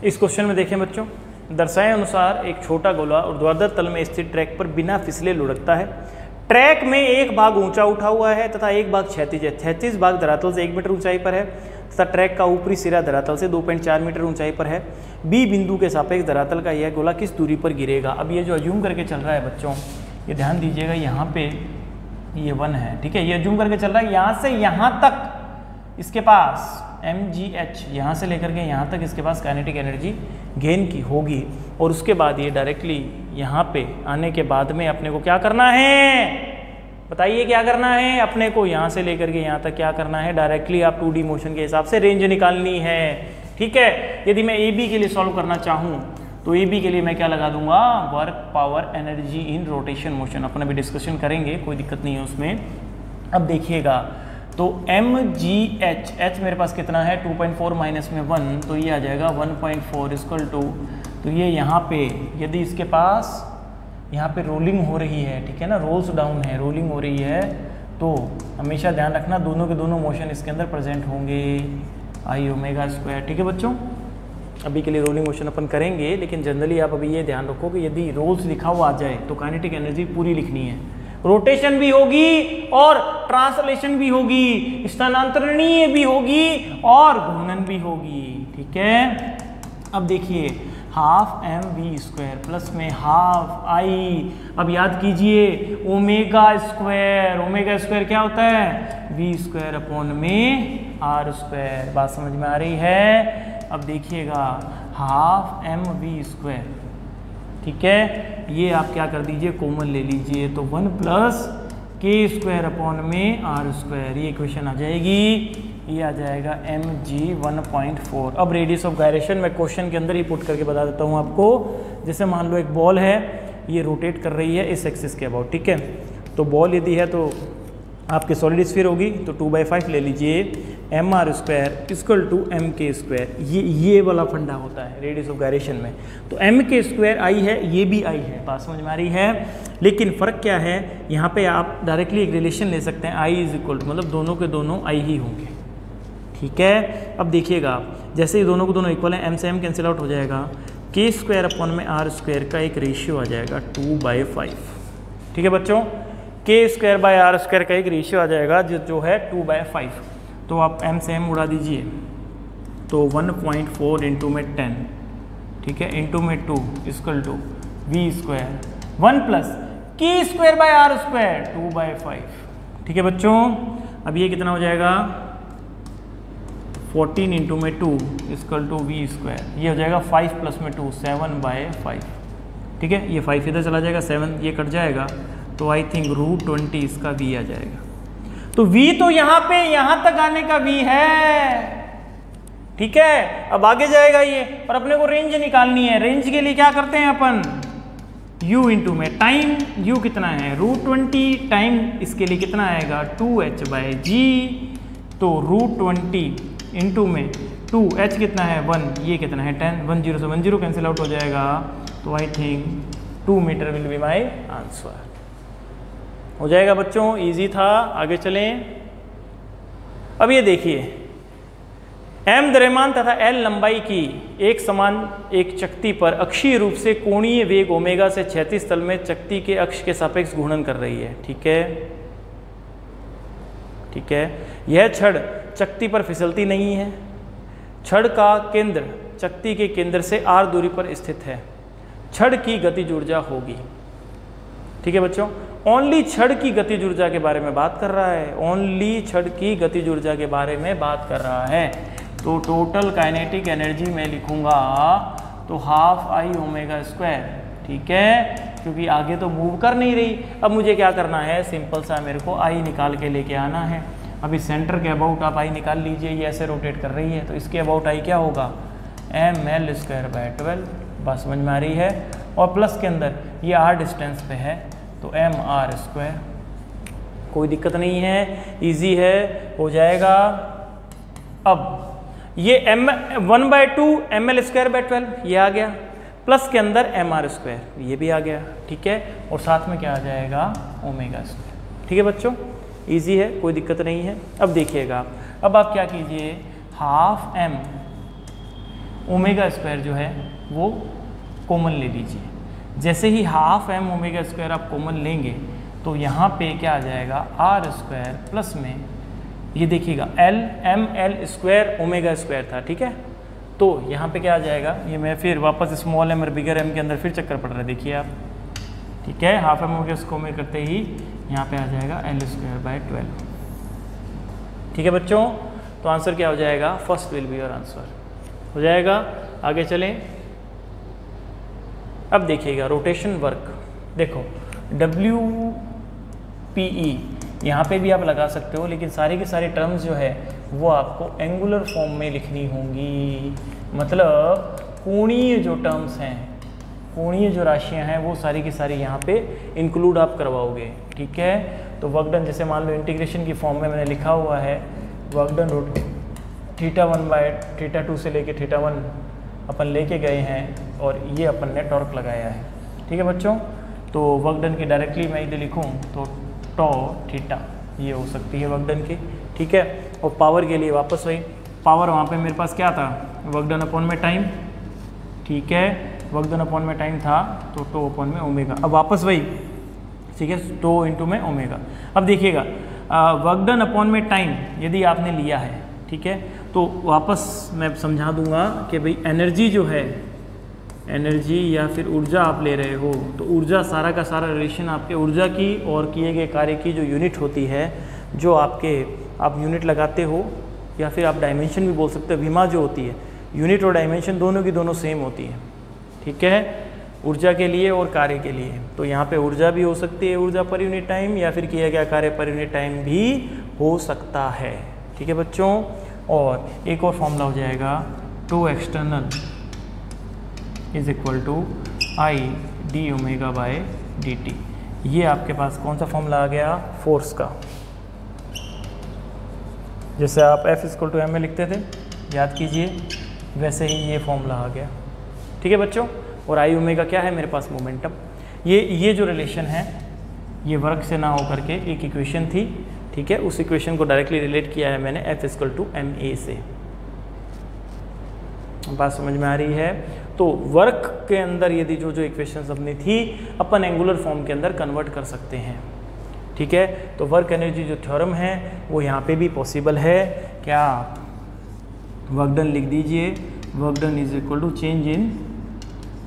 इस क्वेश्चन में देखें बच्चों, दर्शाए अनुसार एक छोटा गोला ऊर्ध्वाधर तल में स्थित ट्रैक पर बिना फिसले लुढ़कता है। ट्रैक में एक भाग ऊंचा उठा हुआ है तथा एक भाग क्षैतिज है। क्षैतिज भाग धरातल से 1 मीटर ऊंचाई पर है तथा ट्रैक का ऊपरी सिरा धरातल से 2.4 मीटर ऊंचाई पर है। बी बिंदु के सापेक्ष धरातल का यह गोला किस दूरी पर गिरेगा। अब ये जो अज्यूम करके चल रहा है बच्चों, ये ध्यान दीजिएगा, यहाँ पे ये 1 है, ठीक है, ये अज्यूम करके चल रहा है यहाँ से यहाँ तक इसके पास mgh, यहाँ से लेकर के यहाँ तक इसके पास काइनेटिक एनर्जी गेन की होगी। और उसके बाद ये डायरेक्टली यहाँ पे आने के बाद में अपने को क्या करना है, बताइए क्या करना है अपने को, यहाँ से लेकर के यहाँ तक क्या करना है, डायरेक्टली आप 2D मोशन के हिसाब से रेंज निकालनी है, ठीक है। यदि मैं AB के लिए सॉल्व करना चाहूँ तो AB के लिए मैं क्या लगा दूंगा, work power energy in rotation motion. अपन अभी डिस्कशन करेंगे, कोई दिक्कत नहीं है उसमें। अब देखिएगा, तो mgh, h मेरे पास कितना है 2.4 माइनस में 1, तो ये आ जाएगा 1.4 इक्वल टू, तो ये यहाँ पे यदि इसके पास यहाँ पे रोलिंग हो रही है, ठीक है ना, रोल्स डाउन है, रोलिंग हो रही है, तो हमेशा ध्यान रखना दोनों के दोनों मोशन इसके अंदर प्रेजेंट होंगे, आई ओमेगा स्क्वायर, ठीक है बच्चों। अभी के लिए रोलिंग मोशन अपन करेंगे, लेकिन जनरली आप अभी ये ध्यान रखो कि यदि रोल्स लिखा हुआ आ जाए तो काइनेटिक एनर्जी पूरी लिखनी है, रोटेशन भी होगी और ट्रांसलेशन भी होगी, स्थानांतरणीय भी होगी और घूर्णन भी होगी, ठीक है। अब देखिए half M V square plus में हाफ आई, अब याद कीजिए ओमेगा स्क्वायर, ओमेगा स्क्वायर क्या होता है, वी स्क्वायर अपॉन में आर स्क्वायर। बात समझ में आ रही है। अब देखिएगा हाफ एम वी स्क्वायर, ठीक है, ये आप क्या कर दीजिए, कॉमन ले लीजिए, तो 1 प्लस के स्क्वायर अपॉन में आर स्क्वायर, ये इक्वेशन आ जाएगी, ये आ जाएगा mg 1.4। अब रेडियस ऑफ गायरेशन मैं क्वेश्चन के अंदर ही पुट करके बता देता हूँ आपको। जैसे मान लो एक बॉल है, ये रोटेट कर रही है इस एक्सिस के अबाउट, ठीक है, तो बॉल यदि है तो आपके सॉलिड स्फीयर होगी, तो 2/5 ले लीजिए, M R square equal to M K square, ये वाला फंडा होता है रेडियस ऑफ गायरेशन में। तो एम के स्क्वायर आई है, ये भी आई है, बात समझ में आ रही है। लेकिन फ़र्क क्या है, यहाँ पे आप डायरेक्टली एक रिलेशन ले सकते हैं, आई इज इक्वल टू, मतलब दोनों के दोनों आई ही होंगे, ठीक है। अब देखिएगा आप, जैसे ही दोनों को दोनों इक्वल है, एम से एम कैंसिल आउट हो जाएगा, के स्क्वायर अपॉन में आर स्क्वायर का एक रेशियो आ जाएगा 2/5, ठीक है बच्चों, के स्क्वायर बाय आर स्क्वायर का एक रेशियो आ जाएगा जो है 2/5। तो आप एम से एम उड़ा दीजिए, तो 1.4 इंटू में 10, ठीक है, इंटू में 2 equal to V square 1 plus K square by R square 2/5। ठीक है बच्चों, अब ये कितना हो जाएगा 14 इंटू में 2 इक्वल टू वी स्क्वायर, ये हो जाएगा 5 प्लस में 2 7/5। ठीक है, ये 5 इधर चला जाएगा, 7 ये कट जाएगा, तो आई थिंक √20 इसका v आ जाएगा। तो v तो यहाँ पे यहाँ तक आने का v है। ठीक है, अब आगे जाएगा ये, और अपने को रेंज निकालनी है। रेंज के लिए क्या करते हैं अपन, u इंटू में टाइम, u कितना है √20 टाइम, इसके लिए कितना आएगा 2h/g, तो √20 इंटू में 2h कितना है 1, ये कितना है 10, 1 0 से 1 0 कैंसिल आउट हो जाएगा, तो I think 2 metre will be my answer. हो जाएगा बच्चों, इजी था। आगे चलें। अब ये देखिए, m द्रव्यमान तथा l लंबाई की एक समान एक चकती पर अक्षीय रूप से कोणीय वेग ओमेगा से क्षैतिज तल में चकती के अक्ष के सापेक्ष घूर्णन कर रही है। ठीक है, ठीक है। यह छड़ चकती पर फिसलती नहीं है। छड़ का केंद्र चकती के केंद्र से r दूरी पर स्थित है। छड़ की गतिज ऊर्जा होगी। ठीक है बच्चों, ओनली छड़ की गतिज ऊर्जा के बारे में बात कर रहा है, ओनली छड़ की गतिज ऊर्जा के बारे में बात कर रहा है। तो टोटल काइनेटिक एनर्जी मैं लिखूंगा तो ½I⍵²। ठीक है, क्योंकि आगे तो मूव कर नहीं रही। अब मुझे क्या करना है, सिंपल सा मेरे को I निकाल के लेके आना है। अभी सेंटर के अबाउट आप I निकाल लीजिए, ये ऐसे रोटेट कर रही है, तो इसके अबाउट I क्या होगा ml²/12। बात समझ में आ रही है। और प्लस के अंदर ये r डिस्टेंस पे है, तो mr²। कोई दिक्कत नहीं है, इजी है, हो जाएगा। अब ये m1/2 ml²/12 ये आ गया, प्लस के अंदर mr² ये भी आ गया। ठीक है, और साथ में क्या आ जाएगा ω²। ठीक है बच्चों, इजी है, कोई दिक्कत नहीं है। अब देखिएगा, अब आप क्या कीजिए, ½ m ω² जो है वो कॉमन ले लीजिए। जैसे ही ½ m ω² आप कॉमन लेंगे तो यहाँ पे क्या आ जाएगा r² प्लस में ये देखिएगा ml² था। ठीक है, तो यहाँ पे क्या आ जाएगा, ये मैं फिर वापस स्मॉल m और बिगर m के अंदर फिर चक्कर पड़ रहा है, देखिए आप। ठीक है, ½ m कॉमन करते ही यहाँ पे आ जाएगा l²/12। ठीक है बच्चों, तो आंसर क्या हो जाएगा, first will be your answer. हो जाएगा। आगे चलें। अब देखिएगा रोटेशन वर्क, देखो WPE यहाँ पे भी आप लगा सकते हो, लेकिन सारी की सारी टर्म्स जो है वो आपको एंगुलर फॉर्म में लिखनी होंगी। मतलब कोणीय जो टर्म्स हैं, कोणीय जो राशियाँ हैं वो सारी की सारी यहाँ पे इंक्लूड आप करवाओगे। ठीक है, तो वर्क डन, जैसे मान लो इंटीग्रेशन की फॉर्म में मैंने लिखा हुआ है वर्क डन θ1/θ2 से लेके θ1 अपन लेके गए हैं, और ये अपन ने टॉर्क लगाया है। ठीक है बच्चों, तो वर्क डन की डायरेक्टली मैं इधर लिखूँ तो τ ये हो सकती है वर्क डन की। ठीक है, और पावर के लिए वापस वही पावर, वहाँ पे मेरे पास क्या था वर्क डन अपॉन में टाइम। ठीक है, वर्क डन अपॉन में टाइम था तो τ अपॉन में ओमेगा। अब वापस वही, ठीक है, τ इंटू में ओमेगा। अब देखिएगा वर्क डन अपॉन में टाइम यदि आपने लिया है, ठीक है, तो वापस मैं समझा दूंगा कि भाई एनर्जी जो है, एनर्जी या फिर ऊर्जा आप ले रहे हो, तो ऊर्जा सारा का सारा रिलेशन आपके ऊर्जा की और किए गए कार्य की जो यूनिट होती है, जो आपके आप यूनिट लगाते हो, या फिर आप डायमेंशन भी बोल सकते हो, विमा जो होती है, यूनिट और डायमेंशन दोनों की दोनों सेम होती है। ठीक है, ऊर्जा के लिए और कार्य के लिए। तो यहाँ पे ऊर्जा भी हो सकती है, ऊर्जा पर यूनिट टाइम, या फिर किया गया कार्य पर यूनिट टाइम भी हो सकता है। ठीक है बच्चों, और एक और फॉर्मूला हो जाएगा टू external is equal to I/dω/dt। ये आपके पास कौन सा फॉर्मूला आ गया, फोर्स का। जैसे आप F = ma लिखते थे, याद कीजिए, वैसे ही ये फॉर्मूला आ गया। ठीक है बच्चों, और I⍵ क्या है मेरे पास, मोमेंटम। ये जो रिलेशन है ये वर्क से ना होकर के एक इक्वेशन थी। ठीक है, उस इक्वेशन को डायरेक्टली रिलेट किया है मैंने F = ma से। बात समझ में आ रही है। तो वर्क के अंदर यदि जो जो इक्वेशंस अपनी थी अपन एंगुलर फॉर्म के अंदर कन्वर्ट कर सकते हैं। ठीक है, तो वर्क एनर्जी जो थ्योरम है वो यहाँ पे भी पॉसिबल है। क्या, वर्क डन लिख दीजिए, work done is equal to change in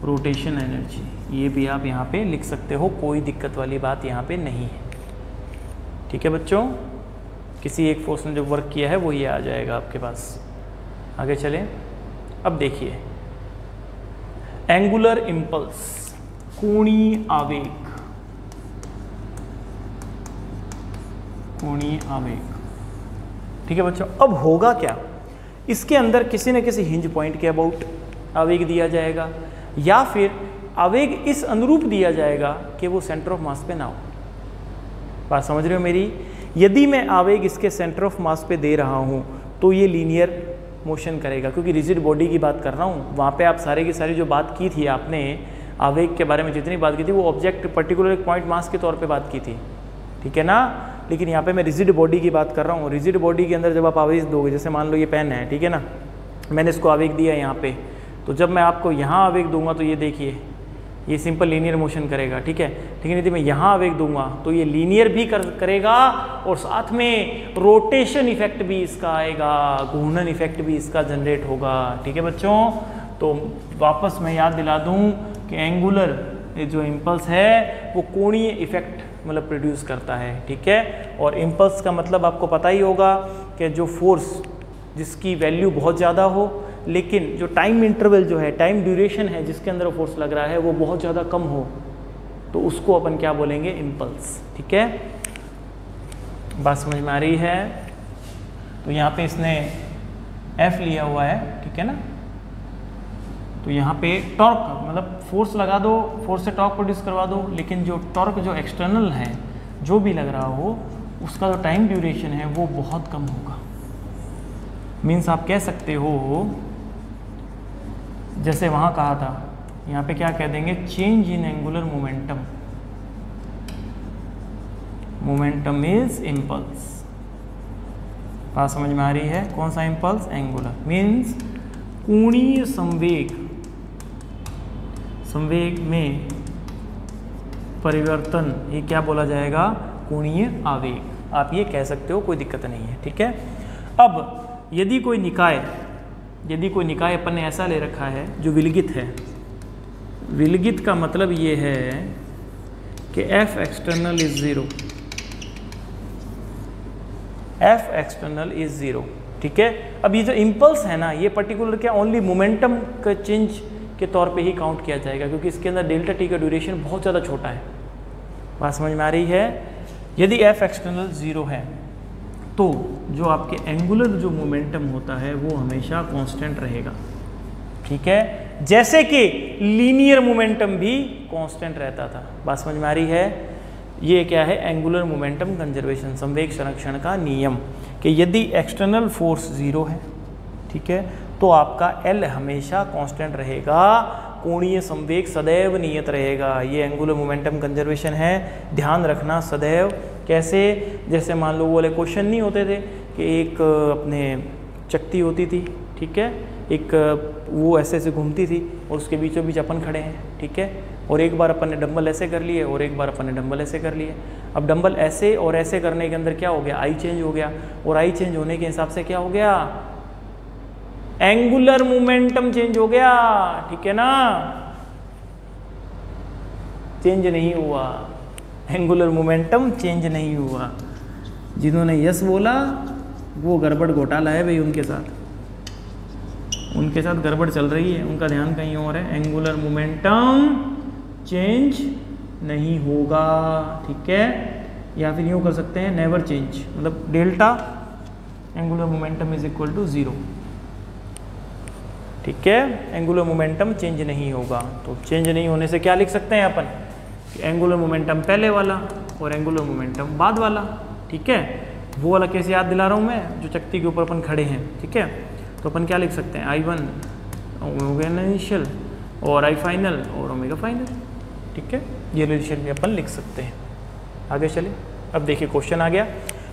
rotation energy, ये भी आप यहाँ पे लिख सकते हो, कोई दिक्कत वाली बात यहाँ पे नहीं है। ठीक है बच्चों, किसी एक फोर्स ने जो वर्क किया है वो ये आ जाएगा आपके पास। आगे चलें। अब देखिए एंगुलर इम्पल्स, कोणीय आवेग, कोणीय आवेग। ठीक है बच्चों, अब होगा क्या, इसके अंदर किसी न किसी हिंज पॉइंट के अबाउट आवेग दिया जाएगा, या फिर आवेग इस अनुरूप दिया जाएगा कि वो सेंटर ऑफ मास पे ना हो। बात समझ रहे हो मेरी? यदि मैं आवेग इसके सेंटर ऑफ मास पे दे रहा हूँ तो ये लीनियर मोशन करेगा, क्योंकि रिजिड बॉडी की बात कर रहा हूँ। वहाँ पे आप सारे की सारी जो बात की थी आपने आवेग के बारे में, जितनी बात की थी वो ऑब्जेक्ट पर्टिकुलर एक पॉइंट मास के तौर पे बात की थी, ठीक है ना। लेकिन यहाँ पे मैं रिजिड बॉडी की बात कर रहा हूँ। रिजिड बॉडी के अंदर जब आप आवेग दोगे, जैसे मान लो ये पेन है, ठीक है ना, मैंने इसको आवेग दिया यहाँ पे, तो जब मैं आपको यहाँ आवेग दूंगा तो ये देखिए ये सिंपल लीनियर मोशन करेगा, ठीक है। लेकिन यदि मैं यहाँ आवेग दूंगा तो ये लीनियर भी करेगा और साथ में रोटेशन इफेक्ट भी इसका आएगा, घूर्णन इफेक्ट भी इसका जनरेट होगा। ठीक है बच्चों, तो वापस मैं याद दिला दूं कि एंगुलर जो इम्पल्स है वो कोणीय इफेक्ट मतलब प्रोड्यूस करता है, ठीक है। और इम्पल्स का मतलब आपको पता ही होगा कि जो फोर्स जिसकी वैल्यू बहुत ज़्यादा हो, लेकिन जो टाइम इंटरवल जो है, टाइम ड्यूरेशन है जिसके अंदर फोर्स लग रहा है वो बहुत ज़्यादा कम हो, तो उसको अपन क्या बोलेंगे, इम्पल्स। ठीक है, बात समझ में आ रही है? तो यहाँ पे इसने F लिया हुआ है, ठीक है ना। तो यहाँ पे टॉर्क मतलब फोर्स लगा दो, फोर्स से टॉर्क प्रोड्यूस करवा दो, लेकिन जो टॉर्क जो एक्सटर्नल है जो भी लग रहा हो उसका जो टाइम ड्यूरेशन है वो बहुत कम होगा। मीन्स आप कह सकते हो जैसे वहाँ कहा था, यहाँ पे क्या कह देंगे, change in angular momentum, momentum is impulse. बात समझ में आ रही है? कौन सा इम्पल्स? एंगुलर। मीन्स कोणीय संवेग, संवेग में परिवर्तन, ये क्या बोला जाएगा, कोणीय आवेग। आप ये कह सकते हो, कोई दिक्कत नहीं है, ठीक है। अब यदि कोई निकाय अपन ने ऐसा ले रखा है जो विलगित है, विलगित का मतलब ये है कि F external is 0, F external is 0, ठीक है। अब ये जो इम्पल्स है ना, ये पर्टिकुलर क्या ओनली मोमेंटम का चेंज के तौर पे ही काउंट किया जाएगा, क्योंकि इसके अंदर डेल्टा टी का ड्यूरेशन बहुत ज़्यादा छोटा है। बात समझ में आ रही है? यदि F एक्सटर्नल 0 है तो जो आपके एंगुलर जो मोमेंटम होता है वो हमेशा कांस्टेंट रहेगा, ठीक है, जैसे कि लीनियर मोमेंटम भी कांस्टेंट रहता था। बात समझ में आ रही है? ये क्या है, एंगुलर मोमेंटम कंजर्वेशन, संवेग संरक्षण का नियम, कि यदि एक्सटर्नल फोर्स 0 है, ठीक है, तो आपका L हमेशा कांस्टेंट रहेगा, कोणीय संवेग सदैव नियत रहेगा। ये एंगुलर मोमेंटम कंजर्वेशन है, ध्यान रखना सदैव। कैसे? जैसे मान लो वो वाले क्वेश्चन नहीं होते थे कि एक अपने चकती होती थी, ठीक है, एक वो ऐसे ऐसे घूमती थी और उसके बीचों बीच अपन खड़े हैं, ठीक है, और एक बार अपन ने डंबल ऐसे कर लिए और एक बार अपन ने डंबल ऐसे कर लिए। अब डंबल ऐसे और ऐसे करने के अंदर क्या हो गया, आई चेंज हो गया, और आई चेंज होने के हिसाब से क्या हो गया, एंगुलर मोमेंटम चेंज हो गया, ठीक है ना। चेंज नहीं हुआ, एंगुलर मोमेंटम चेंज नहीं हुआ। जिन्होंने यस बोला वो गड़बड़ घोटाला है भाई, उनके साथ गड़बड़ चल रही है, उनका ध्यान कहीं और है। एंगुलर मोमेंटम चेंज नहीं होगा, ठीक है, या फिर यूँ कर सकते हैं नेवर चेंज, मतलब delta angular momentum is equal to 0, ठीक है। एंगुलर मोमेंटम चेंज नहीं होगा, तो चेंज नहीं होने से क्या लिख सकते हैं अपन, एंगुलर मोमेंटम पहले वाला और एंगुलर मोमेंटम बाद वाला, ठीक है। वो वाला कैसे याद दिला रहा हूँ मैं, जो चकती के ऊपर अपन खड़े हैं, ठीक है, तो अपन क्या लिख सकते हैं, I1 ओमेगा इनिशियल और I फाइनल और ओमेगा फाइनल, ठीक है, ये रिलेशन भी अपन लिख सकते हैं। आगे चले, अब देखिए क्वेश्चन आ गया,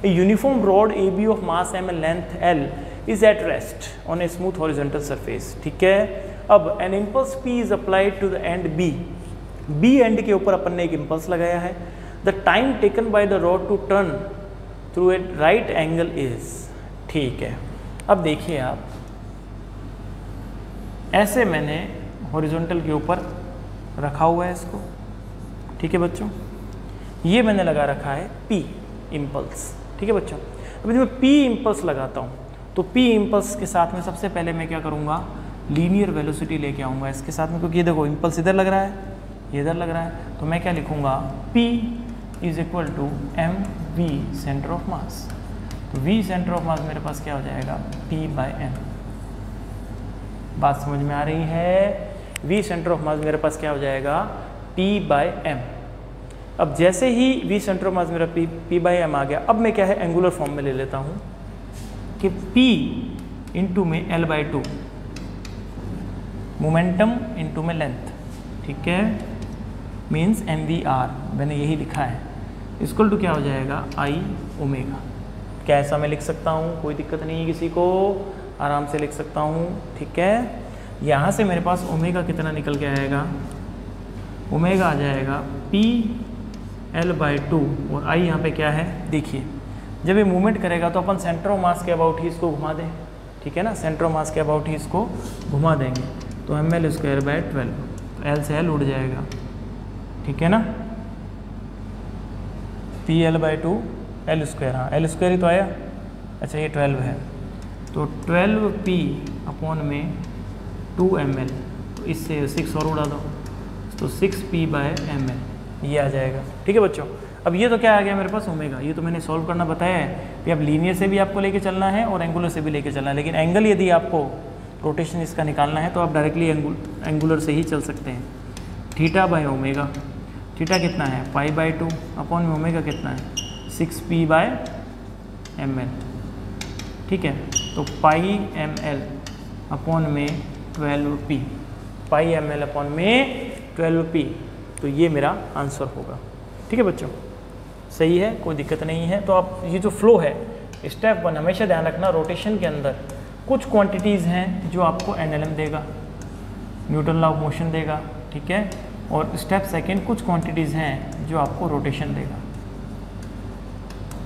a uniform rod AB of mass m and length L is at rest on a smooth horizontal surface, ठीक है। अब an impulse P is applied to the end B end के ऊपर अपन ने एक इम्पल्स लगाया है। The time taken by the rod to turn through a right angle is, ठीक है। अब देखिए आप, ऐसे मैंने हॉरिजॉन्टल के ऊपर रखा हुआ है इसको, ठीक है बच्चों। ये मैंने लगा रखा है P इम्पल्स, ठीक है बच्चों। अभी मैं P इम्पल्स लगाता हूँ तो P इम्पल्स के साथ में सबसे पहले मैं क्या करूँगा, लीनियर वेलोसिटी लेके आऊँगा इसके साथ में, क्योंकि ये देखो इम्पल्स इधर लग रहा है, ये इधर लग रहा है, तो मैं क्या लिखूँगा, P is equal to mv centre of mass. तो v सेंटर ऑफ मास मेरे पास क्या हो जाएगा, P/m। बात समझ में आ रही है, v सेंटर ऑफ मास मेरे पास क्या हो जाएगा, P/m। अब जैसे ही v सेंटर ऑफ मास मेरा P/m आ गया, अब मैं क्या है एंगुलर फॉर्म में ले लेता हूँ कि P इंटू में L/2 मोमेंटम इंटू में लेंथ, ठीक है, मीन्स mvr, मैंने यही लिखा है, इक्वल टू क्या हो जाएगा, I ओमेगा। क्या ऐसा मैं लिख सकता हूँ, कोई दिक्कत नहीं है किसी को, आराम से लिख सकता हूँ, ठीक है। यहाँ से मेरे पास ओमेगा कितना निकल के आएगा, ओमेगा आ जाएगा P L/2 और I यहाँ पे क्या है, देखिए जब ये मूवमेंट करेगा तो अपन सेंटर ऑफ मास के अबाउट ही इसको घुमा दें, ठीक है ना, सेंटर ऑफ मास के अबाउट ही इसको घुमा देंगे, तो ml²/12, तो L से L उड़ जाएगा, ठीक है ना, P/L/2 L², हाँ L² ही तो आया, अच्छा ये 12 है, तो 12P में 2 ml, तो इससे 6 और उड़ा दो, तो 6P/ml ये आ जाएगा, ठीक है बच्चों। अब ये तो क्या आ गया मेरे पास, ओमेगा, ये तो मैंने सॉल्व करना बताया है कि अब लीनियर से भी आपको लेके चलना है और एंगुलर से भी लेके चलना है, लेकिन एंगल यदि आपको रोटेशन इसका निकालना है तो आप डायरेक्टली एंगुलर से ही चल सकते हैं। θ/ओमेगा, थीटा कितना है, π/2 अपॉन में ओमेगा कितना है, 6P/ml, ठीक है, तो πml अपॉन में 12P, πml अपॉन में 12P, तो ये मेरा आंसर होगा, ठीक है बच्चों, सही है, कोई दिक्कत नहीं है। तो आप ये जो फ्लो है, स्टेप 1 हमेशा ध्यान रखना, रोटेशन के अंदर कुछ क्वांटिटीज़ हैं जो आपको NLM देगा, न्यूटन लॉ ऑफ मोशन देगा, ठीक है, और स्टेप सेकंड कुछ क्वांटिटीज़ हैं जो आपको रोटेशन देगा,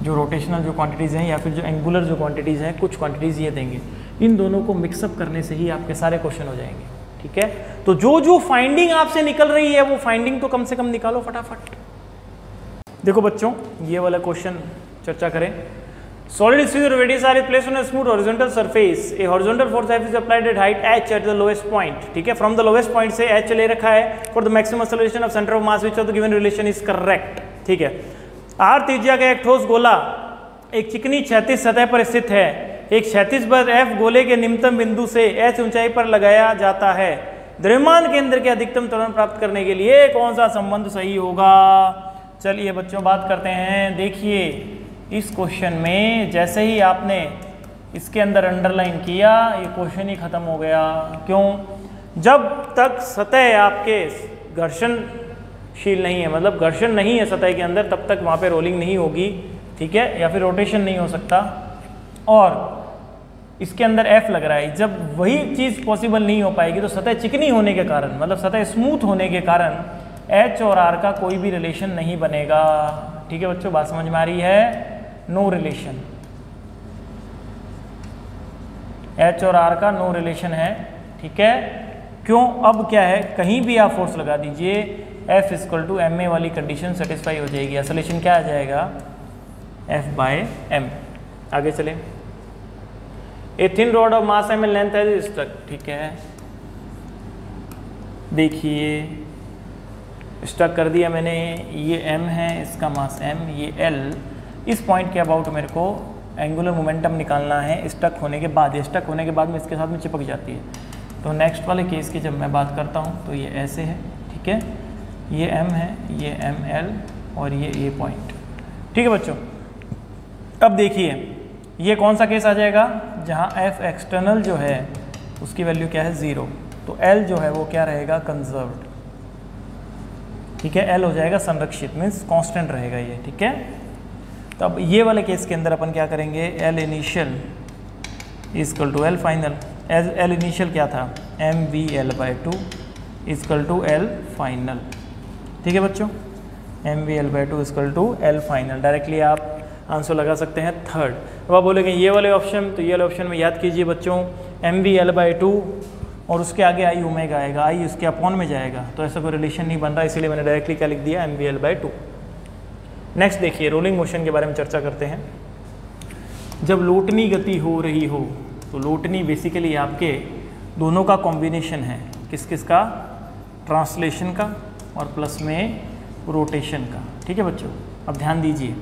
जो रोटेशनल जो क्वांटिटीज़ हैं या फिर जो एंगुलर जो क्वांटिटीज़ हैं, कुछ क्वांटिटीज़ ये देंगे। इन दोनों को मिक्सअप करने से ही आपके सारे क्वेश्चन हो जाएंगे, ठीक है। तो जो जो फाइंडिंग आपसे निकल रही है वो फाइंडिंग तो कम से कम निकालो फटाफट। देखो बच्चों, ये वाला क्वेश्चन चर्चा करें। Solid sphere radius are placed on a smooth horizontal surface. A horizontal force F is applied at height h at the lowest point. ठीक है, from the lowest point से h ले रखा है for the maximum acceleration of center of mass which of the given relation is correct. ठीक है, r त्रिज्या का एक ठोस गोला एक चिकनी क्षैतिज सतह पर स्थित है। एक क्षैतिज बल F गोले के निम्नतम बिंदु से h ऊंचाई पर लगाया जाता है। द्रव्यमान केंद्र के अधिकतम त्वरण प्राप्त करने के लिए कौन सा संबंध सही होगा। चलिए बच्चों बात करते हैं। देखिए इस क्वेश्चन में जैसे ही आपने इसके अंदर अंडरलाइन किया ये क्वेश्चन ही खत्म हो गया। क्यों? जब तक सतह आपके घर्षणशील नहीं है, मतलब घर्षण नहीं है सतह के अंदर, तब तक वहाँ पे रोलिंग नहीं होगी, ठीक है, या फिर रोटेशन नहीं हो सकता। और इसके अंदर F लग रहा है, जब वही चीज़ पॉसिबल नहीं हो पाएगी तो सतह चिकनी होने के कारण, मतलब सतह स्मूथ होने के कारण H और R का कोई भी रिलेशन नहीं बनेगा। ठीक है बच्चों, बात समझ में आ रही है? नो रिलेशन, H और R का नो रिलेशन है। ठीक है, क्यों? अब क्या है, कहीं भी आप फोर्स लगा दीजिए F इक्वल टू ma वाली कंडीशन सेटिस्फाई हो जाएगी। एक्सेलरेशन क्या आ जाएगा? F/m। आगे चले। A thin rod of mass m length है स्ट्रक। ठीक है, देखिए स्ट्रक कर दिया मैंने, ये m है, इसका मास m, ये l। इस पॉइंट के अबाउट मेरे को एंगुलर मोमेंटम निकालना है स्टक होने के बाद। ये स्टक होने के बाद में इसके साथ में चिपक जाती है। तो नेक्स्ट वाले केस की जब मैं बात करता हूँ तो ये ऐसे है। ठीक है, ये m है, ये ml और ये a पॉइंट। ठीक है बच्चों, अब देखिए ये कौन सा केस आ जाएगा जहाँ f एक्सटर्नल जो है उसकी वैल्यू क्या है 0, तो l जो है वो क्या रहेगा? कंजर्व्ड। ठीक है, l हो जाएगा संरक्षित, मीन्स कांस्टेंट रहेगा ये। ठीक है, तो अब ये वाले केस के अंदर अपन क्या करेंगे? L initial equal to L final. L initial क्या था? mvL/2 equal to L final. ठीक है बच्चों, mvL/2 equal to L final. Directly आप आंसर लगा सकते हैं थर्ड। अब आप बोलेंगे ये वाले ऑप्शन, तो ये वाले ऑप्शन में याद कीजिए बच्चों, mvL/2 और उसके आगे आई ओमेगा आएगा, आई उसके अपॉन में जाएगा, तो ऐसा कोई रिलेशन नहीं बन रहा, इसीलिए मैंने डायरेक्टली क्या लिख दिया mvl/2। नेक्स्ट देखिए रोलिंग मोशन के बारे में चर्चा करते हैं। जब लोटनी गति हो रही हो तो लोटनी बेसिकली आपके दोनों का कॉम्बिनेशन है, किस किस का, ट्रांसलेशन का और प्लस में रोटेशन का। ठीक है बच्चों, अब ध्यान दीजिए,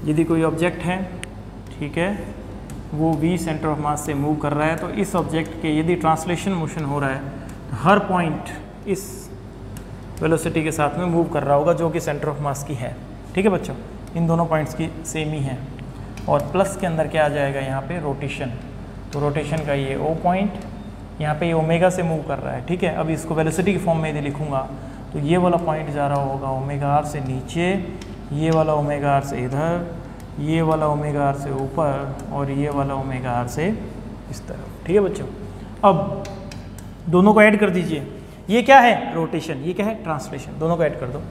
यदि कोई ऑब्जेक्ट है, ठीक है, वो v सेंटर ऑफ मास से मूव कर रहा है, तो इस ऑब्जेक्ट के यदि ट्रांसलेशन मोशन हो रहा है तो हर पॉइंट इस वेलोसिटी के साथ में मूव कर रहा होगा जो कि सेंटर ऑफ मास की है। ठीक है बच्चों, इन दोनों पॉइंट्स की सेम ही है। और प्लस के अंदर क्या आ जाएगा यहाँ पे, रोटेशन। तो रोटेशन का ये O पॉइंट, यहाँ पे ये ओमेगा से मूव कर रहा है। ठीक है, अब इसको वेलोसिटी की फॉर्म में यदि लिखूँगा तो ये वाला पॉइंट जा रहा होगा ओमेगा आर से नीचे, ये वाला ओमेगा आर से इधर, ये वाला ओमेगा आर से ऊपर और ये वाला ओमेगा आर से इस तरफ। ठीक है बच्चों, अब दोनों को ऐड कर दीजिए। ये क्या है, रोटेशन, ये क्या है, ट्रांसलेशन। दोनों को ऐड कर दो।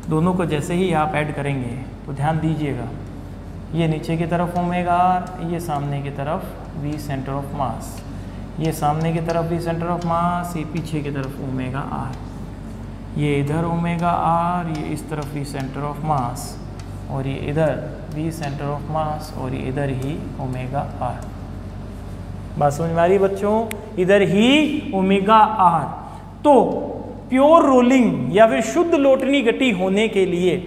दोनों को जैसे ही आप ऐड करेंगे तो ध्यान दीजिएगा, ये नीचे की तरफ ओमेगा आर, ये सामने की तरफ v सेंटर ऑफ मास, ये सामने की तरफ v सेंटर ऑफ मास, ये पीछे की तरफ ओमेगा आर, ये इधर ओमेगा आर, ये इस तरफ v सेंटर ऑफ मास और ये इधर v सेंटर ऑफ मास और ये इधर ही ओमेगा आर। बात समझ में आ रही है बच्चों, इधर ही ओमेगा आर। तो प्योर रोलिंग या फिर शुद्ध लोटनी गति होने के लिए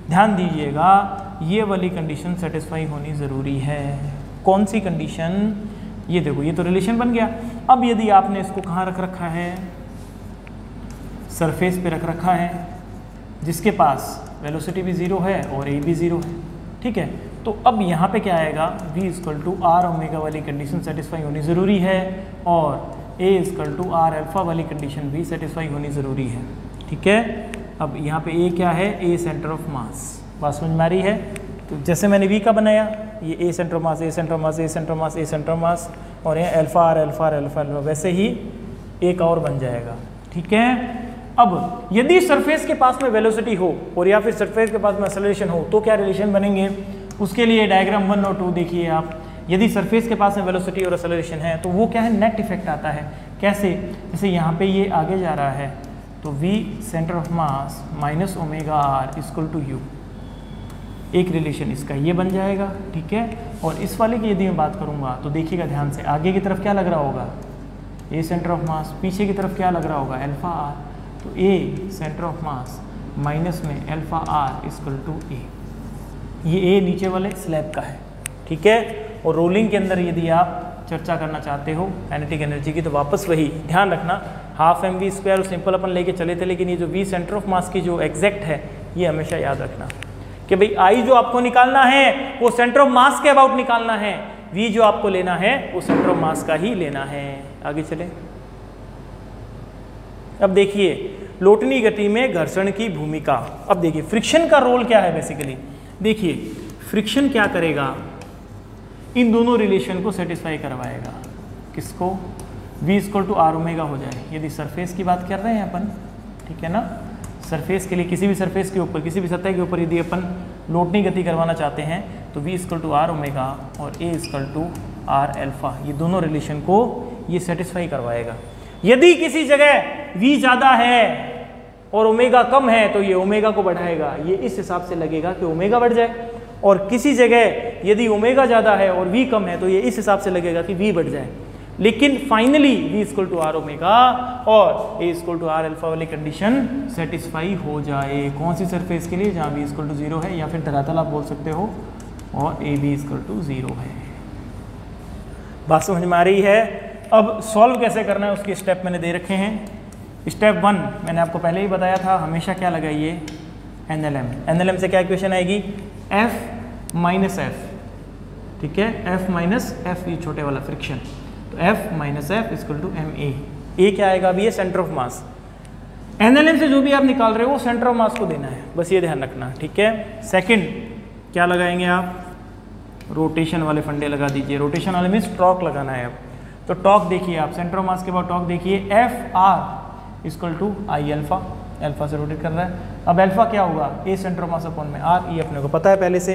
ध्यान दीजिएगा, ये वाली कंडीशन सेटिस्फाई होनी ज़रूरी है। कौन सी कंडीशन, ये देखो, ये तो रिलेशन बन गया। अब यदि आपने इसको कहाँ रख रखा है, सरफेस पे रख रखा है, जिसके पास वेलोसिटी भी 0 है और ए भी 0 है। ठीक है, तो अब यहाँ पे क्या आएगा, v = r ओमेगा वाली कंडीशन सेटिस्फाई होनी ज़रूरी है और a = r अल्फा वाली कंडीशन भी सेटिस्फाई होनी ज़रूरी है। ठीक है, अब यहाँ पे a क्या है, a सेंटर ऑफ मास। बात समझ में आ रही है। तो जैसे मैंने v का बनाया, ये a centre of mass, a centre of mass, a centre of mass, a centre of मास और ये alpha r alpha r alpha alpha, वैसे ही एक और बन जाएगा। ठीक है, अब यदि सरफेस के पास में वेलोसिटी हो और या फिर सरफेस के पास में एक्सेलरेशन हो तो क्या रिलेशन बनेंगे, उसके लिए डायग्राम 1 और 2 देखिए आप। यदि सरफेस के पास में वेलोसिटी और एक्सेलरेशन है तो वो क्या है, नेट इफेक्ट आता है। कैसे, जैसे यहाँ पे ये आगे जा रहा है तो v centre of mass minus omega R equal to u, एक रिलेशन इसका ये बन जाएगा। ठीक है, और इस वाले की यदि मैं बात करूँगा तो देखिएगा ध्यान से, आगे की तरफ क्या लग रहा होगा, a सेंटर ऑफ मास, पीछे की तरफ क्या लग रहा होगा, अल्फा आर, तो a centre of mass minus में alpha R equal to a, ये a नीचे वाले स्लैब का है। ठीक है, और रोलिंग के अंदर यदि आप चर्चा करना चाहते हो काइनेटिक एनर्जी की तो वापस वही ध्यान रखना, हाफ mv² सिंपल अपन लेके चले थे, लेकिन ये जो v सेंटर ऑफ मास की जो एग्जैक्ट है ये हमेशा याद रखना कि भाई I जो आपको निकालना है वो सेंटर ऑफ मास के अबाउट निकालना है, v जो आपको लेना है वो सेंटर ऑफ मास का ही लेना है। आगे चले, अब देखिए लोटनी गति में घर्षण की भूमिका। अब देखिए फ्रिक्शन का रोल क्या है बेसिकली, देखिए फ्रिक्शन क्या करेगा, इन दोनों रिलेशन को सेटिस्फाई करवाएगा। किसको, v = r ओमेगा हो जाए, यदि सरफेस की बात कर रहे हैं अपन। ठीक है ना, सरफेस के लिए किसी भी सरफेस के ऊपर, किसी भी सतह के ऊपर यदि अपन लोटनी गति करवाना चाहते हैं तो v = r ओमेगा और a = r अल्फा, ये दोनों रिलेशन को ये सेटिस्फाई करवाएगा। यदि किसी जगह v ज़्यादा है और ओमेगा कम है तो ये ओमेगा को बढ़ाएगा, ये इस हिसाब से लगेगा कि ओमेगा बढ़ जाए, और किसी जगह यदि ओमेगा ज़्यादा है और v कम है तो ये इस हिसाब से लगेगा कि v बढ़ जाए। लेकिन फाइनली v = r ओमेगा और a = r अल्फा वाली कंडीशन सेटिस्फाई हो जाए। कौन सी सरफेस के लिए, जहाँ v = 0 है या फिर धरातल आप बोल सकते हो और a b = 0 है। बात समझ में आ रही है। अब सॉल्व कैसे करना है उसके स्टेप मैंने दे रखे हैं। स्टेप 1 मैंने आपको पहले ही बताया था, हमेशा क्या लगाइए, NLM। NLM से क्या इक्वेशन आएगी, F माइनस F। ठीक है, F माइनस F, ये छोटे वाला फ्रिक्शन, तो F minus F equal to MA। A क्या आएगा अभी, ये सेंटर ऑफ मास। NLM से जो भी आप निकाल रहे हो वो सेंटर ऑफ मास को देना है, बस ये ध्यान रखना। ठीक है, सेकंड क्या लगाएंगे आप, रोटेशन वाले फंडे लगा दीजिए। रोटेशन वाले मीन्स टॉर्क लगाना है। अब तो टॉर्क देखिए आप, सेंटर ऑफ मास के बाद टॉर्क देखिए, FR equal to I alpha, alpha से रोटेट कर रहा है। अब अल्फा क्या होगा, A centre of mass upon में R, ये अपने को पता है पहले से,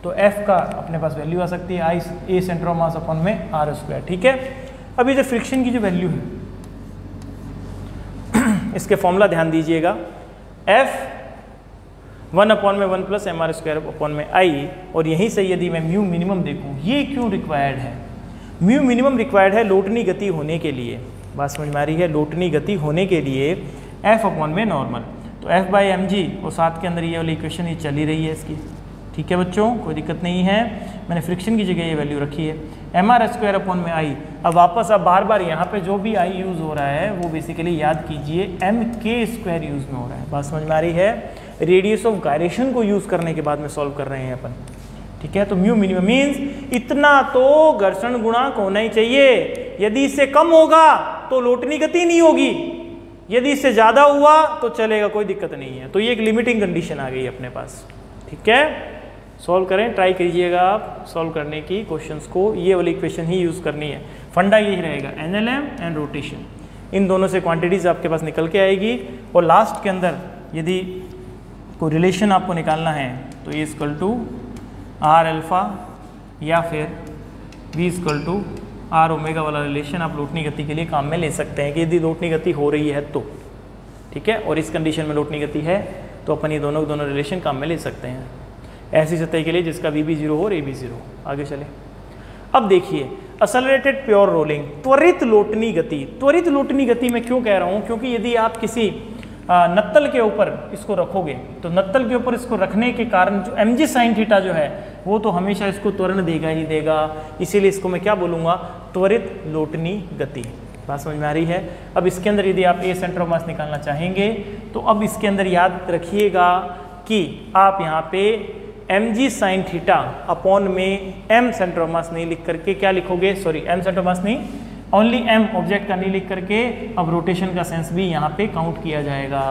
तो F का अपने पास वैल्यू आ सकती है I A centre of mass upon में R²। ठीक है, अब ये जो फ्रिक्शन की जो वैल्यू है इसके फॉर्मूला ध्यान दीजिएगा, F 1/1 प्लस mr²/i, और यहीं से यदि मैं म्यू मिनिमम देखूं, ये क्यों रिक्वायर्ड है? म्यू मिनिमम रिक्वायर्ड है लोटनी गति होने के लिए, बात समझ में आ रही है? लोटनी गति होने के लिए F/में नॉर्मल, तो F/mg, और साथ के अंदर ये वाली इक्वेशन ये चली रही है इसकी, ठीक है बच्चों, कोई दिक्कत नहीं है। मैंने फ्रिक्शन की जगह ये वैल्यू रखी है, mr²/i। अब वापस अब बार बार यहाँ पे जो भी i यूज़ हो रहा है वो बेसिकली याद कीजिए mk² यूज़ में हो रहा है, बात समझ में आ रही है? रेडियस ऑफ गायरेशन को यूज़ करने के बाद में सॉल्व कर रहे हैं अपन, ठीक है? तो म्यू मिनिमम मीन्स इतना तो घर्षण गुणांक होना ही चाहिए, यदि इससे कम होगा तो लोटनी गति नहीं होगी, यदि इससे ज़्यादा हुआ तो चलेगा, कोई दिक्कत नहीं है। तो ये एक लिमिटिंग कंडीशन आ गई अपने पास, ठीक है? सॉल्व करें, ट्राई कीजिएगा आप सॉल्व करने की क्वेश्चंस को, ये वाली इक्वेशन ही यूज़ करनी है, फंडा यही रहेगा, NLM एंड रोटेशन, इन दोनों से क्वांटिटीज़ आपके पास निकल के आएगी। और लास्ट के अंदर यदि कोई रिलेशन आपको निकालना है तो ये R∝ या फिर V∝R⍵ वाला रिलेशन आप लोटनी गति के लिए काम में ले सकते हैं कि यदि लोटनी गति हो रही है तो, ठीक है? और इस कंडीशन में लोटनी गति है तो अपन ये दोनों रिलेशन काम में ले सकते हैं ऐसी सतह के लिए जिसका V भी 0 हो और A भी 0 हो। आगे चले, अब देखिए असलरेटेड प्योर रोलिंग, त्वरित लोटनी गति। त्वरित लोटनी गति मैं क्यों कह रहा हूँ? क्योंकि यदि आप किसी नत्तल के ऊपर इसको रखोगे तो नत्तल के ऊपर इसको रखने के कारण जो mg sin थीटा जो है वो तो हमेशा इसको त्वरण देगा ही देगा, इसीलिए इसको मैं क्या बोलूँगा? त्वरित लोटनी गति। बात समझ में आ रही है? अब इसके अंदर यदि आप A सेंटर ऑफ मास निकालना चाहेंगे तो अब इसके अंदर याद रखिएगा कि आप यहाँ पे mg sin थीटा अपॉन में m सेंटर ऑफ मास नहीं लिख करके क्या लिखोगे? सॉरी, m सेंटर ऑफ मास नहीं, ओनली m ऑब्जेक्ट का नहीं लिख करके अब रोटेशन का सेंस भी यहाँ पे काउंट किया जाएगा।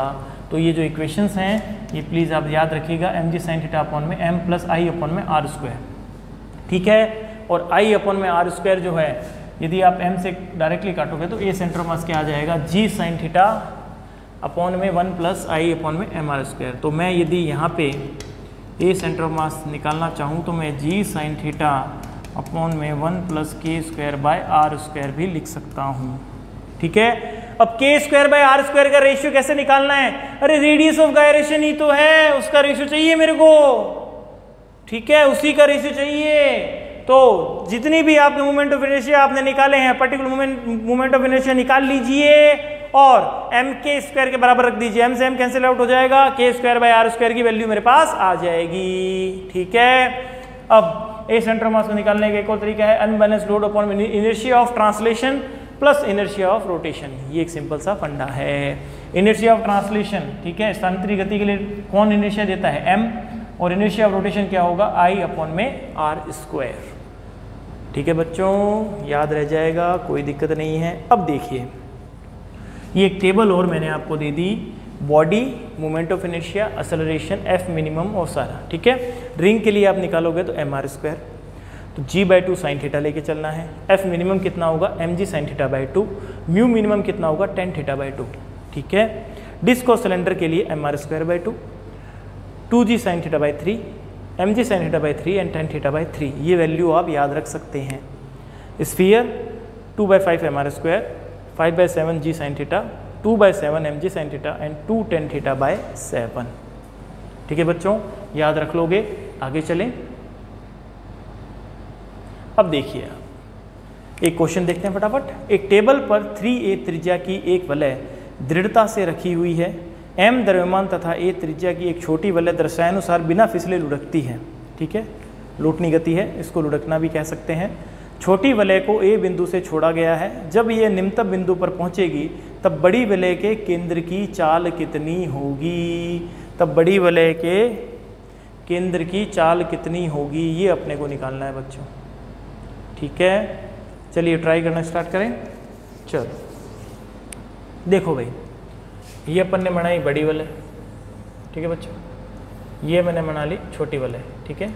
तो ये जो इक्वेशंस हैं ये प्लीज़ आप याद रखिएगा, mg sin थीटा अपॉन में m प्लस i अपॉन में r², ठीक है? और i अपॉन में r² जो है यदि आप m से डायरेक्टली काटोगे तो A सेंटर ऑफ मास क्या आ जाएगा? g sin थीटा अपॉन में 1 प्लस i अपॉन में mr²। तो मैं यदि यहाँ पे A सेंटर ऑफ मास निकालना चाहूँ तो मैं g sin थीटा अपॉन में 1 प्लस k² r² भी लिख सकता हूँ, ठीक है? अब k² का रेशियो कैसे निकालना है? अरे रेडियस ऑफ गायरेशन ही तो है, उसका रेशियो चाहिए मेरे को, ठीक है? उसी का रेशियो चाहिए। तो जितनी भी आपने मोमेंट ऑफ इनर्शिया आपने निकाले हैं, पर्टिकुलर मोमेंट ऑफ इनर्शिया निकाल लीजिए और mk² के बराबर रख दीजिए, m से m कैंसिल आउट हो जाएगा, k² की वैल्यू मेरे पास आ जाएगी, ठीक है? अब A सेंटर ऑफ मास को निकालने का एक और तरीका है unbalance load upon inertia of translation plus inertia of rotation. ये एक सिंपल सा फंडा है। इनर्शिया ऑफ ट्रांसलेशन, ठीक है, स्थानांतरित गति के लिए कौन इनर्शिया देता है? m, और इनर्शिया ऑफ रोटेशन क्या होगा? I अपॉन में r², ठीक है बच्चों? याद रह जाएगा, कोई दिक्कत नहीं है। अब देखिए ये एक टेबल और मैंने आपको दे दी, body, moment of inertia, acceleration, F minimum और सारा, ठीक है? रिंग के लिए आप निकालोगे तो mr², तो g/2 sin थीटा लेके चलना है। F मिनिमम कितना होगा? mg sin थीटा/2। म्यू मिनिमम कितना होगा? tan थीटा/2, ठीक है? डिस्क और सिलेंडर के लिए mr²/2, 2g sin theta, mg sin theta and tan theta. ये वैल्यू आप याद रख सकते हैं। Sphere 2/5 mr², 5/7 g sin theta, 2/7 mg sin theta and 2 tan theta, ठीक है बच्चों? याद रख लोगे। आगे चलें। अब देखिए एक क्वेश्चन देखते हैं फटाफट। एक टेबल पर 3a त्रिज्या की एक वलय दृढ़ता से रखी हुई है, m द्रव्यमान तथा a त्रिज्या की एक छोटी वलय दर्शानुसार बिना फिसले लुढ़कती है, ठीक है? लोटनी गति है, इसको लुढ़कना भी कह सकते हैं। छोटी वलय को A बिंदु से छोड़ा गया है, जब यह निम्नतम बिंदु पर पहुंचेगी तब बड़ी वलय के केंद्र की चाल कितनी होगी? तब बड़ी वलय के केंद्र की चाल कितनी होगी, ये अपने को निकालना है बच्चों, ठीक है? चलिए ट्राई करना स्टार्ट करें। चलो देखो भाई, ये अपन ने बनाई बड़ी वलय, ठीक है बच्चों? ये मैंने बना ली छोटी वलय, ठीक है?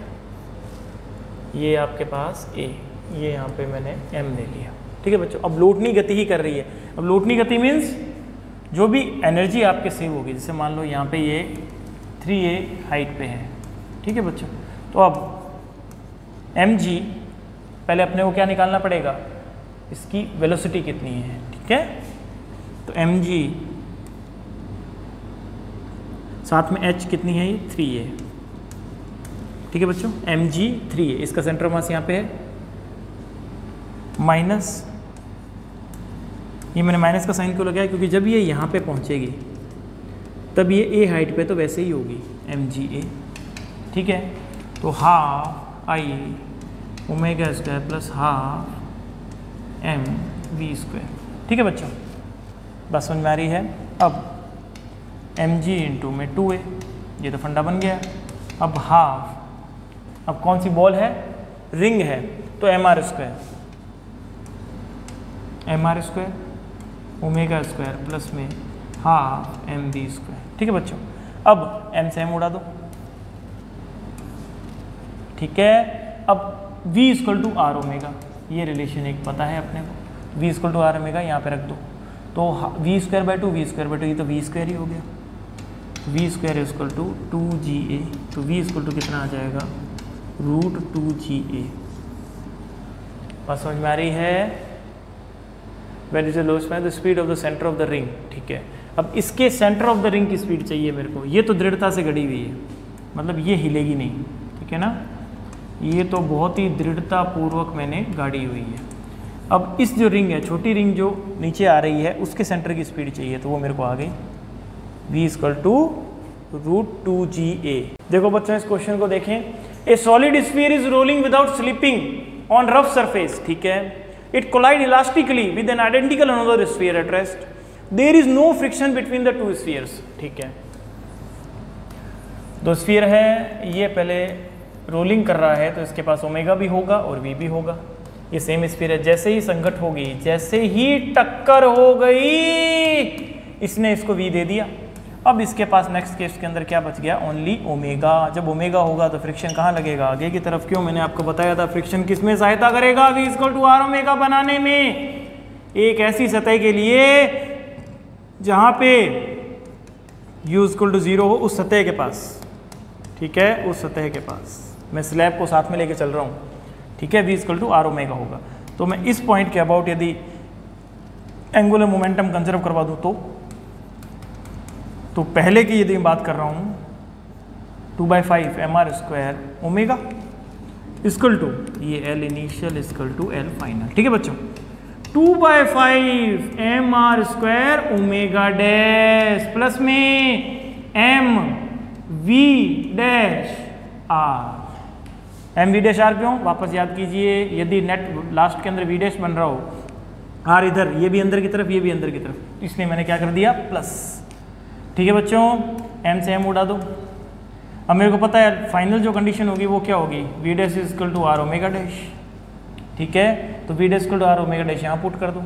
ये आपके पास A, ये यहाँ पे मैंने m ले लिया, ठीक है बच्चों? अब लोटनी गति ही कर रही है। अब लोटनी गति मीन्स जो भी एनर्जी आपके सेव होगी, जैसे मान लो यहाँ पे ये 3a हाइट पे है, ठीक है बच्चों? तो अब mg पहले अपने को क्या निकालना पड़ेगा? इसकी वेलोसिटी कितनी है, ठीक है? तो mg साथ में h कितनी है, ये 3 है। ठीक है बच्चों, mg 3 है। इसका सेंटर मास यहाँ पे है माइनस, ये मैंने माइनस का साइन क्यों लगाया, क्योंकि जब ये यहाँ पे पहुँचेगी तब ये a हाइट पे तो वैसे ही होगी mga। ठीक है, तो half I omega square plus half M V square. ठीक है बच्चों, बस समझ में आ रही है। अब mg इंटू में 2a, ये तो फंडा बन गया। अब हाफ, अब कौन सी बॉल है, रिंग है, तो mr square omega square plus में हाफ एम वी स्क्वायर। ठीक है बच्चों, अब m से m उड़ा दो। ठीक है, अब v equal to R omega, ये रिलेशन एक पता है अपने को, v equal to R omega यहाँ पे रख दो, तो v square by 2 v square by 2, ये तो v स्क्वायर ही हो गया। v square equal to 2ga, तो v इक्वल टू कितना आ जाएगा, √2ga। बात समझ में आ रही है। Where is the lowest point, the speed of the centre of the ring. ठीक है, अब इसके सेंटर ऑफ द रिंग की स्पीड चाहिए मेरे को। ये तो दृढ़ता से गड़ी हुई है, मतलब ये हिलेगी नहीं। ठीक है ना, ये तो बहुत ही दृढ़ता पूर्वक मैंने गाड़ी हुई है। अब इस जो रिंग है, छोटी रिंग जो नीचे आ रही है, उसके सेंटर की स्पीड चाहिए, तो वो मेरे को आ गई v इक्वल टू √2ga। देखो बच्चों, इस क्वेश्चन को देखें। A solid sphere is rolling without slipping on rough surface. ठीक है, it collide elastically with an identical another sphere at rest, there is no friction between the two spheres. ठीक है, दो स्फीयर है, ये पहले रोलिंग कर रहा है, तो इसके पास ओमेगा भी होगा और v भी होगा। ये सेम स्फीयर है, जैसे ही संघट होगी, जैसे ही टक्कर हो गई, इसने इसको v दे दिया। अब इसके पास नेक्स्ट केस के अंदर क्या बच गया, ओनली ओमेगा। जब ओमेगा होगा तो फ्रिक्शन कहाँ लगेगा, आगे की तरफ। क्यों, मैंने आपको बताया था फ्रिक्शन किस में सहायता करेगा, v equal to R omega बनाने में। एक ऐसी सतह के लिए जहाँ पे u इक्वल टू 0 हो, उस सतह के पास। ठीक है, उस सतह के पास मैं स्लैब को साथ में लेके चल रहा हूँ। ठीक है, v equal to R omega होगा। तो मैं इस पॉइंट के अबाउट यदि एंगुलर मोमेंटम कंजर्व करवा दूँ तो पहले की यदि मैं बात कर रहा हूँ 2/5 mr square omega equal to ये L initial equal to L final. ठीक है बच्चों, 2/5 mr square omega dash plus में m v dash r। m v dash r क्यों, वापस याद कीजिए। यदि नेट लास्ट के अंदर v डैश बन रहा हो, r इधर, ये भी अंदर की तरफ, ये भी अंदर की तरफ, इसलिए मैंने क्या कर दिया, प्लस। ठीक है बच्चों, m से m उड़ा दो। अब मेरे को पता है फाइनल जो कंडीशन होगी वो क्या होगी, v dash equal to r omega dash. ठीक है, तो v dash equal to r omega dash यहाँ पुट कर दो,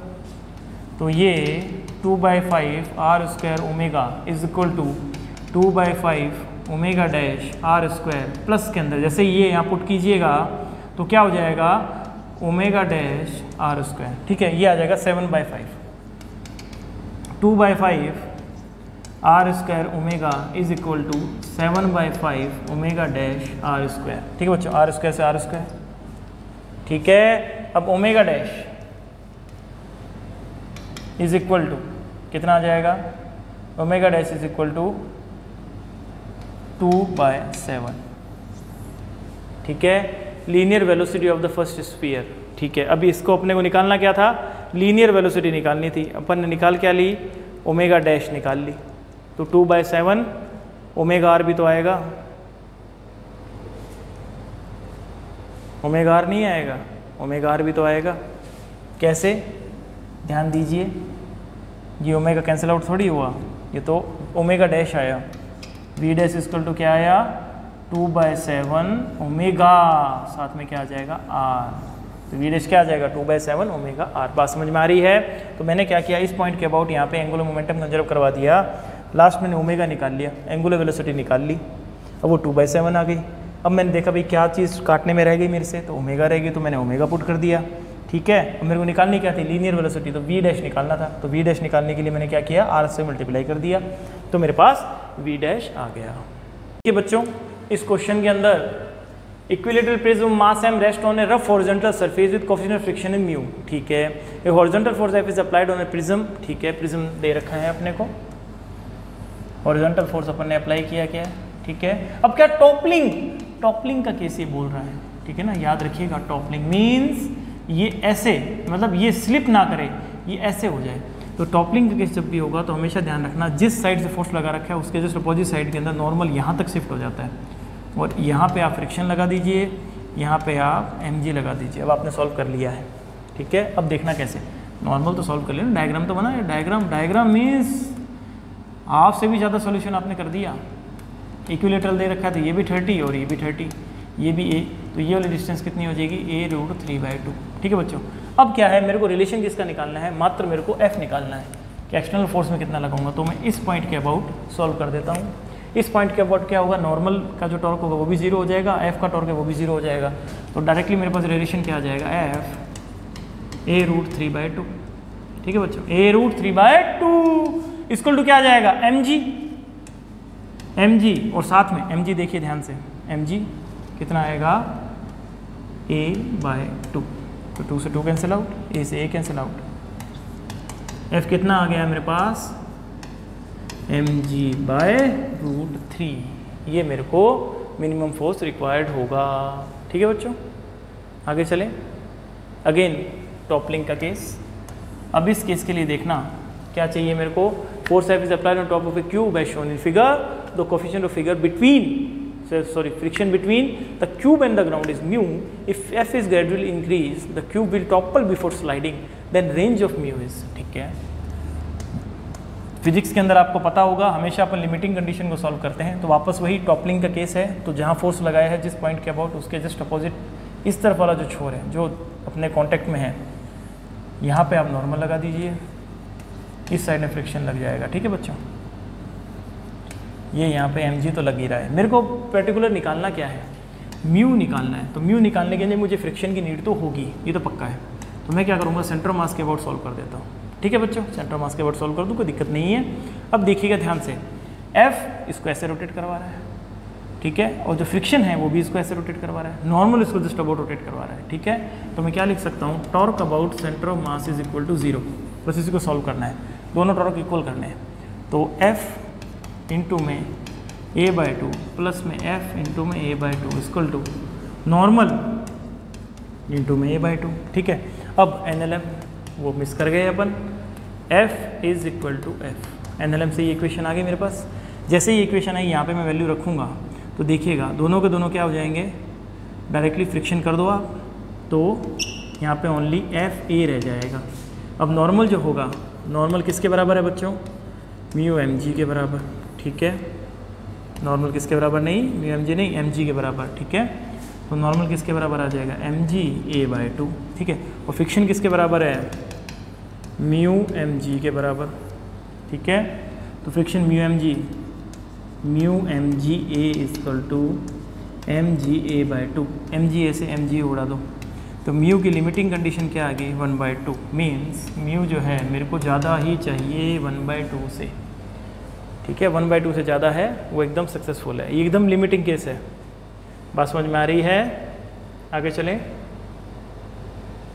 तो ये 2/5 r square omega is equal to 2/5 omega dash r square plus के अंदर जैसे ये यहाँ पुट कीजिएगा तो क्या हो जाएगा, ओमेगा डैश r स्क्वायर। ठीक है, ये आ जाएगा 7/5 2/5 r square omega is equal to 7/5 omega dash r square. ठीक है बच्चों, r स्क्वायर से r स्क्वायर। ठीक है, अब omega dash is equal to कितना आ जाएगा, omega dash is equal to 2/7। ठीक है, linear velocity of the first sphere. ठीक है, अभी इसको अपने को निकालना क्या था, लीनियर वेलोसिटी निकालनी थी। अपन ने निकाल क्या ली, ओमेगा डैश निकाल ली, तो 2/7 ओमेगा आर भी तो आएगा, ओमेगा आर नहीं आएगा, ओमेगा आर भी तो आएगा। कैसे, ध्यान दीजिए, ये ओमेगा कैंसिल आउट थोड़ी हुआ, ये तो ओमेगा डैश आया, v डैश इक्वल टू क्या आया, 2/7 ओमेगा, साथ में क्या आ जाएगा r, तो v डैश क्या आ जाएगा 2/7 ओमेगा r। बात समझ में आ रही है। तो मैंने क्या किया, इस पॉइंट के अबाउट यहाँ पे एंगुलर मोमेंटम कंजर्व करवा दिया, लास्ट मैंने ओमेगा निकाल लिया, एंगुलर वेलोसिटी निकाल ली, अब वो 2/7 आ गई। अब मैंने देखा भाई क्या चीज़ काटने में रह गई मेरे से, तो ओमेगा रहेगी, तो मैंने ओमेगा पुट कर दिया। ठीक है, अब मेरे को निकालनी क्या थी, लीनियर वेलोसिटी, तो v डैश निकालना था, तो v डैश निकालने के लिए मैंने क्या किया, r से मल्टीप्लाई कर दिया, तो मेरे पास v डैश आ गया। ठीक है बच्चों, इस क्वेश्चन के अंदर equilateral prism mass m rest on A rough horizontal surface with coefficient of friction in mu. ठीक है, ए horizontal force F is applied on A prism. ठीक है, प्रिज्म दे रखा है अपने को, हॉरिजॉन्टल फोर्स अपन ने अप्लाई किया क्या, ठीक है। अब क्या टॉपलिंग का केस ये बोल रहा है, ठीक है ना, याद रखिएगा। टॉपलिंग मीन्स ये ऐसे, मतलब ये स्लिप ना करे, ये ऐसे हो जाए। तो टॉपलिंग का केस जब भी होगा तो हमेशा ध्यान रखना, जिस साइड से फोर्स लगा रखा है उसके जस्ट अपोजिट साइड के अंदर नॉर्मल यहाँ तक शिफ्ट हो जाता है, और यहाँ पे आप फ्रिक्शन लगा दीजिए, यहाँ पे आप mg लगा दीजिए। अब आपने सॉल्व कर लिया है, ठीक है। अब देखना कैसे, नॉर्मल तो सॉल्व कर लिया, डायग्राम तो बना है। डायग्राम मीन्स हाफ से भी ज़्यादा सॉल्यूशन आपने कर दिया। इक्विलेटरल दे रखा था, ये भी 30 और ये भी 30, ये भी a, तो ये वाली डिस्टेंस कितनी हो जाएगी, a√3/2, ठीक है बच्चों। अब क्या है, मेरे को रिलेशन किसका निकालना है, मात्र मेरे को f निकालना है कि एक्सटर्नल फोर्स में कितना लगाऊंगा। तो मैं इस पॉइंट के अबाउट सॉल्व कर देता हूँ। इस पॉइंट के अबाउट क्या होगा, नॉर्मल का जो टॉर्क होगा वो भी 0 हो जाएगा, f का टॉर्क है वो भी 0 हो जाएगा। तो डायरेक्टली मेरे पास रिलेशन क्या आ जाएगा, f a√3/2, ठीक है बच्चों। a√3/2 इक्वल टू क्या आ जाएगा, mg, और साथ में mg देखिए ध्यान से, mg कितना आएगा, a/2, तो 2 से 2 कैंसिल आउट, a से a कैंसिल आउट, f कितना आ गया मेरे पास, mg/√3, ये मेरे को मिनिमम फोर्स रिक्वायर्ड होगा, ठीक है बच्चों। आगे चलें, अगेन टॉपलिंग का केस। अब इस केस के लिए देखना क्या चाहिए मेरे को, force F is applied on top of a cube as shown in figure, the coefficient of figure between, friction between the cube and the ground is mu. If F is gradually increased, the cube will topple before sliding, then range of mu is, ठीक है। फिजिक्स के अंदर आपको पता होगा हमेशा अपन लिमिटिंग कंडीशन को सॉल्व करते हैं, तो वापस वही टॉपलिंग का केस है। तो जहाँ फोर्स लगाया है जिस पॉइंट के अबाउट, उसके जस्ट अपोजिट इस तरफ वाला जो छोर है जो अपने कांटेक्ट में है, यहाँ पे आप नॉर्मल लगा दीजिए, इस साइड में फ्रिक्शन लग जाएगा, ठीक है बच्चों। ये यहाँ पे mg तो लग ही रहा है। मेरे को पर्टिकुलर निकालना क्या है, म्यू निकालना है। तो म्यू निकालने के लिए मुझे फ्रिक्शन की नीड तो होगी, ये तो पक्का है। तो मैं क्या करूँगा, सेंटर मास के अबाउट सॉल्व कर देता हूँ, ठीक है बच्चों। सेंटर मास के अबाउट सॉल्व कर दूँ, कोई दिक्कत नहीं है। अब देखिएगा ध्यान से, F इसको ऐसे रोटेट करवा रहा है, ठीक है, और जो फ्रिक्शन है वो भी इसको ऐसे रोटेट करवा रहा है, नॉर्मल इसको जस्ट अबाउट रोटेट करवा रहा है, ठीक है। तो मैं क्या लिख सकता हूँ, torque about centre of mass is equal to 0, बस इसी को सॉल्व करना है, दोनों टॉर्क इक्वल करने हैं। तो F इंटू में a/2 प्लस में F इंटू में a/2 equal to normal into में a/2, ठीक है। अब NLM वो मिस कर गए अपन, F is equal to F, NLM से ये इक्वेशन आ गई मेरे पास। जैसे ही इक्वेशन आई यहाँ पे मैं वैल्यू रखूँगा तो देखिएगा दोनों के दोनों क्या हो जाएंगे, डायरेक्टली फ्रिक्शन कर दो आप, तो यहाँ पे ओनली FA रह जाएगा। अब नॉर्मल जो होगा, नॉर्मल किसके बराबर है बच्चों, म्यू mg के बराबर, ठीक है। नॉर्मल किसके बराबर नहीं, म्यू mg नहीं, mg के बराबर, ठीक है। तो नॉर्मल किसके बराबर आ जाएगा, mg a/2, ठीक है। और फ्रिक्शन किसके बराबर है, म्यू mg के बराबर, ठीक है। तो friction mu mg a equal to mg a/2, mg a से mg उड़ा दो, तो म्यू की लिमिटिंग कंडीशन क्या आ गई, 1/2, मीन्स म्यू जो है मेरे को ज़्यादा ही चाहिए 1/2 से, ठीक है। 1/2 से ज़्यादा है वो एकदम सक्सेसफुल है, ये एकदम लिमिटिंग केस है। बात समझ में आ रही है, आगे चलें।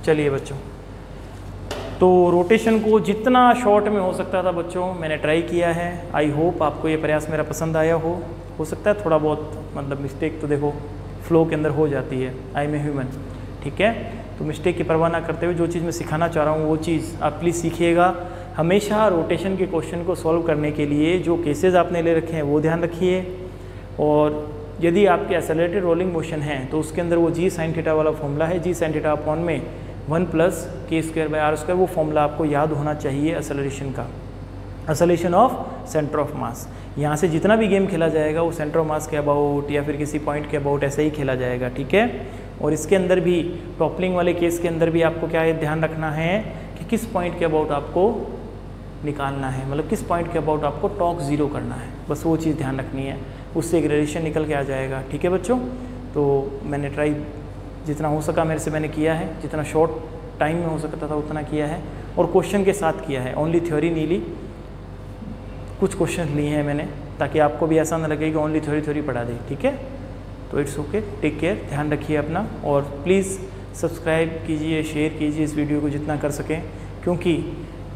चलिए बच्चों, तो रोटेशन को जितना शॉर्ट में हो सकता था बच्चों मैंने ट्राई किया है। आई होप आपको ये प्रयास मेरा पसंद आया हो सकता है थोड़ा बहुत मतलब मिस्टेक तो देखो फ्लो के अंदर हो जाती है, आई एम ए ह्यूमन, ठीक है। तो मिस्टेक की परवाह ना करते हुए जो चीज़ मैं सिखाना चाह रहा हूँ वो चीज़ आप प्लीज़ सीखिएगा। हमेशा रोटेशन के क्वेश्चन को सॉल्व करने के लिए जो केसेस आपने ले रखे हैं वो ध्यान रखिए, और यदि आपके एक्सेलरेटेड रोलिंग मोशन है तो उसके अंदर वो g sin थीटा वाला फॉर्मूला है, g sin थीटा अपॉन में 1 + k²/r², वो फॉर्मूला आपको याद होना चाहिए एक्सेलरेशन का, एक्सेलरेशन ऑफ सेंटर ऑफ मास। यहाँ से जितना भी गेम खेला जाएगा वो सेंटर ऑफ मास के अबाउट या फिर किसी पॉइंट के अबाउट ऐसे ही खेला जाएगा, ठीक है। और इसके अंदर भी टॉपलिंग वाले केस के अंदर भी आपको क्या है ध्यान रखना है कि किस पॉइंट के अबाउट आपको निकालना है, मतलब किस पॉइंट के अबाउट आपको टॉर्क 0 करना है, बस वो चीज़ ध्यान रखनी है, उससे एक रिलेशन निकल के आ जाएगा, ठीक है बच्चों। तो मैंने ट्राई जितना हो सका मेरे से मैंने किया है, जितना शॉर्ट टाइम में हो सकता था उतना किया है, और क्वेश्चन के साथ किया है, ओनली थ्योरी नहीं ली, कुछ क्वेश्चन लिए हैं मैंने ताकि आपको भी ऐसा ना लगे कि ओनली थ्योरी पढ़ा दे, ठीक है। तो इट्स ओके, टेक केयर, ध्यान रखिए अपना, और प्लीज़ सब्सक्राइब कीजिए, शेयर कीजिए इस वीडियो को जितना कर सकें, क्योंकि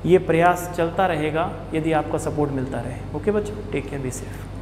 ये प्रयास चलता रहेगा यदि आपका सपोर्ट मिलता रहे। ओके बच्चों, टेक केयर, बी सेफ।